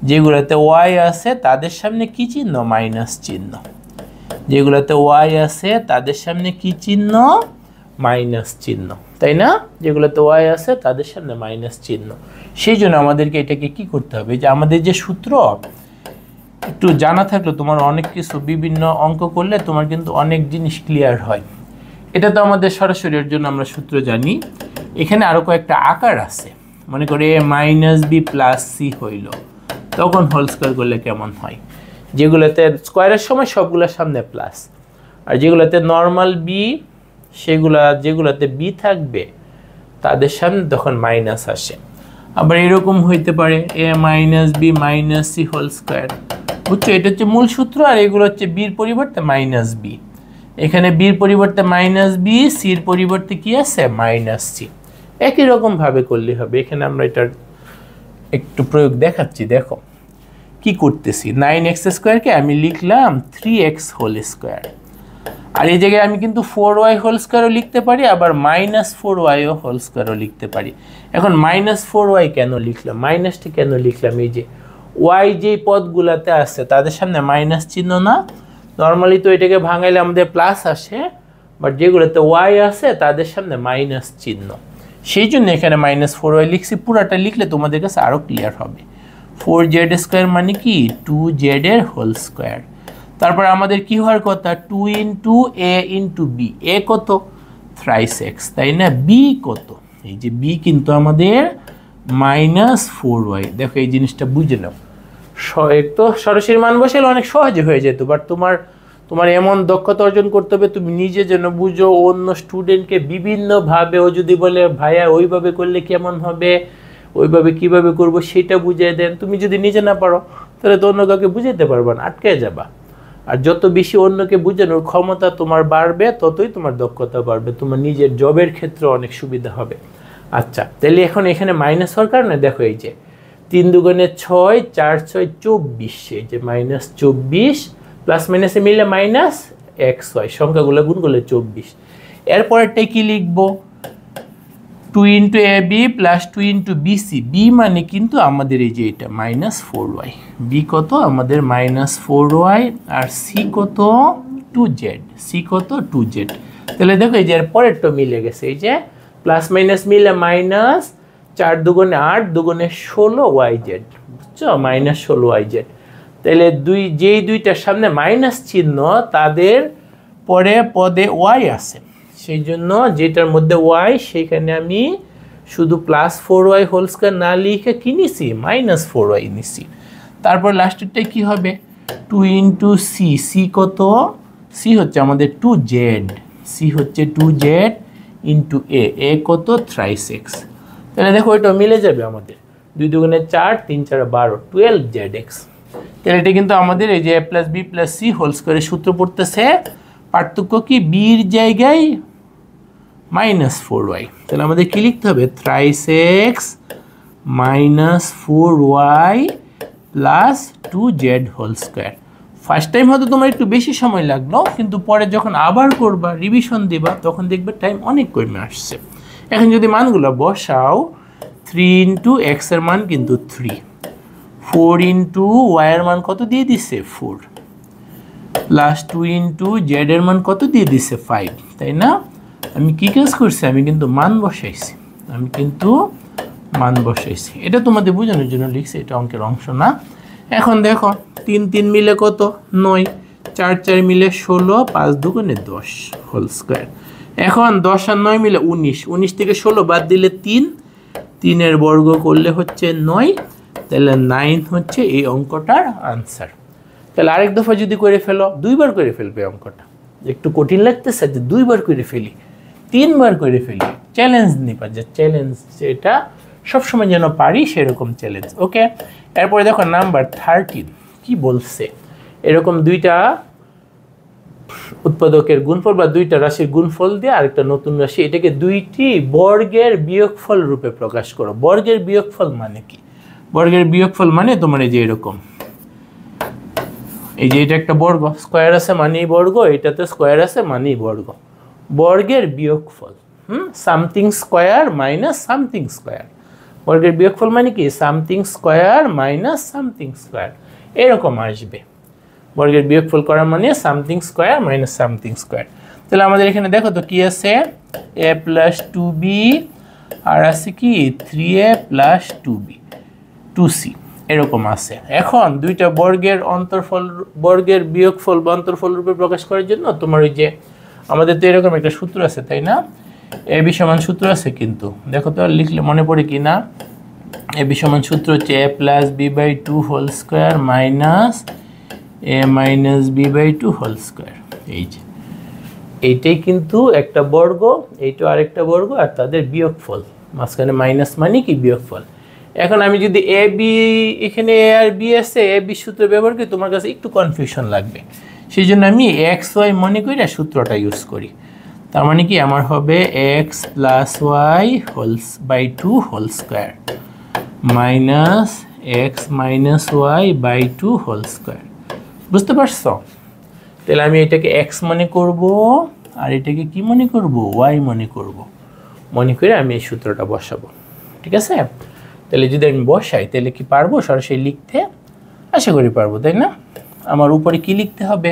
যেগুলোতে y আছে তাদের সামনে কি চিহ্ন? মাইনাস চিহ্ন। যেগুলোতে y আছে তাদের সামনে কি চিহ্ন? মাইনাস চিহ্ন, তাই না? যেগুলোতে y আছে তাদের সামনে মাইনাস চিহ্ন। সেই জন্য আমাদেরকে এটাকে কি করতে হবে? যে আমাদের যে সূত্র একটু জানা থাকলে তোমার অনেক কিছু, বিভিন্ন অঙ্ক করলে তোমার কিন্তু অনেক জিনিস ক্লিয়ার হয়। এটা তো আমাদের সরাসরি এর জন্য আমরা সূত্র জানি। এখানে আরো কয়েকটা আকার আছে, মনে করে a minus B plus C হইল, তখন হোল স্কোয়ার করলে কেমন হয়? যেগুলোতে স্কোয়ারের সময় সবগুলোর সামনে প্লাস, আর যেগুলোতে নর্মাল বি, যেগুলোতে বি থাকবে তাদের সামনে তখন মাইনাস আসে। আবার এরকম হইতে পারে A minus B minus C whole square, বুঝছো? এটা হচ্ছে মূল সূত্র, আর এগুলো হচ্ছে বির পরিবর্তে মাইনাস বি। এখানে বির পরিবর্তে মাইনাস বি, সির পরিবর্তে কি আছে? Minus C. একই রকম ভাবে করলে হবে। এখানে আমরা এটার একটু প্রয়োগ দেখাচ্ছি, দেখো কি করতেছি। 9x স্কোয়ারকে আমি লিখলাম 3x হোল স্কোয়ার, আর এই জায়গায় আমি কিন্তু 4y হোল স্কোয়ারও লিখতে পারি, আবার মাইনাস 4y হোল স্কোয়ারও লিখতে পারি। এখন মাইনাস 4y কেন লিখলাম? মাইনাসটি কেন লিখলাম? এই যে y যে পদগুলাতে আছে তাদের সামনে মাইনাস চিহ্ন না, নর্মালি তো এটাকে ভাঙাইলে আমাদের প্লাস আসে, বাট যেগুলোতে y আছে তাদের সামনে মাইনাস চিহ্ন, সেই জন্য এখানে মাইনাস 4y লিখছি। পুরাটা লিখলে তোমাদের কাছে আরও ক্লিয়ার হবে। 4z স্কোয়ার মানে কি? 2z এর হোল স্কোয়ার। তারপর আমাদের কি হওয়ার কথা? 2 ইন্টু এ ইন্টু বি। এ কত? থ্রাইস এক্স, তাই না? বি কত? এই যে বি কিন্তু আমাদের মাইনাস 4y। দেখো এই জিনিসটা বুঝে নাও। তো সরাসরি মান বসালে অনেক সহজে হয়ে যেত, বাট তোমার এমন দক্ষতা অর্জন করতে হবে তুমি নিজে যেন বুঝো, অন্য স্টুডেন্টকে বিভিন্নভাবে ও যদি বলে ভাইয়া ওইভাবে করলে কেমন হবে, ওইভাবে কিভাবে করব সেটা বুঝিয়ে দেন। তুমি যদি নিজে না পারো তাহলে তো অন্য কাউকে বুঝাইতে পারবা না, আটকে যাবা। আর যত বেশি অন্যকে বোঝানোর ক্ষমতা তোমার বাড়বে, ততই তোমার দক্ষতা বাড়বে, তোমার নিজের জবের ক্ষেত্রে অনেক সুবিধা হবে। আচ্ছা, তাহলে এখন এখানে মাইনাস হওয়ার কারণে দেখো এই যে 3 দুগুণে 6, 4 6 24, এই যে মাইনাস 24, প্লাস মাইনাসে মিলে মাইনাস, এক্স ওয়াই, সংখ্যাগুলো গুণ করলে 24। এরপরেরটাই কি লিখবো, 2 into A B plus 2 into BC, B মানে কিন্তু আমাদের এই যে এটা -4y, বি কত আমাদের -4y, আর সি কত 2z, সি কত 2z। তাহলে দেখো এই যে এরপরেরটা মিলে গেছে, এই যে প্লাস মাইনাস মিলে মাইনাস, 4 দুগুণে 8 দুগুণে 16yz, বুঝছো, -16yz। তাহলে যেই দুইটার সামনে মাইনাস চিহ্ন তাদের পরে পদে ওয়াই আছে, সেই জন্য যেটার মধ্যে ওয়াই সেখানে আমি শুধু +4y হোল স্কয়ার না লিখে কি নিছি, -4y নিছি। তারপর লাস্টেরটাই কি হবে, 2 ইন্টু সি, সি কত, সি হচ্ছে আমাদের 2z, সি হচ্ছে 2z ইন্টু এ কত 3x। তাহলে দেখো এটা মিলে যাবে আমাদের, 2 দুগুণে 4, 3 4 12, 12zx। তাহলে এটা কিন্তু আমাদের এই যে a plus B plus C whole স্কয়ারের সূত্র পড়তেছে, পার্থক্য কি, বির জায়গায় -4y। তাহলে আমাদের কি লিখতে হবে, 3x -4y plus 2z whole square. First time হয়তো তোমার একটু বেশি সময় লাগলো, কিন্তু পরে যখন আবার করবা, রিভিশন দিবা, তখন দেখবে টাইম অনেক কমে আসছে। এখন যদি মানগুলো বসাও, 3 ইন্টু এক্স এর মান কিন্তু 3, 4 ইন্টু ওয়াই এর মান কত দিয়ে দিচ্ছে 4, প্লাস 2 ইন্টু জেড এর মান কত দিয়ে দিচ্ছে 5, তাই না? আমি কি কাজ করছি, আমি কিন্তু মান বসাইছি, এটা তোমাদের বোঝানোর জন্য লিখছি, এটা অঙ্কের অংশ না। এখন দেখো 3 3 মিলে কত 9, 4 4 মিলে 16, 5 দুগুণে 10 হোল স্কয়ার। এখন 10 আর 9 মিলে 19, 19 থেকে 16 বাদ দিলে 3, 3 এর বর্গ করলে হচ্ছে 9, তাহলে 9 হচ্ছে এই অঙ্কটার আনসার। তাহলে আরেক দফা যদি করে ফেলো, 2 বার করে ফেলবে অঙ্কটা, একটু কঠিন লাগতেছে যে 2 বার করে ফেলি, 3 বার করে ফেলি, চ্যালেঞ্জ নিবা, যে চ্যালেঞ্জ যেটা সবসময় যেন পারি সেরকম চ্যালেঞ্জ। ওকে, এরপরে দেখো নাম্বার 13 কি বলছে, এরকম দুইটা উৎপাদকের গুণফল বা দুইটা রাশির গুণফল দিয়ে আরেকটা নতুন রাশি, এটাকে দুইটি বর্গের বিয়োগফল রূপে প্রকাশ করো। বর্গের বিয়োগফল মানে কি, বর্গের বিয়োগফল মানে তোমার এই যে এরকম, এই যে এটা একটা বর্গ, স্কয়ার আছে মানেই বর্গ, এটাতে স্কয়ার আছে মানেই বর্গ, বর্গের বিয়োগফল, something square minus something square. বর্গের বিয়োগফল মানে কি, something square minus something square, এরকম আসবে। বর্গের বিয়োগফল করা মানে something square minus something square. তাহলে আমাদের এখানে দেখো তো কি আছে, a প্লাস 2b আর আছে কি 3a প্লাস 2b 2c, এরকম আছে। এখন দুইটা বর্গের অন্তরফল, বর্গের বিয়োগফল বা অন্তরফল রূপে প্রকাশ করার জন্য তোমার ওই যে আমাদের তো এরকম একটা সূত্র আছে, তাই না, এ বি সমান সূত্র আছে, কিন্তু দেখো তো লিখলে মনে পড়ে কি না, এ বি সমান সূত্র হচ্ছে a plus B by 2 whole square minus a minus B by 2 whole square. এই যে এইটাই কিন্তু একটা বর্গ, এইটাও আরেকটা বর্গ, আর তাদের বিয়োগফল, মাঝখানে মাইনাস মানে কি বিয়োগফল। এখন আমি যদি এ বি, এখানে এ আর বি আছে, এ বি সূত্র ব্যবহার করি, তোমার কাছে একটু কনফিউশন লাগবে, সেই জন্য আমি এক্স ওয়াই মনে করি সূত্রটা ইউজ করি। তার মানে কি আমার হবে x plus y wholes by 2 whole square minus x minus y by 2 whole square. বুঝতে পারছো? তাহলে আমি এটাকে এক্স মনে করব, আর এটাকে কি মনে করব, ওয়াই মনে করব, মনে করে আমি এই সূত্রটা বসাবো। ঠিক আছে? তাহলে যদি আমি বসাই তাহলে কি পারবো সরাসরি লিখতে? আশা করি পারবো, তাই না? আমার উপরে কি লিখতে হবে,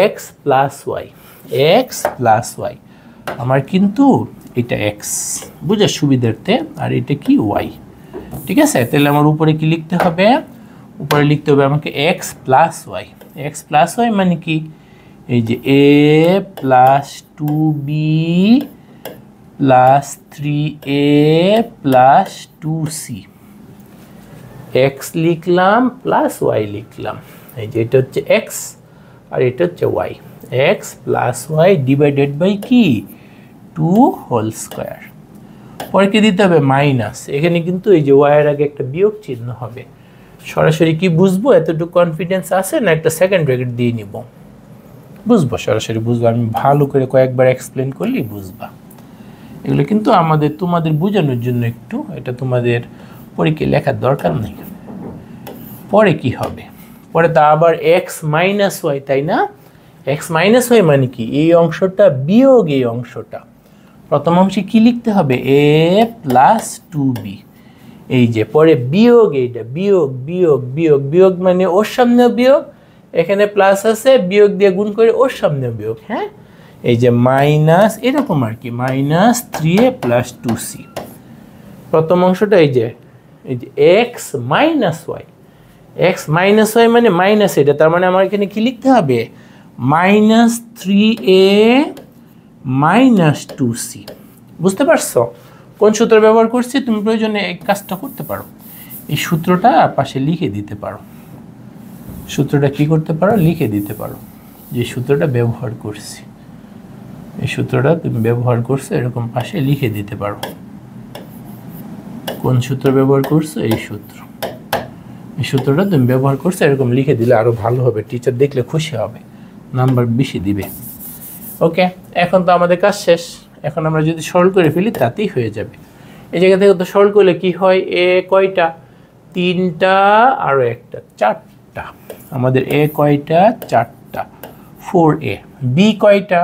x plus Y, x plus y, আমার কিন্তু এটা এক্স বুঝার সুবিধার্থে, আর এটা কি ওয়াই। ঠিক আছে? তাহলে আমার উপরে কি লিখতে হবে, উপরে লিখতে হবে আমাকে X plus Y. X plus Y মানে কি, এই যে এ plus 2b plus 3a plus 2c, X লিখলাম প্লাস ওয়াই লিখলাম, এই যে এটা হচ্ছে এক্স আর এটা হচ্ছে Y, x plus Y divided by কি 2 হোল স্কয়ার। পরে কি দিতে হবে, মাইনাস, এখানে কিন্তু এই যে ওয়াই এর আগে একটা বিয়োগ চিহ্ন হবে। সরাসরি কি বুঝবো, এতটুকু কনফিডেন্স আছে না একটা সেকেন্ড ব্র্যাকেট দিয়ে নিব? বুঝবো, সরাসরি বুঝবো, আমি ভালো করে কয়েকবার এক্সপ্লেন করলেই বুঝবা। এগুলো কিন্তু আমাদের তোমাদের বোঝানোর জন্য একটু, এটা তোমাদের পরীক্ষায় লেখার দরকার নেই। পরে কি হবে, পরে তা আবার এক্স মাইনাস ওয়াই, তাই না? এক্স মাইনাস ওয়াই মানে কি, এই অংশটা বিয়োগ এই অংশটা। প্রথম অংশে কি লিখতে হবে, এ প্লাস 2b, এই যে পরে বিয়োগ, এইটা বিয়োগ বিয়োগ বিয়োগ বিয়োগ মানে ওর সামনেও বিয়োগ, এখানে প্লাস আছে বিয়োগ দিয়ে গুণ করে ওর সামনেও বিয়োগ। হ্যাঁ, এই যে মাইনাস এরকম আর কি, মাইনাস 3a প্লাস 2c। প্রথম অংশটা এই যে x minus y, x minus y মানে মাইনাস এটা, তার মানে আমার এখানে কি লিখতে হবে, মাইনাস 3a মাইনাস 2c। বুঝতে পারছো কোন সূত্র ব্যবহার করছি? তুমি প্রয়োজনে এই কাজটা করতে পারো, এই সূত্রটা পাশে লিখে দিতে পারো। সূত্রটা কি করতে পারো, লিখে দিতে পারো, যে সূত্রটা ব্যবহার করছি, এই সূত্রটা তুমি ব্যবহার করছো এরকম পাশে লিখে দিতে পারো। কোন সূত্র ব্যবহার করছো, এই সূত্র, এই সূত্রটা তুমি ব্যবহার করছো এরকম লিখে দিলে আরো ভালো হবে, টিচার দেখলে খুশি হবে, নাম্বার বেশি দিবে। ওকে, এখন তো আমাদের কাজ শেষ, এখন আমরা যদি সরল করে ফেলি তাতেই হয়ে যাবে। এই জায়গা থেকে তো সরল করলে কি হয়, এ কয়টা, 3টা আরও একটা 4টা, আমাদের এ কয়টা, 4টা, 4a, বি কয়টা,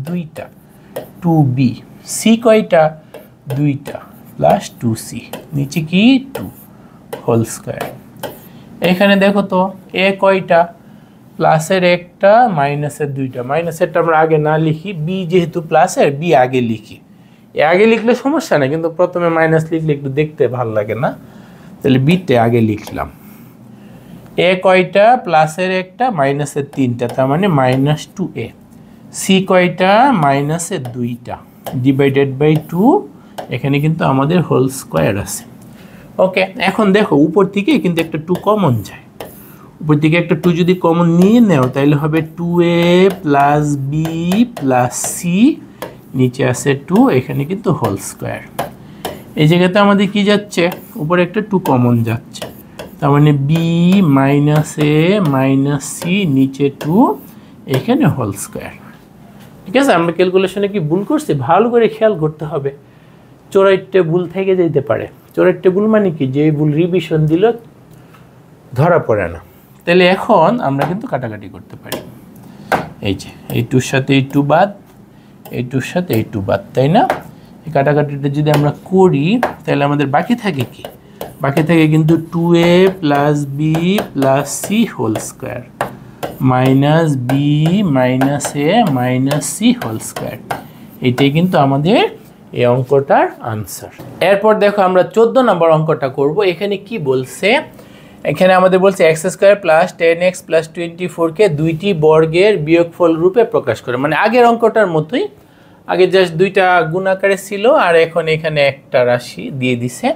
2টা, 2b, সি কয়টা, 2টা প্লাস 2c, নিচে কি 2 হোল স্কয়ার। এখানে দেখো তো এ কয়টা, প্লাসের একটা মাইনাসের 2টা, মাইনাসেরটা আমরা আগে না লিখি, বি যেহেতু প্লাসের বি আগে লিখি, এ আগে লিখলে সমস্যা নেই, কিন্তু প্রথমে মাইনাস লিখলে একটু দেখতে ভালো লাগে না, তাহলে বিতে আগে লিখলাম। এ কয়টা, প্লাসের একটা মাইনাসের 3টা, তার মানে মাইনাস 2a, সি কয়টা, মাইনাসের 2টা ডিভাইডেড বাই 2, এখানে কিন্তু আমাদের হোল স্কয়ার আছে। ওকে, এখন দেখো উপর থেকে কিন্তু একটা 2 কমন যায়, উপর থেকে একটা 2 যদি কমন নিয়ে নেও তাহলে হবে 2a plus B plus C, নিচে আছে 2, এখানে কিন্তু হোল স্কয়ার। এই জায়গাতে আমাদের কি যাচ্ছে, উপরে একটা 2 কমন যাচ্ছে, তার মানে বি মাইনাস এ মাইনাস সি, নিচে 2, এখানে হোল স্কয়ার। ঠিক আছে, আমরা ক্যালকুলেশনে কি ভুল করছি ভালো করে খেয়াল করতে হবে, চোরাইটে ভুল থেকে যেতে পারে। চোরাইটে ভুল মানে কি, যে ভুল রিভিশন দিল ধরা পড়ে না। তাহলে এখন আমরা কিন্তু কাটাকাটি করতে পারি, এই যে এই 2-র সাথে এই 2 বাদ, এই 2-র সাথে এই 2 বাদ, তাই না? এই কাটাকাটিটা যদি আমরা করি তাহলে আমাদের বাকি থাকে কি, বাকি থাকে কিন্তু 2a plus B plus C whole square minus B minus এ মাইনাস সি হোল স্কয়ার। এটাই কিন্তু আমাদের এই অঙ্কটার আনসার। এরপর দেখো আমরা 14 নম্বর অঙ্কটা করব। এখানে কি বলছে, এখানে আমাদের বলছে X square plus 10x plus 24কে দুইটি বর্গের বিয়োগফল রূপে প্রকাশ করে, মানে আগের অঙ্কটার মতোই, আগে জাস্ট দুইটা গুণ আকারে ছিল আর এখন এখানে একটা রাশি দিয়ে দিছে।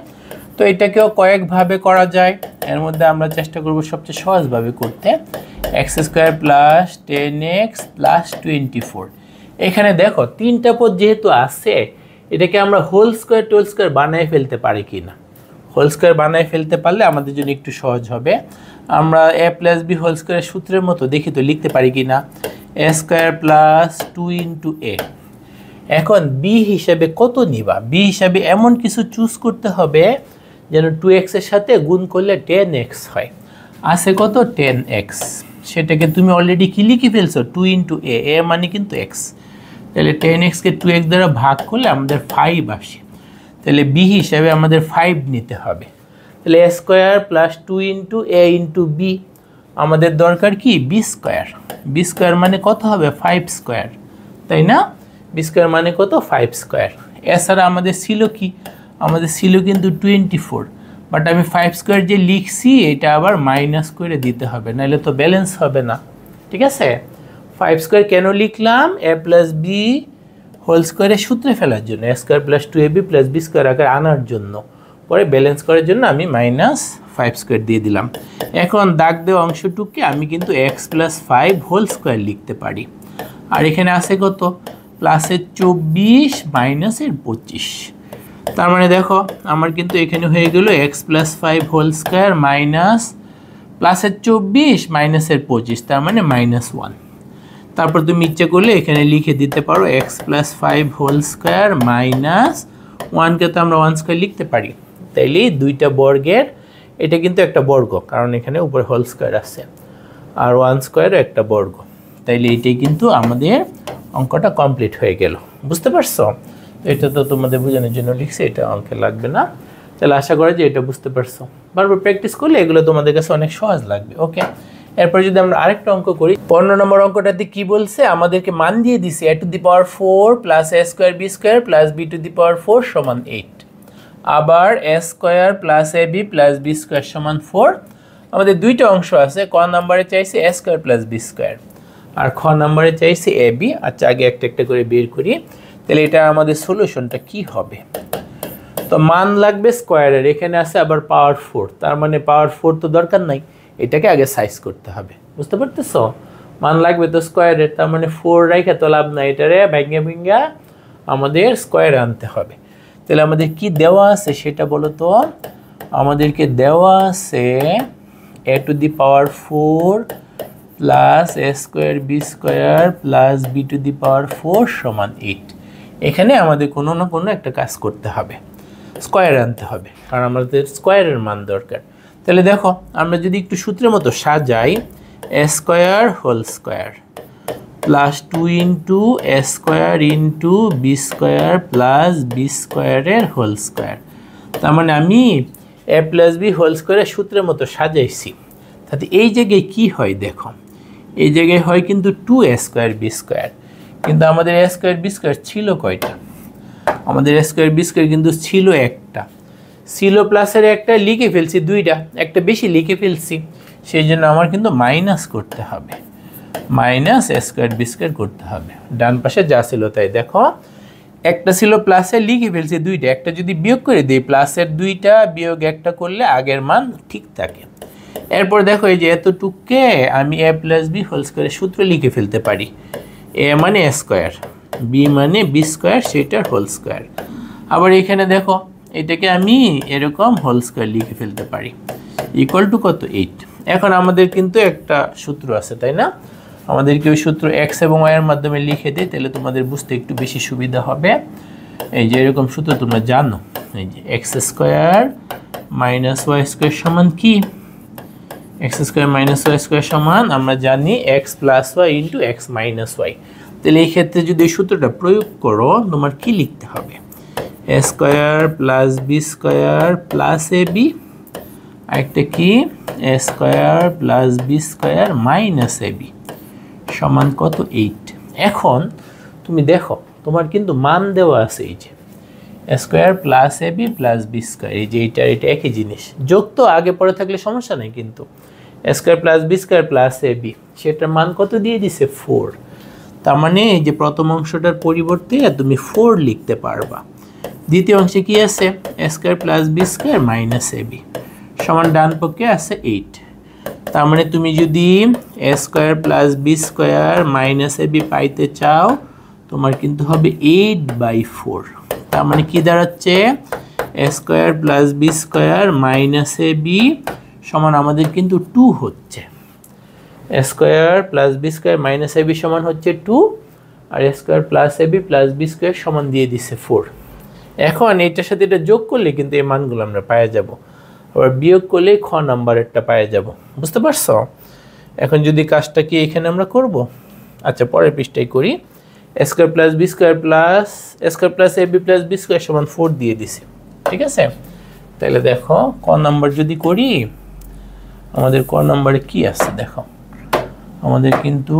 তো এটাকেও কয়েকভাবে করা যায়, এর মধ্যে আমরা চেষ্টা করব সবচেয়ে সহজভাবে করতে। X square plus 10x plus 24, এখানে দেখো 3টা পদ যেহেতু আছে, এটাকে আমরা হোল স্কয়ার টোল স্কয়ার বানিয়ে ফেলতে পারি কি না, হোল স্কয়ার বানিয়ে ফেলতে পারলে আমাদের জন্য একটু সহজ হবে। আমরা a প্লাস বি হোল স্কয়ারের সূত্রের মতো দেখি তো লিখতে পারি কি না, a square plus 2 into a। এখন বি হিসাবে কত নিবা, বি হিসাবে এমন কিছু চুজ করতে হবে যেন 2x এর সাথে গুণ করলে 10x হয়। আছে কত, 10x, সেটাকে তুমি অলরেডি কি লিখে ফেলছো, 2 ইন্টু a, a মানে কিন্তু x, তাহলে 10xকে 2x দ্বারা ভাগ করলে আমাদের 5 আসে, তাহলে বি হিসাবে আমাদের 5 নিতে হবে। তাহলে a square plus 2 into a into B, আমাদের দরকার কি বি স্কয়ার, বি স্কয়ার মানে কত হবে 5 স্কয়ার, তাই না? বি স্কয়ার মানে কত 5 স্কয়ার। এছাড়া আমাদের ছিল কি, আমাদের ছিল কিন্তু 24, বাট আমি 5 স্কয়ার যে লিখছি এটা আবার মাইনাস করে দিতে হবে, নাহলে তো ব্যালেন্স হবে না। ঠিক আছে, 5 স্কয়ার কেন লিখলাম, a প্লাস বি হোল স্কয়ারের সূত্রে ফেলার জন্য, a square plus 2ab plus B square আকারে আনার জন্য, পরে ব্যালেন্স করার জন্য আমি মাইনাস 5 স্কয়ার দিয়ে দিলাম। এখন দাগ দেওয়া অংশটুকুকে আমি কিন্তু x প্লাস 5 হোল স্কয়ার লিখতে পারি। আর এখানে আছে কত, প্লাসের 24 মাইনাসের 25, তার মানে দেখো আমার কিন্তু এখানে হয়ে গেল x plus 5 whole square minus প্লাসের 24 মাইনাসের 25, তার মানে -1। তারপর তুমি ইচ্ছে করলে এখানে লিখে দিতে পারো x plus 5 whole square minus 1কে তো আমরা 1 স্কয়ার লিখতে পারি, তাইলে দুইটা বর্গের, এটা কিন্তু একটা বর্গ কারণ এখানে উপরে হোল স্কয়ার আছে, আর 1 স্কয়ারও একটা বর্গ, তাইলে এটাই কিন্তু আমাদের অঙ্কটা কমপ্লিট হয়ে গেল। বুঝতে পারছো? এটা তো তোমাদের বোঝানোর জন্য লিখছি, এটা অঙ্কে লাগবে না। তাহলে আশা করি যে এটা বুঝতে পারছো। বারবার প্র্যাকটিস করলে এগুলো তোমাদের কাছে অনেক সহজ লাগবে। ওকে, এরপর যদি আমরা আরেকটা অঙ্ক করি, 15 নম্বর অঙ্কটাতে কি বলছে, আমাদেরকে মান দিয়ে দিছে a to the power 4 plus a square B square plus b to the power 4 সমান 8। আবার a স্কোয়ার প্লাস ab প্লাস b স্কোয়ার সমান 4। আমাদের দুইটা অংশ আছে, ক নাম্বারে চাইছে a square plus b square আর খ নাম্বারে চাইছে ab। আচ্ছা, আগে একটা একটা করে বের করি। তাহলে এটা আমাদের সলিউশনটা কি হবে? তো মান লাগবে স্কোয়ারের, এখানে আছে আবার পাওয়ার 4, তার মানে পাওয়ার 4 তো দরকার নাই, এটাকে আগে সাইজ করতে হবে। বুঝতে পারতেছো? মান লাগবে তো স্কোয়ারের, তার মানে 4 রাইখা তো লাভ নাই, এটারে ভাঙ্গা ভাঙ্গা আমাদের স্কোয়ারে আনতে হবে। তাহলে আমাদের কি দেওয়া আছে সেটা বলো তো। আমাদেরকে দেওয়া আছে a to the power 4 plus a square B square plus b to the power 4 সমান 8। এখানে আমাদের কোনো না কোনো একটা কাজ করতে হবে, স্কোয়ার আনতে হবে, কারণ আমাদের স্কোয়ারের মান দরকার। তাহলে দেখো, আমরা যদি একটু সূত্রের মতো সাজাই, a square whole square plus 2 into a square into B square plus B স্কোয়ারের হোল স্কোয়ার। তার মানে আমি a প্লাস বি হোল স্কোয়ারের সূত্রের মতো সাজাইছি। তাতে এই জায়গায় কি হয় দেখো, এই জায়গায় হয় কিন্তু 2a স্কোয়ার বি স্কোয়ার, কিন্তু আমাদের a স্কোয়ার বি স্কোয়ার ছিল কয়টা? আমাদের a স্কোয়ার বি স্কোয়ার কিন্তু ছিল একটা, ছিল প্লাসের একটা লিখে ফেলছি, দুইটা, একটা বেশি লিখে ফেলছি, সেই জন্য আমার কিন্তু মাইনাস করতে হবে, minus a square B square করতে হবে। ডান পাশে যা ছিল তাই। দেখো, একটা ছিল প্লাসের লিখে ফেলছি দুইটা, একটা যদি বিয়োগ করে দিই, প্লাসের দুইটা বিয়োগ একটা করলে আগের মান ঠিক থাকে। এরপর দেখো, এই যে এতটুককে আমি a প্লাস বি হোল স্কোয়ারের সূত্র লিখে ফেলতে পারি। a মানে a স্কোয়ার, b মানে বি স্কোয়ার, সেটার হোল স্কোয়ার। আবার এখানে দেখো, এটাকে আমি এরকম হোল স্কোয়ার লিখে ফেলতে পারি, ইকুয়াল টু কত? 8। এখন আমাদের কিন্তু একটা সূত্র আছে, তাই না? আমাদেরকে ওই সূত্র এক্স এবং ওয়াই এর মাধ্যমে লিখে দিই, তাহলে তোমাদের বুঝতে একটু বেশি সুবিধা হবে। এই যে এরকম সূত্র তোমরা জানো, এই যে x square minus y square সমান কি? X square minus y square সমান আমরা জানি x plus y into x minus y. তাহলে এই ক্ষেত্রে যদি এই সূত্রটা প্রয়োগ করো, তোমার কি লিখতে হবে? A square plus B square plus A B, আরেকটা কি? এ square plus B square minus A B সমান কত? 8। এখন তুমি দেখো, তোমার কিন্তু মান দেওয়া আছে, এই যে এ square plus A B plus B square, এই যে এটা একই জিনিস, যোগ তো আগে পরে থাকলে সমস্যা নেই, কিন্তু A square plus B square plus A B, সেটার মান কত দিয়ে দিছে? 4। তার মানে এই যে প্রথম অংশটার পরিবর্তে তুমি 4 লিখতে পারবা। দ্বিতীয় অংশে কি আছে? A square plus B square minus A B সমান ডান পক্ষে আছে 8। তার মানে তুমি যদি A square plus B square minus A B পাইতে চাও, তোমার কিন্তু হবে 8/4। তার মানে কি দাঁড়াচ্ছে? A square plus B square minus A B সমান আমাদের কিন্তু 2 হচ্ছে। A square plus B square minus A B সমান হচ্ছে 2, আর এ square plus A B plus B square সমান দিয়ে দিচ্ছে 4। এখন এইটার সাথে এটা যোগ করলে কিন্তু এই মানগুলো আমরা পাওয়া যাব, আবার বিয়োগ করলে খ নাম্বারেরটা পাওয়া যাব। বুঝতে পারছো? এখন যদি কাজটা কি এখানে আমরা করব, আচ্ছা পরের পৃষ্ঠায় করি। A square plus B square plus A square plus A B plus B square সমান 4 দিয়ে দিছে, ঠিক আছে? তাহলে দেখো, ক নাম্বার যদি করি, আমাদের ক নাম্বারে কি আছে দেখো, আমাদের কিন্তু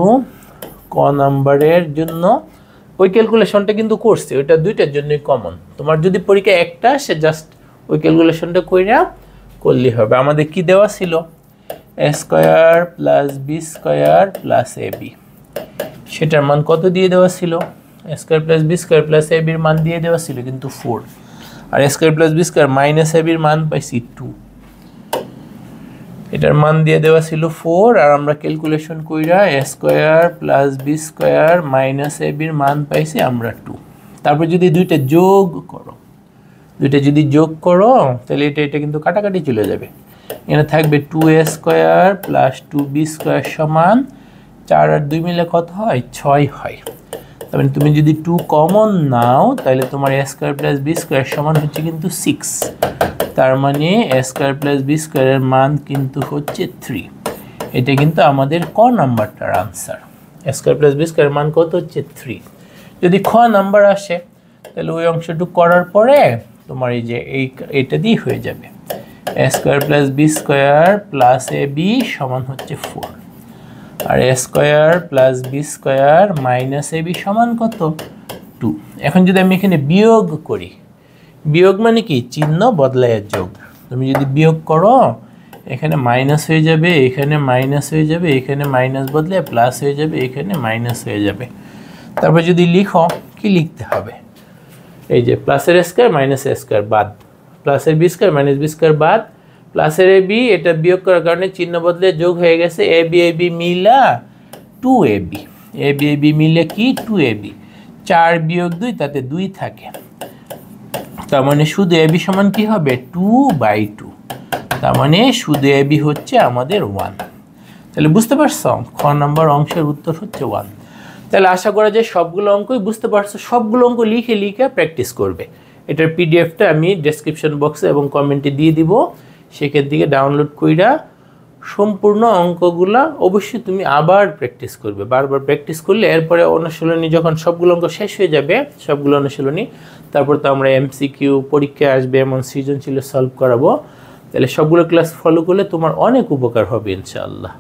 ক নাম্বারের জন্য ওই ক্যালকুলেশনটা কিন্তু করছে, ওইটা দুইটার জন্যই কমন। তোমার যদি পরীক্ষা একটা সে জাস্ট ওই ক্যালকুলেশনটা কইরা করলেই হবে। আমাদের কি দেওয়া ছিল? A square plus B square plus A B, সেটার মান কত দিয়ে দেওয়া ছিল? A square plus B square plus A বির মান দিয়ে দেওয়া ছিল কিন্তু 4, আর এ square plus B square minus A বির মান পাইছি 2, এটার মান দিয়ে দেওয়া ছিল 4, আর আমরা ক্যালকুলেশন কইরা A square plus B square minus A বির মান পাইছি আমরা 2। তারপর যদি দুইটা যোগ করো, তাহলে এটা কিন্তু কাটাকাটি চলে যাবে। এখানে থাকবে 2a square plus 2b square সমান 4 আর 2 মিলে কত হয়? 6 হয়। তার মানে তুমি যদি 2 কমন নাও, তাহলে তোমার a square plus b square সমান হচ্ছে কিন্তু 6। তার মানে a স্কোয়ার প্লাস b স্কোয়ারের মান কিন্তু হচ্ছে 3। এটা কিন্তু আমাদের ক নাম্বারটার আনসার। এ স্কোয়ার প্লাস বি স্কোয়ার মান কত হচ্ছে 3। যদি খ নাম্বার আসে তাহলে ওই অংশটুকু করার পরে তোমার এই যে এইটা দিয়ে হয়ে যাবে A square plus B square plus A B সমান হচ্ছে 4, আর এ square plus B square minus A B সমান কত 2। এখন যদি আমি এখানে বিয়োগ করি, বিয়োগ মানে কি চিহ্ন বদলায় যোগ, তুমি যদি বিয়োগ করো এখানে মাইনাস হয়ে যাবে, এখানে মাইনাস হয়ে যাবে, এখানে মাইনাস বদলে প্লাস হয়ে যাবে, এখানে মাইনাস হয়ে যাবে। তারপর যদি লিখো কি লিখতে হবে, এই যে প্লাসের স্কোয়ার মাইনাস এ স্কোয়ার বাদ, প্লাসের B square minus B square বাদ, প্লাসের এ বি এটা বিয়োগ করার কারণে চিহ্ন বদলে যোগ হয়ে গেছে, A B Milla 2ab, A B মিলে কি 2ab, 4 বিয়োগ 2 তাতে 2 থাকে, তার মানে শুধু এ বি সমান কি হবে 2/2, তার মানে শুধু এ বি হচ্ছে আমাদের 1। তাহলে বুঝতে পারছো খ নাম্বার অংশের উত্তর হচ্ছে 1। তাহলে আশা করা যায় সবগুলো অঙ্কই বুঝতে পারছো, সবগুলো অঙ্ক লিখে প্র্যাকটিস করবে। এটার পিডিএফটা আমি ডেসক্রিপশন বক্সে এবং কমেন্টে দিয়ে দিব, সেখান থেকে ডাউনলোড কইরা সম্পূর্ণ অঙ্কগুলা অবশ্যই তুমি আবার প্র্যাকটিস করবে, বারবার প্র্যাকটিস করলে এরপরে অনুশীলনী যখন সবগুলো অঙ্ক শেষ হয়ে যাবে, সবগুলো অনুশীলনী, তারপর তো আমরা এমসিকিউ পরীক্ষায় আসবে এমন সৃজনশীল সলভ করাবো। তাহলে সবগুলো ক্লাস ফলো করলে তোমার অনেক উপকার হবে ইনশাআল্লাহ।